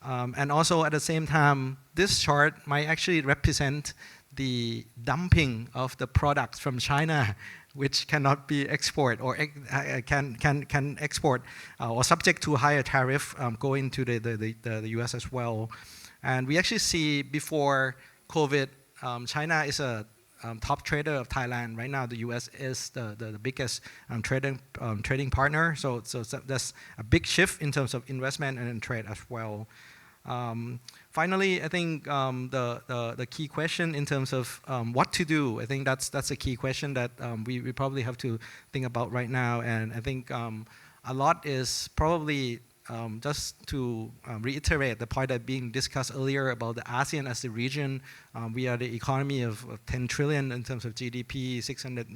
And also at the same time, this chart might actually represent the dumping of the products from China, which cannot be export or can export or subject to higher tariff going to the US as well. And we actually see before COVID, China is a top trader of Thailand. Right now, the US is the biggest trading partner. So that's a big shift in terms of investment and trade as well. Finally, I think the key question in terms of what to do, I think that's a key question that we probably have to think about right now. And I think a lot is probably just to reiterate the point that being discussed earlier about the ASEAN as a region. We are the economy of 10 trillion in terms of GDP, 600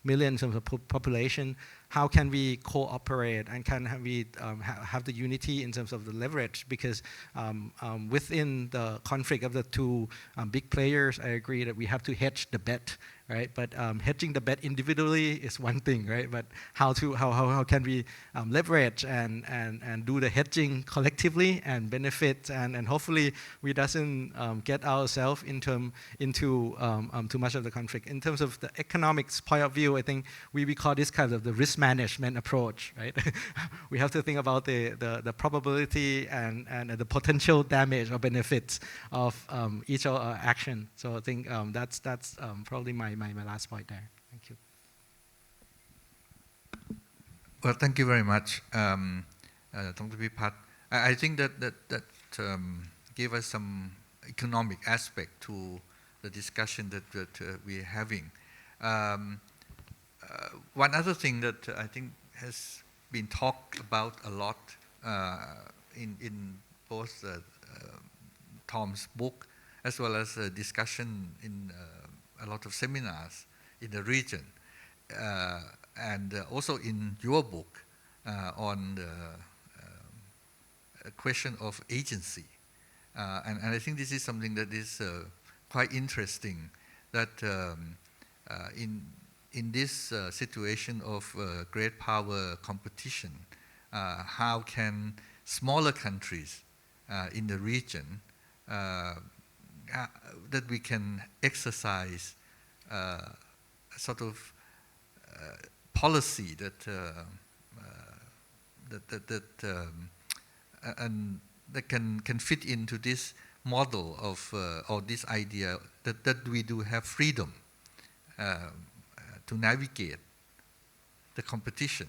million in terms of population. How can we cooperate and can we have the unity in terms of the leverage? Because within the conflict of the two big players, I agree that we have to hedge the bet, right? But hedging the bet individually is one thing, right? But how can we leverage and do the hedging collectively and benefit and hopefully we doesn't get ourselves into too much of the conflict. In terms of the economics point of view, I think we call this kind of the risk management approach, right? We have to think about the probability and the potential damage or benefits of each action. So I think that's probably my last point there. Thank you. Well, thank you very much, Dr. Pipat. I think that gave us some economic aspect to the discussion that we're having. One other thing that I think has been talked about a lot in both Tom's book as well as discussion in a lot of seminars in the region, and also in your book on the question of agency. And I think this is something that is quite interesting, that in this situation of great power competition, how can smaller countries in the region that we can exercise sort of policy and that can fit into this model of or this idea that we do have freedom to navigate the competition,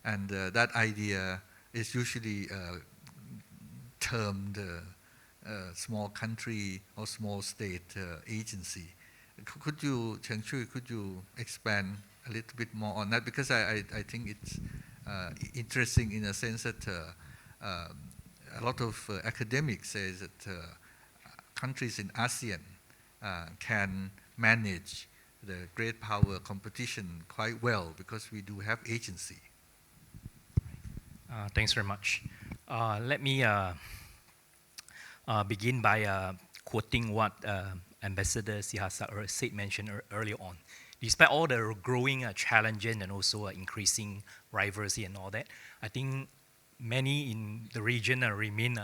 and that idea is usually termed small country or small state agency. Could you, Cheng-Chwee, could you expand a little bit more on that? Because I think it's interesting in a sense that a lot of academics say that countries in ASEAN can manage the great power competition quite well because we do have agency. Thanks very much. Let me begin by quoting what Ambassador Sihasak mentioned earlier on. Despite all the growing challenges and also increasing rivalry and all that, I think many in the region remain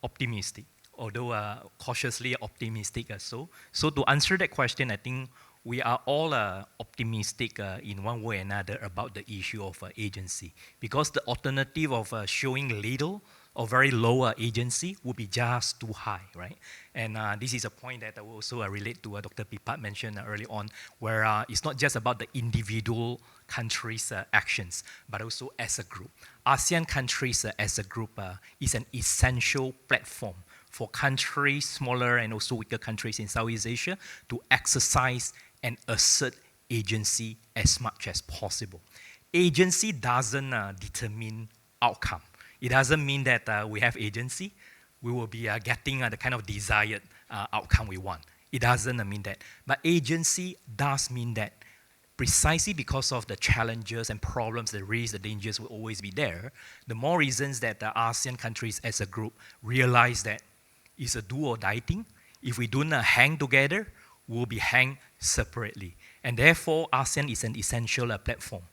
optimistic, although cautiously optimistic. So to answer that question, I think we are all optimistic in one way or another about the issue of agency, because the alternative of showing little or very low agency would be just too high, right? And this is a point that I will also relate to what Dr. Pipat mentioned early on, where it's not just about the individual countries' actions, but also as a group. ASEAN countries as a group is an essential platform for countries, smaller and also weaker countries in Southeast Asia, to exercise and assert agency as much as possible. Agency doesn't determine outcome. It doesn't mean that we have agency, we will be getting the kind of desired outcome we want. It doesn't mean that. But agency does mean that precisely because of the challenges and problems, the risks, the dangers will always be there, the more reasons that the ASEAN countries as a group realize that it's a do or die thing. If we don't hang together, we'll be hanged separately. And therefore, ASEAN is an essential platform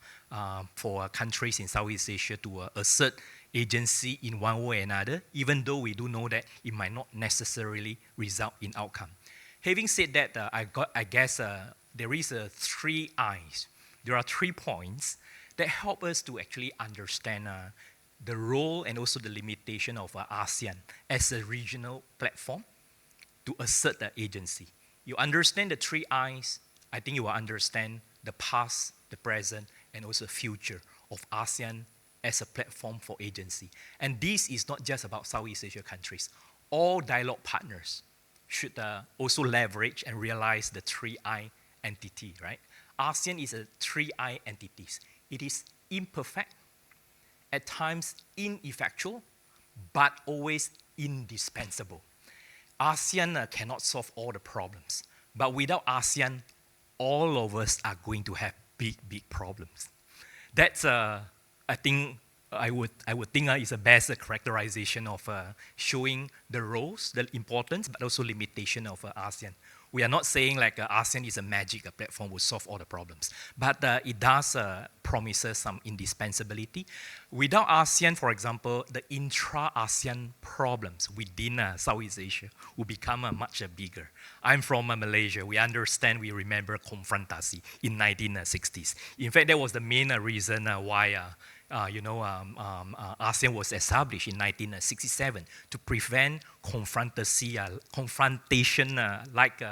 for countries in Southeast Asia to assert agency in one way or another, even though we do know that it might not necessarily result in outcome. Having said that, I guess there is 3 I's. There are 3 points that help us to actually understand the role and also the limitation of ASEAN as a regional platform to assert the agency. You understand the 3 I's, I think you will understand the past, the present, and also future of ASEAN as a platform for agency. And this is not just about Southeast Asia countries. All dialogue partners should also leverage and realize the 3I entity, right? ASEAN is a 3I entities. It is imperfect, at times ineffectual, but always indispensable. ASEAN cannot solve all the problems, but without ASEAN, all of us are going to have big, big problems. That's, I think, I would think is the best characterization of showing the roles, the importance, but also limitation of ASEAN. We are not saying like ASEAN is a magic platform will solve all the problems, but it does promises some indispensability. Without ASEAN, for example, the intra-ASEAN problems within Southeast Asia will become much bigger. I'm from Malaysia. We understand, we remember confrontasi in 1960s. In fact, that was the main reason why ASEAN was established in 1967 to prevent confrontation like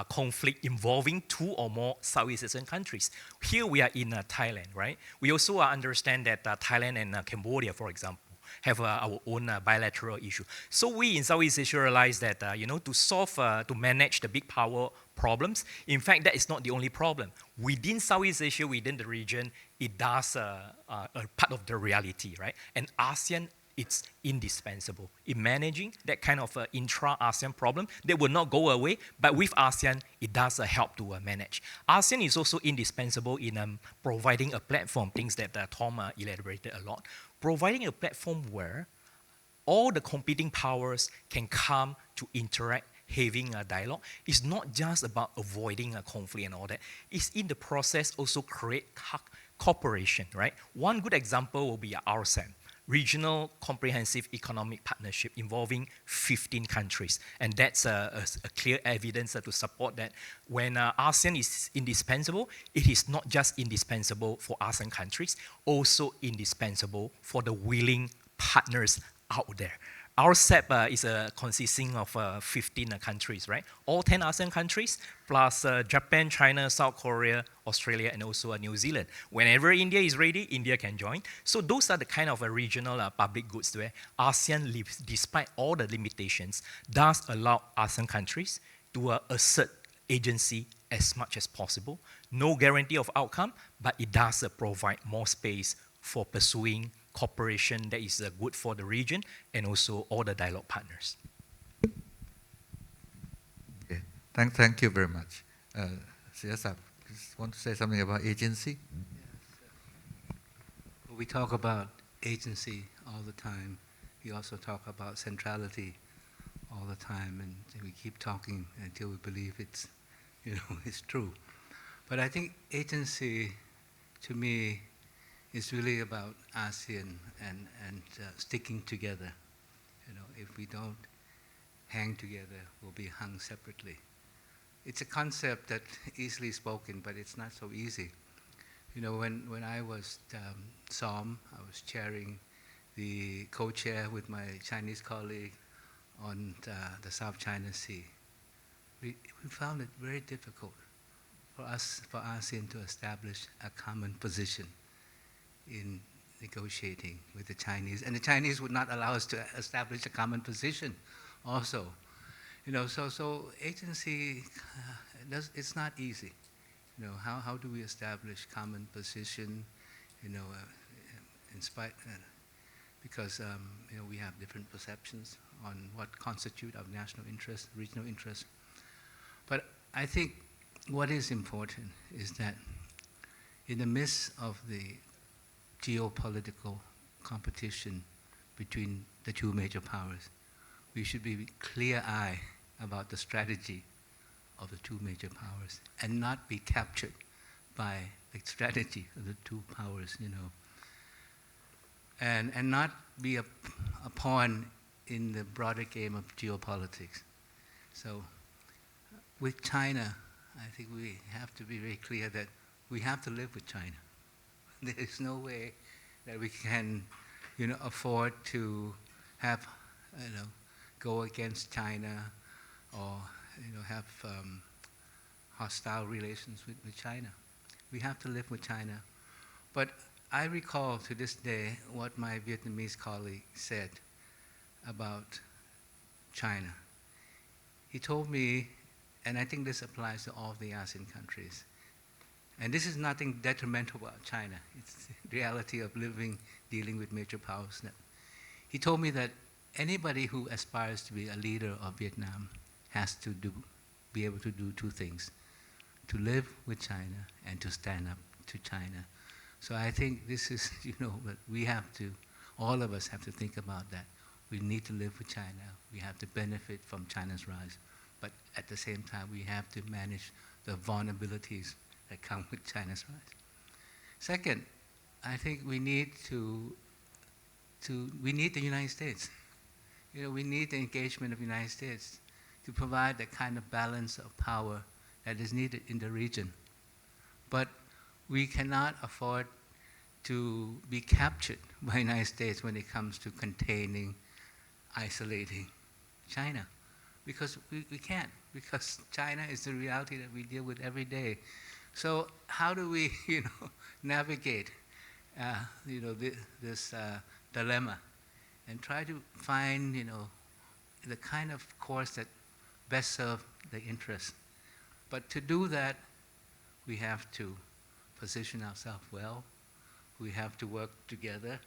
conflict involving 2 or more Southeast Asian countries. Here we are in Thailand, right? We also understand that Thailand and Cambodia, for example, have our own bilateral issue. So we in Southeast Asia realize that, to solve, to manage the big power problems, in fact, that is not the only problem. Within Southeast Asia, within the region, it does a part of the reality, right? And ASEAN, it's indispensable in managing that kind of intra-ASEAN problem. They will not go away, but with ASEAN, it does help to manage. ASEAN is also indispensable in providing a platform, things that Tom elaborated a lot, providing a platform where all the competing powers can come to interact, having a dialogue. It's not just about avoiding a conflict and all that. It's in the process also create cooperation, right? One good example will be RCEP, Regional Comprehensive Economic Partnership, involving 15 countries. And that's a clear evidence to support that when ASEAN is indispensable, it is not just indispensable for ASEAN countries, also indispensable for the willing partners out there. RCEP is consisting of 15 countries, right? All 10 ASEAN countries, plus Japan, China, South Korea, Australia, and also New Zealand. Whenever India is ready, India can join. So those are the kind of regional public goods where ASEAN lives, despite all the limitations, does allow ASEAN countries to assert agency as much as possible. No guarantee of outcome, but it does provide more space for pursuing cooperation that is good for the region and also all the dialogue partners. Okay. Thank you very much. Sihasak, want to say something about agency? We talk about agency all the time. We also talk about centrality all the time, and we keep talking until we believe it's, it's true. But I think agency, to me, is really about ASEAN and sticking together. If we don't hang together, we'll be hung separately. It's a concept that's easily spoken, but it's not so easy. When I was SOM, I was chairing the co-chair with my Chinese colleague on the South China Sea. We found it very difficult for ASEAN to establish a common position in negotiating with the Chinese. And the Chinese would not allow us to establish a common position also. So agency, it's not easy. How do we establish common position, in spite, because we have different perceptions on what constitute our national interest, regional interest. But I think what is important is that in the midst of the geopolitical competition between the two major powers, we should be clear-eyed about the strategy of the two major powers and not be captured by the strategy of the two powers, and not be a pawn in the broader game of geopolitics. So with China, I think we have to be very clear that we have to live with China. There is no way that we can, afford to have, go against China or, have hostile relations with China. We have to live with China. But I recall to this day what my Vietnamese colleague said about China. He told me, and I think this applies to all the ASEAN countries, and this is nothing detrimental about China. It's the reality of dealing with major powers. He told me that anybody who aspires to be a leader of Vietnam has to be able to do two things: to live with China and to stand up to China. So I think this is, what we have to, all of us have to think about that. We need to live with China. We have to benefit from China's rise. But at the same time, we have to manage the vulnerabilities that come with China's rise. Second, I think we need we need the United States. We need the engagement of the United States to provide the kind of balance of power that is needed in the region. But we cannot afford to be captured by the United States when it comes to containing, isolating China. Because we can't, because China is the reality that we deal with every day. So how do we, navigate, this dilemma and try to find, the kind of course that best serves the interest? But to do that, we have to position ourselves well. We have to work together.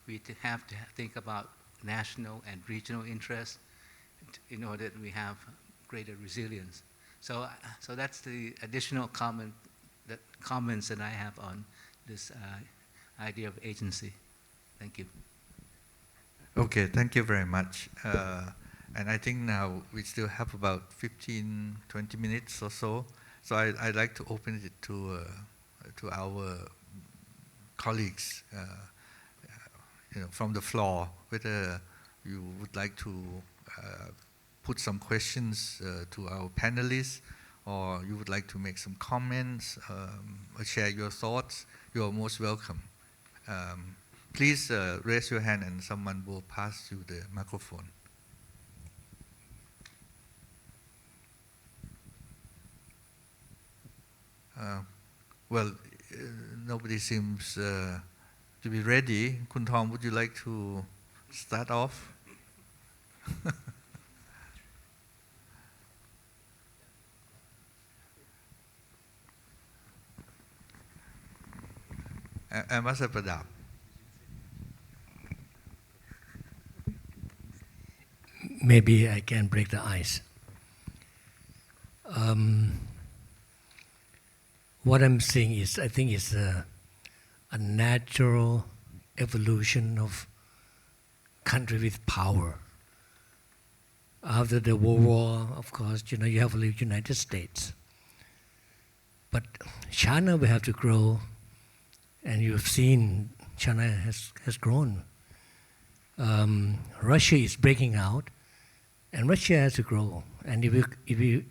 We have to think about national and regional interests in order that we have greater resilience. So that's the additional comments that I have on this idea of agency. Thank you. Okay, thank you very much. And I think now we still have about 15, 20 minutes or so. So I'd like to open it to our colleagues, from the floor, whether you would like to put some questions to our panelists, or you would like to make some comments or share your thoughts. You are most welcome. Please raise your hand and someone will pass you the microphone. Nobody seems to be ready. Kun Thong, would you like to start off? Ambassador Pradap. Maybe I can break the ice. What I'm saying is, I think it's a natural evolution of country with power. After the World War, of course, you have the United States. But China will have to grow, and you've seen China has grown. Russia is breaking out, and Russia has to grow. And if you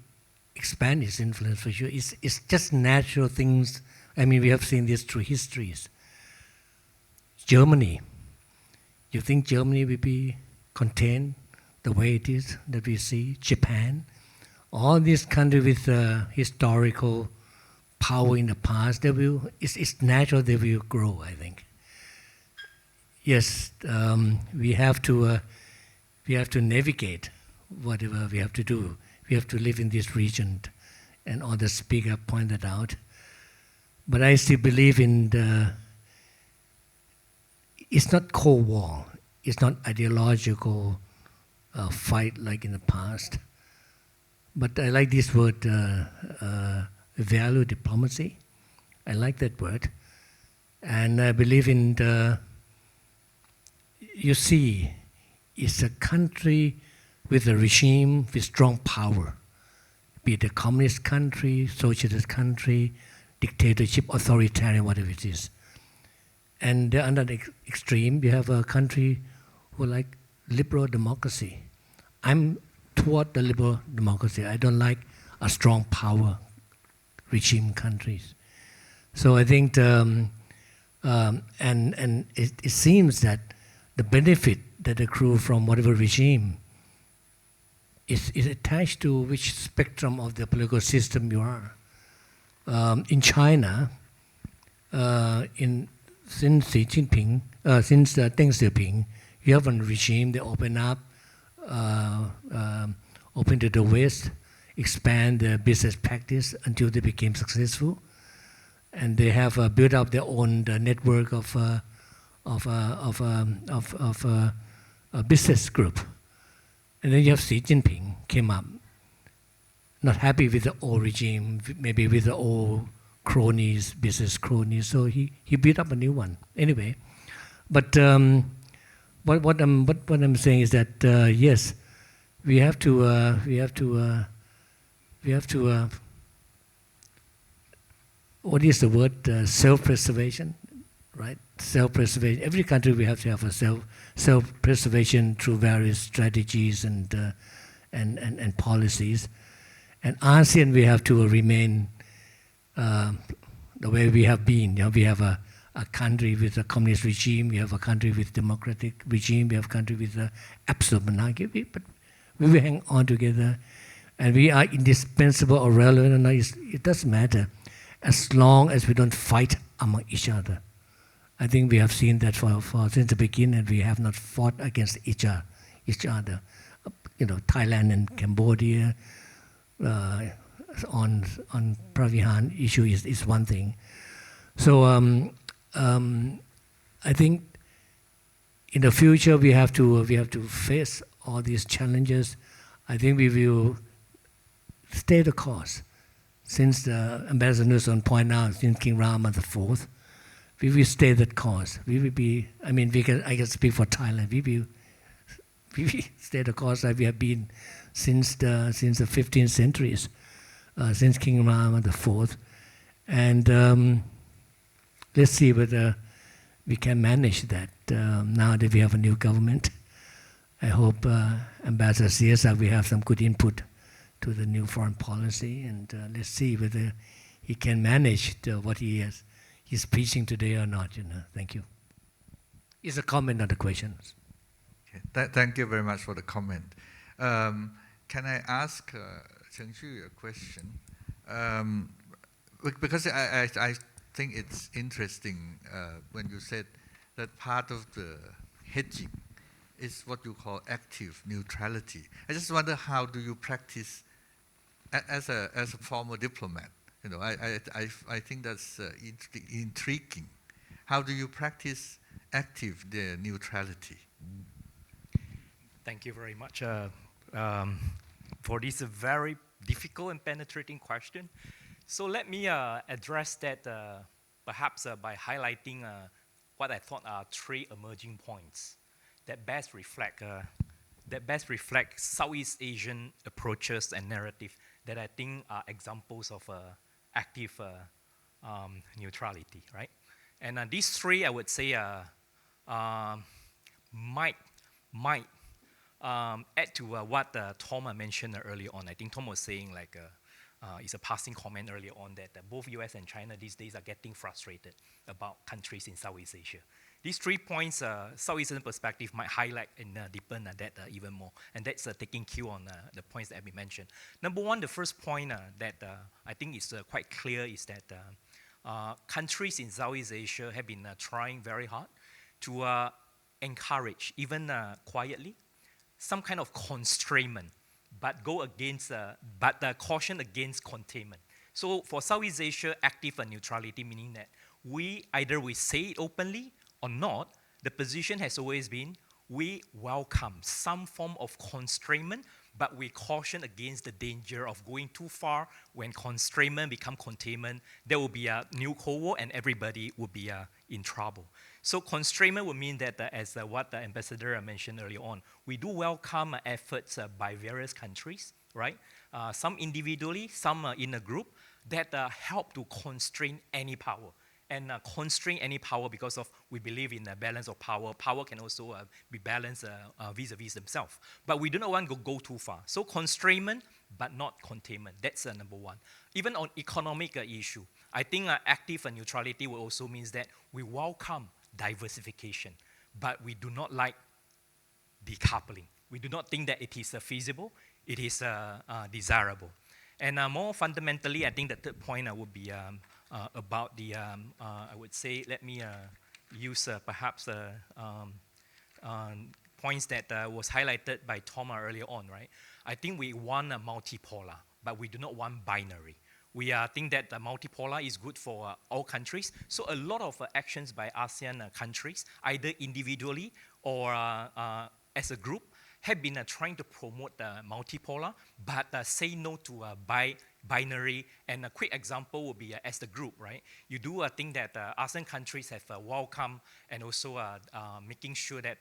expand its influence for sure, it's just natural things. I mean, we have seen this through histories. Germany, you think Germany will be contained the way it is that we see? Japan, all these countries with historical power in the past, it's natural they will grow, I think. Yes, we have to navigate whatever we have to do. We have to live in this region, and other speaker pointed out. But I still believe in it's not Cold War. It's not ideological fight like in the past. But I like this word, value diplomacy. I like that word. And I believe in you see, it's a country with a regime with strong power, be it a communist country, socialist country, dictatorship, authoritarian, whatever it is. And under the extreme, you have a country who like liberal democracy. I'm toward the liberal democracy. I don't like a strong power regime countries. So I think, and it seems that the benefit that accrue from whatever regime is attached to which spectrum of the political system you are. In China, since Xi Jinping, since Deng Xiaoping, you have a regime that open up, open to the West, expand their business practice until they became successful, and they have built up their own network of a business group. And then you have Xi Jinping came up, not happy with the old regime, maybe with the old cronies, business cronies. So he built up a new one. Anyway, but what I'm saying is that yes, we have to what is the word? Self-preservation, right? Self-preservation. Every country we have to have a self-preservation through various strategies and policies. And ASEAN, we have to remain the way we have been. You know, we have a country with a communist regime, we have a country with democratic regime, we have a country with absolute monarchy, but we will hang on together. And we are indispensable or relevant or not, it doesn't matter, as long as we don't fight among each other. I think we have seen that since the beginning, we have not fought against each other. You know, Thailand and Cambodia on Pravihan issue is one thing. So I think in the future we have to face all these challenges. I think we will stay the course. Since the Ambassador Anuson pointed out, since King Rama IV, we will stay that course. We will be, I mean, I can speak for Thailand. We will stay the course that we have been since the 15th centuries, since King Rama IV. And let's see whether we can manage that now that we have a new government. I hope Ambassador Sihasak will have some good input to the new foreign policy, and let's see whether he can manage what he's preaching today or not. You know, thank you. It's a comment, not a question. Okay. Thank you very much for the comment. Can I ask Cheng-Chwee a question? Because I think it's interesting when you said that part of the hedging is what you call active neutrality. I just wonder, how do you practice as a former diplomat? You know, I think that's intriguing. How do you practice active neutrality? Thank you very much for this very difficult and penetrating question. So let me address that perhaps by highlighting what I thought are three emerging points that best reflect that best reflect Southeast Asian approaches and narrative that I think are examples of active neutrality, right? And these three, I would say, might add to what Tom mentioned earlier on. I think Tom was saying like, it's a passing comment earlier on that both US and China these days are getting frustrated about countries in Southeast Asia. These 3 points, Southeast Asian perspective might highlight and deepen that even more. And that's taking cue on the points that we mentioned. Number one, the first point that I think is quite clear is that countries in Southeast Asia have been trying very hard to encourage, even quietly, some kind of constrainment, but go against, caution against containment. So for Southeast Asia, active neutrality, meaning that we say it openly or not, the position has always been we welcome some form of constrainment, but we caution against the danger of going too far. When constrainment become containment, there will be a new Cold War and everybody will be in trouble. So constrainment would mean that, as what the ambassador mentioned earlier on, we do welcome efforts by various countries, right? Some individually, some in a group, that help to constrain any power. And constrain any power because of we believe in the balance of power. Power can also be balanced vis-a-vis themselves. But we do not want to go too far. So constrainment, but not containment. That's number one. Even on economic issue, I think active neutrality will also means that we welcome diversification, but we do not like decoupling. We do not think that it is feasible, it is desirable. And more fundamentally, I think the third point would be about the, I would say, let me use perhaps points that was highlighted by Tom earlier on, right? I think we want a multipolar, but we do not want binary. We think that multipolar is good for all countries. So a lot of actions by ASEAN countries, either individually or as a group, have been trying to promote multipolar, but say no to binary. And a quick example would be as the group, right? You do think that ASEAN countries have welcomed and also making sure that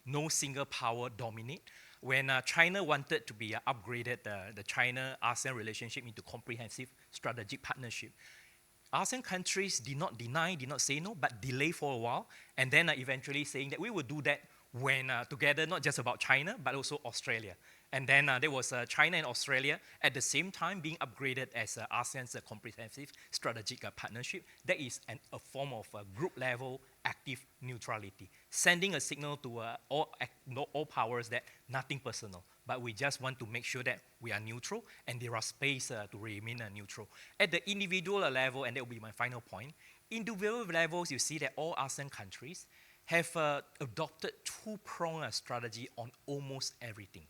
no single power dominate. When China wanted to be upgraded the China-ASEAN relationship into comprehensive strategic partnership, ASEAN countries did not deny, did not say no, but delay for a while, and then eventually saying that we will do that when together, not just about China, but also Australia. And then there was China and Australia at the same time being upgraded as ASEAN's comprehensive strategic partnership. That is a form of group-level active neutrality, sending a signal to all powers that nothing personal, but we just want to make sure that we are neutral and there are space to remain neutral. At the individual level, and that will be my final point, individual levels, you see that all ASEAN countries have adopted two-pronged strategy on almost everything.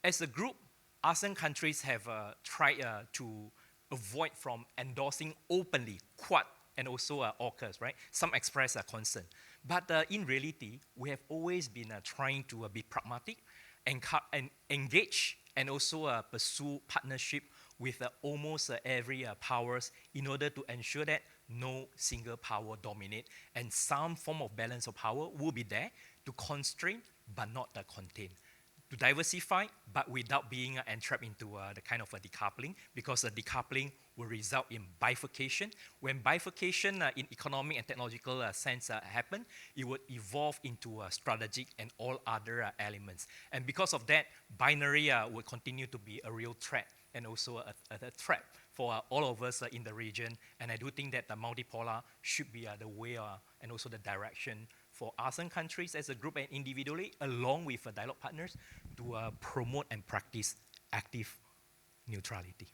As a group, ASEAN countries have tried to avoid from endorsing openly Quad and also AUKUS, right? Some express concern. But in reality, we have always been trying to be pragmatic and engage and also pursue partnership with almost every powers in order to ensure that no single power dominate and some form of balance of power will be there to constrain but not contain. To diversify, but without being entrapped into the kind of decoupling, because decoupling will result in bifurcation. When bifurcation in economic and technological sense happen, it would evolve into strategic and all other elements. And because of that, binary will continue to be a real threat and also a threat for all of us in the region. And I do think that the multipolar should be the way and also the direction for ASEAN countries as a group and individually, along with dialogue partners, to promote and practice active neutrality.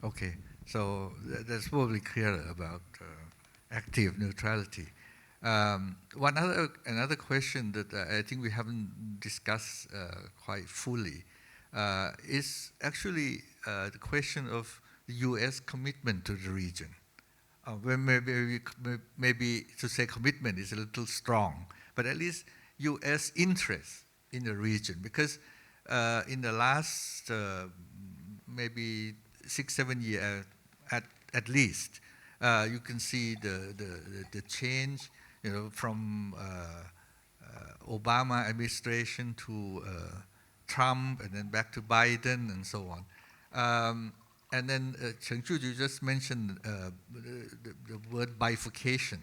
Okay, so that's probably clearer about active neutrality. Another question that I think we haven't discussed quite fully is actually the question of the U.S. commitment to the region. Well, maybe to say commitment is a little strong, but at least U.S. interest in the region, because in the last maybe 6-7 years at least, you can see the change, from Obama administration to Trump, and then back to Biden, and so on. And then Cheng-Chwee, you just mentioned the word bifurcation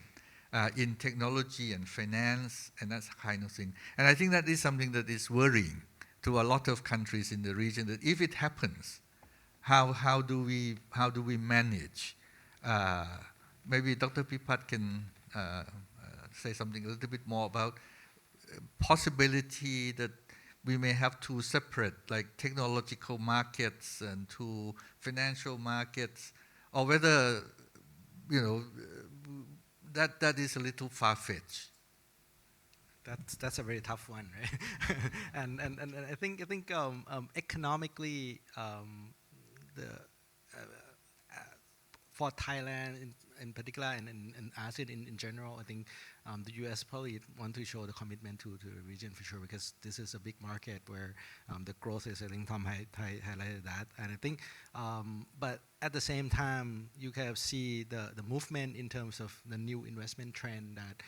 in technology and finance, and that kind of thing. And I think that is something that is worrying to a lot of countries in the region, that if it happens, how do we manage? Maybe Dr. Pipat can say something a little bit more about possibility that we may have two separate, like technological markets and two financial markets, or whether, that is a little far-fetched. That's a very tough one, right? and I think economically, for Thailand in particular, and ASEAN in general, I think the U.S. probably want to show the commitment to the region for sure, because this is a big market where the growth is, I think Tom highlighted that. And I think, but at the same time, you kind of see the movement in terms of the new investment trend that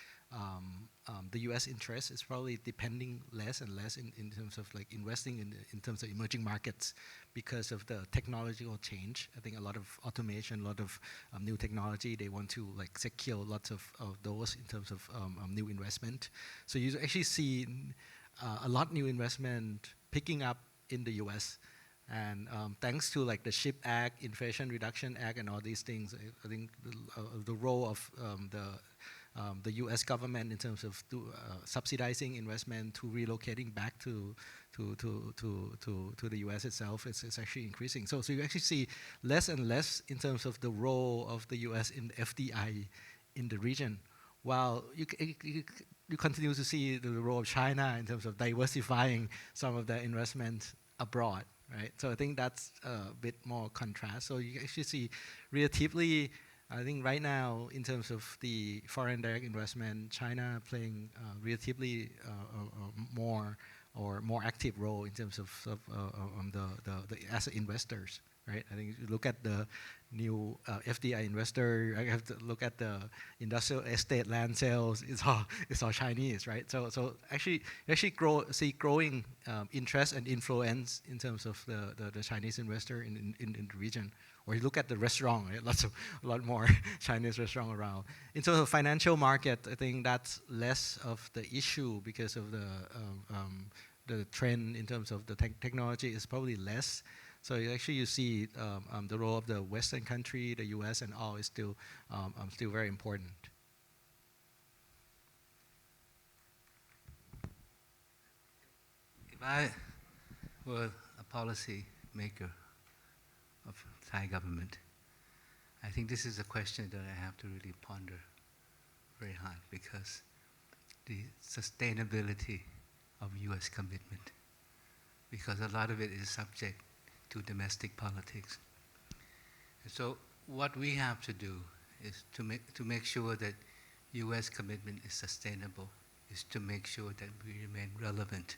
the U.S. interest is probably depending less and less in terms of like investing in terms of emerging markets because of the technological change. I think a lot of automation, a lot of new technology, they want to like secure lots of those in terms of new investment. So you actually see a lot new investment picking up in the U.S. And thanks to like the CHIP Act, Inflation Reduction Act, and all these things, I think the role of the U.S. government in terms of subsidizing investment to relocating back to the U.S. itself is actually increasing. So you actually see less and less in terms of the role of the U.S. in FDI in the region, while you continue to see the role of China in terms of diversifying some of the investment abroad, right? So I think that's a bit more contrast. So you actually see relatively, I think right now, in terms of the foreign direct investment, China playing relatively more active role in terms of the asset investors, right? I think if you look at the new FDI investor, I have to look at the industrial estate land sales. It's all Chinese, right? So actually see growing interest and influence in terms of the Chinese investor in the region. Or you look at the restaurant, right? A lot more Chinese restaurant around. In terms of financial market, I think that's less of the issue because of the trend in terms of the technology is probably less. So you see the role of the Western country, the U.S. and all is still very important. If I were a policy maker of Thai government, I think this is a question that I have to really ponder very hard, because the sustainability of U.S. commitment, because a lot of it is subject to domestic politics. And so what we have to do is to make sure that U.S. commitment is sustainable, is to make sure that we remain relevant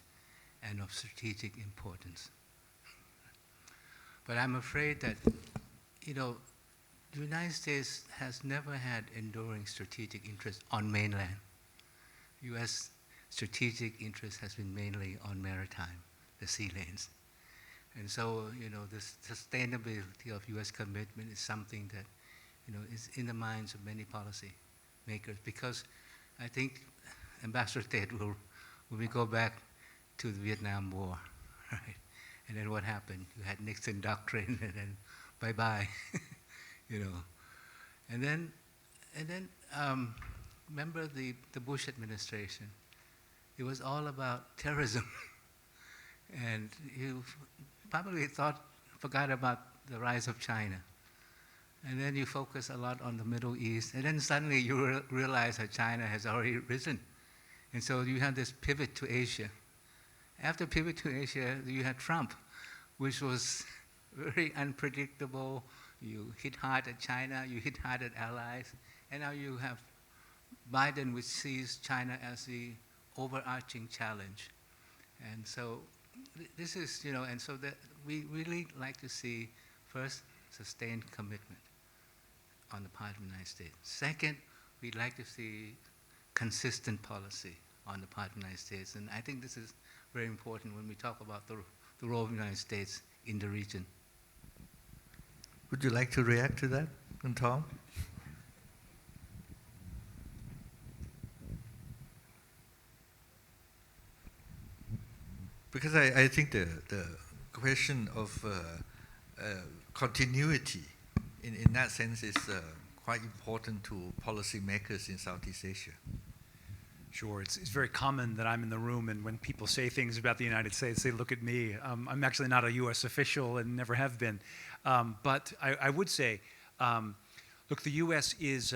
and of strategic importance. But I'm afraid that, the United States has never had enduring strategic interest on mainland. U.S. strategic interest has been mainly on maritime, the sea lanes. And so, the sustainability of U.S. commitment is something that, is in the minds of many policy makers, because I think Ambassador Tate when we go back to the Vietnam War, right? And then what happened? You had Nixon doctrine, and then bye-bye, And then remember the Bush administration? It was all about terrorism. And you probably forgot about the rise of China. And then you focus a lot on the Middle East, and then suddenly you realize that China has already risen. And so you have this pivot to Asia. After pivot to Asia, you had Trump, which was very unpredictable. You hit hard at China, you hit hard at allies, and now you have Biden, which sees China as the overarching challenge. And so this is, and so that we really like to see, first, sustained commitment on the part of the United States. Second, we'd like to see consistent policy on the part of the United States. And I think this is very important when we talk about the role of the United States in the region. Would you like to react to that, Tom? Because I think the question of continuity in that sense is quite important to policymakers in Southeast Asia. Sure, it's very common that I'm in the room, and when people say things about the United States, they look at me. I'm actually not a U.S. official and never have been, but I would say, look, the U.S. is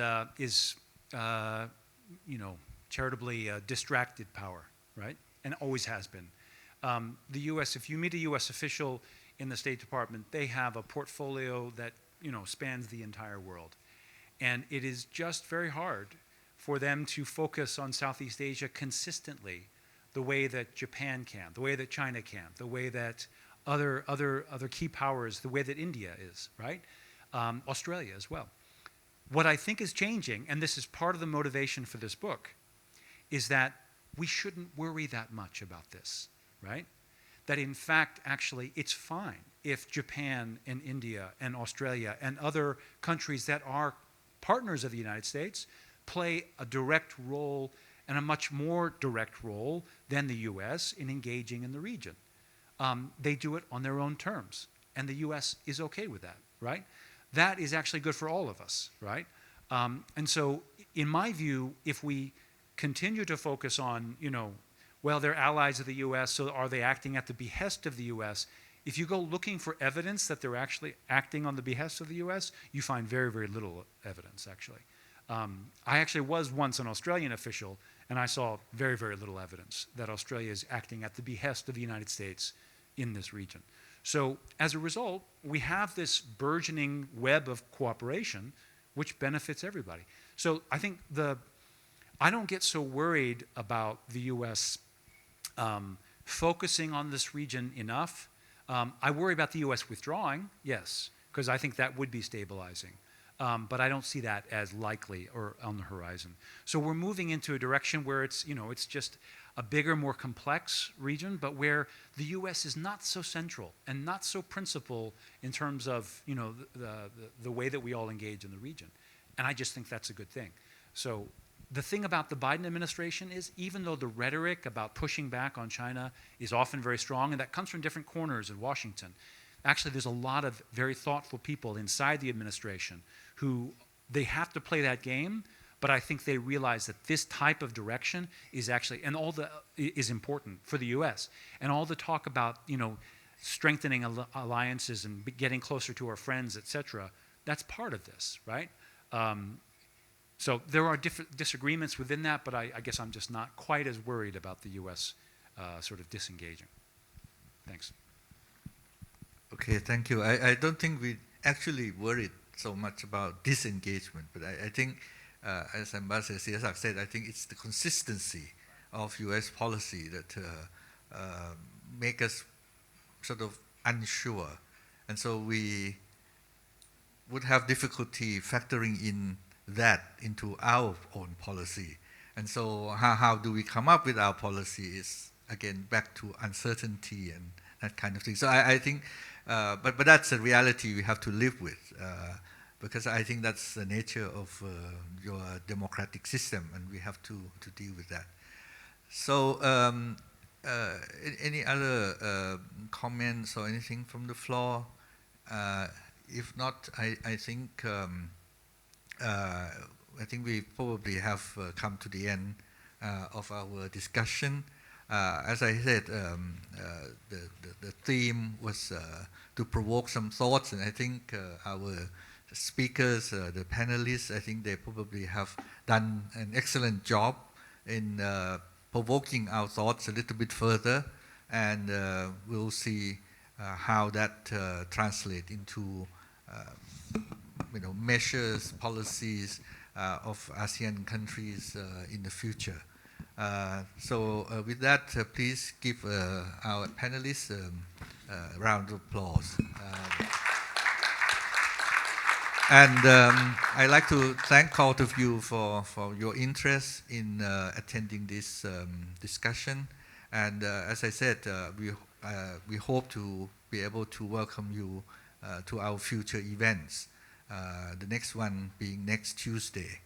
charitably distracted power, right, and always has been. The U.S., if you meet a U.S. official in the State Department, they have a portfolio that spans the entire world, and it is just very hard for them to focus on Southeast Asia consistently, the way that Japan can, the way that China can, the way that other key powers, the way that India is, right? Australia as well. What I think is changing, and this is part of the motivation for this book, is that we shouldn't worry that much about this, right? That in fact, actually, it's fine if Japan and India and Australia and other countries that are partners of the United States play a direct role, and a much more direct role than the U.S. in engaging in the region. They do it on their own terms, and the U.S. is okay with that, right? That is actually good for all of us, right? And so, in my view, if we continue to focus on, well, they're allies of the U.S., so are they acting at the behest of the U.S.? If you go looking for evidence that they're actually acting on the behest of the U.S., you find very, very little evidence, actually. I actually was once an Australian official, and I saw very, very little evidence that Australia is acting at the behest of the United States in this region. So as a result, we have this burgeoning web of cooperation which benefits everybody. So I think I don't get so worried about the U.S. Focusing on this region enough. I worry about the U.S. withdrawing, yes, because I think that would be stabilizing. But I don't see that as likely or on the horizon. So we're moving into a direction where it's just a bigger, more complex region, but where the U.S. is not so central and not so principal in terms of the way that we all engage in the region. And I just think that's a good thing. So the thing about the Biden administration is, even though the rhetoric about pushing back on China is often very strong, and that comes from different corners in Washington, actually there's a lot of very thoughtful people inside the administration who they have to play that game, but I think they realize that this type of direction is actually, and is important for the U.S. And all the talk about, strengthening alliances and getting closer to our friends, et cetera, that's part of this, right? So there are different disagreements within that, but I guess I'm just not quite as worried about the U.S. Sort of disengaging. Thanks. Okay, thank you. I don't think we actually worried so much about disengagement, but I think, as Ambassador Sihasak said, I think it's the consistency of U.S. policy that make us sort of unsure. And so we would have difficulty factoring in that into our own policy. And so how do we come up with our policy is, again, back to uncertainty and that kind of thing. So I think, but that's a reality we have to live with, because I think that's the nature of your democratic system, and we have to deal with that. So any other comments or anything from the floor? If not, I think we probably have come to the end of our discussion. As I said, the theme was to provoke some thoughts, and I think our speakers, the panelists, I think they probably have done an excellent job in provoking our thoughts a little bit further, and we'll see how that translates into measures, policies of ASEAN countries in the future. So with that, please give our panelists a round of applause. And I'd like to thank all of you for your interest in attending this discussion. And as I said, we hope to be able to welcome you to our future events. The next one being next Tuesday.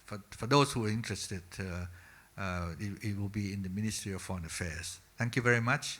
For those who are interested, it will be in the Ministry of Foreign Affairs. Thank you very much.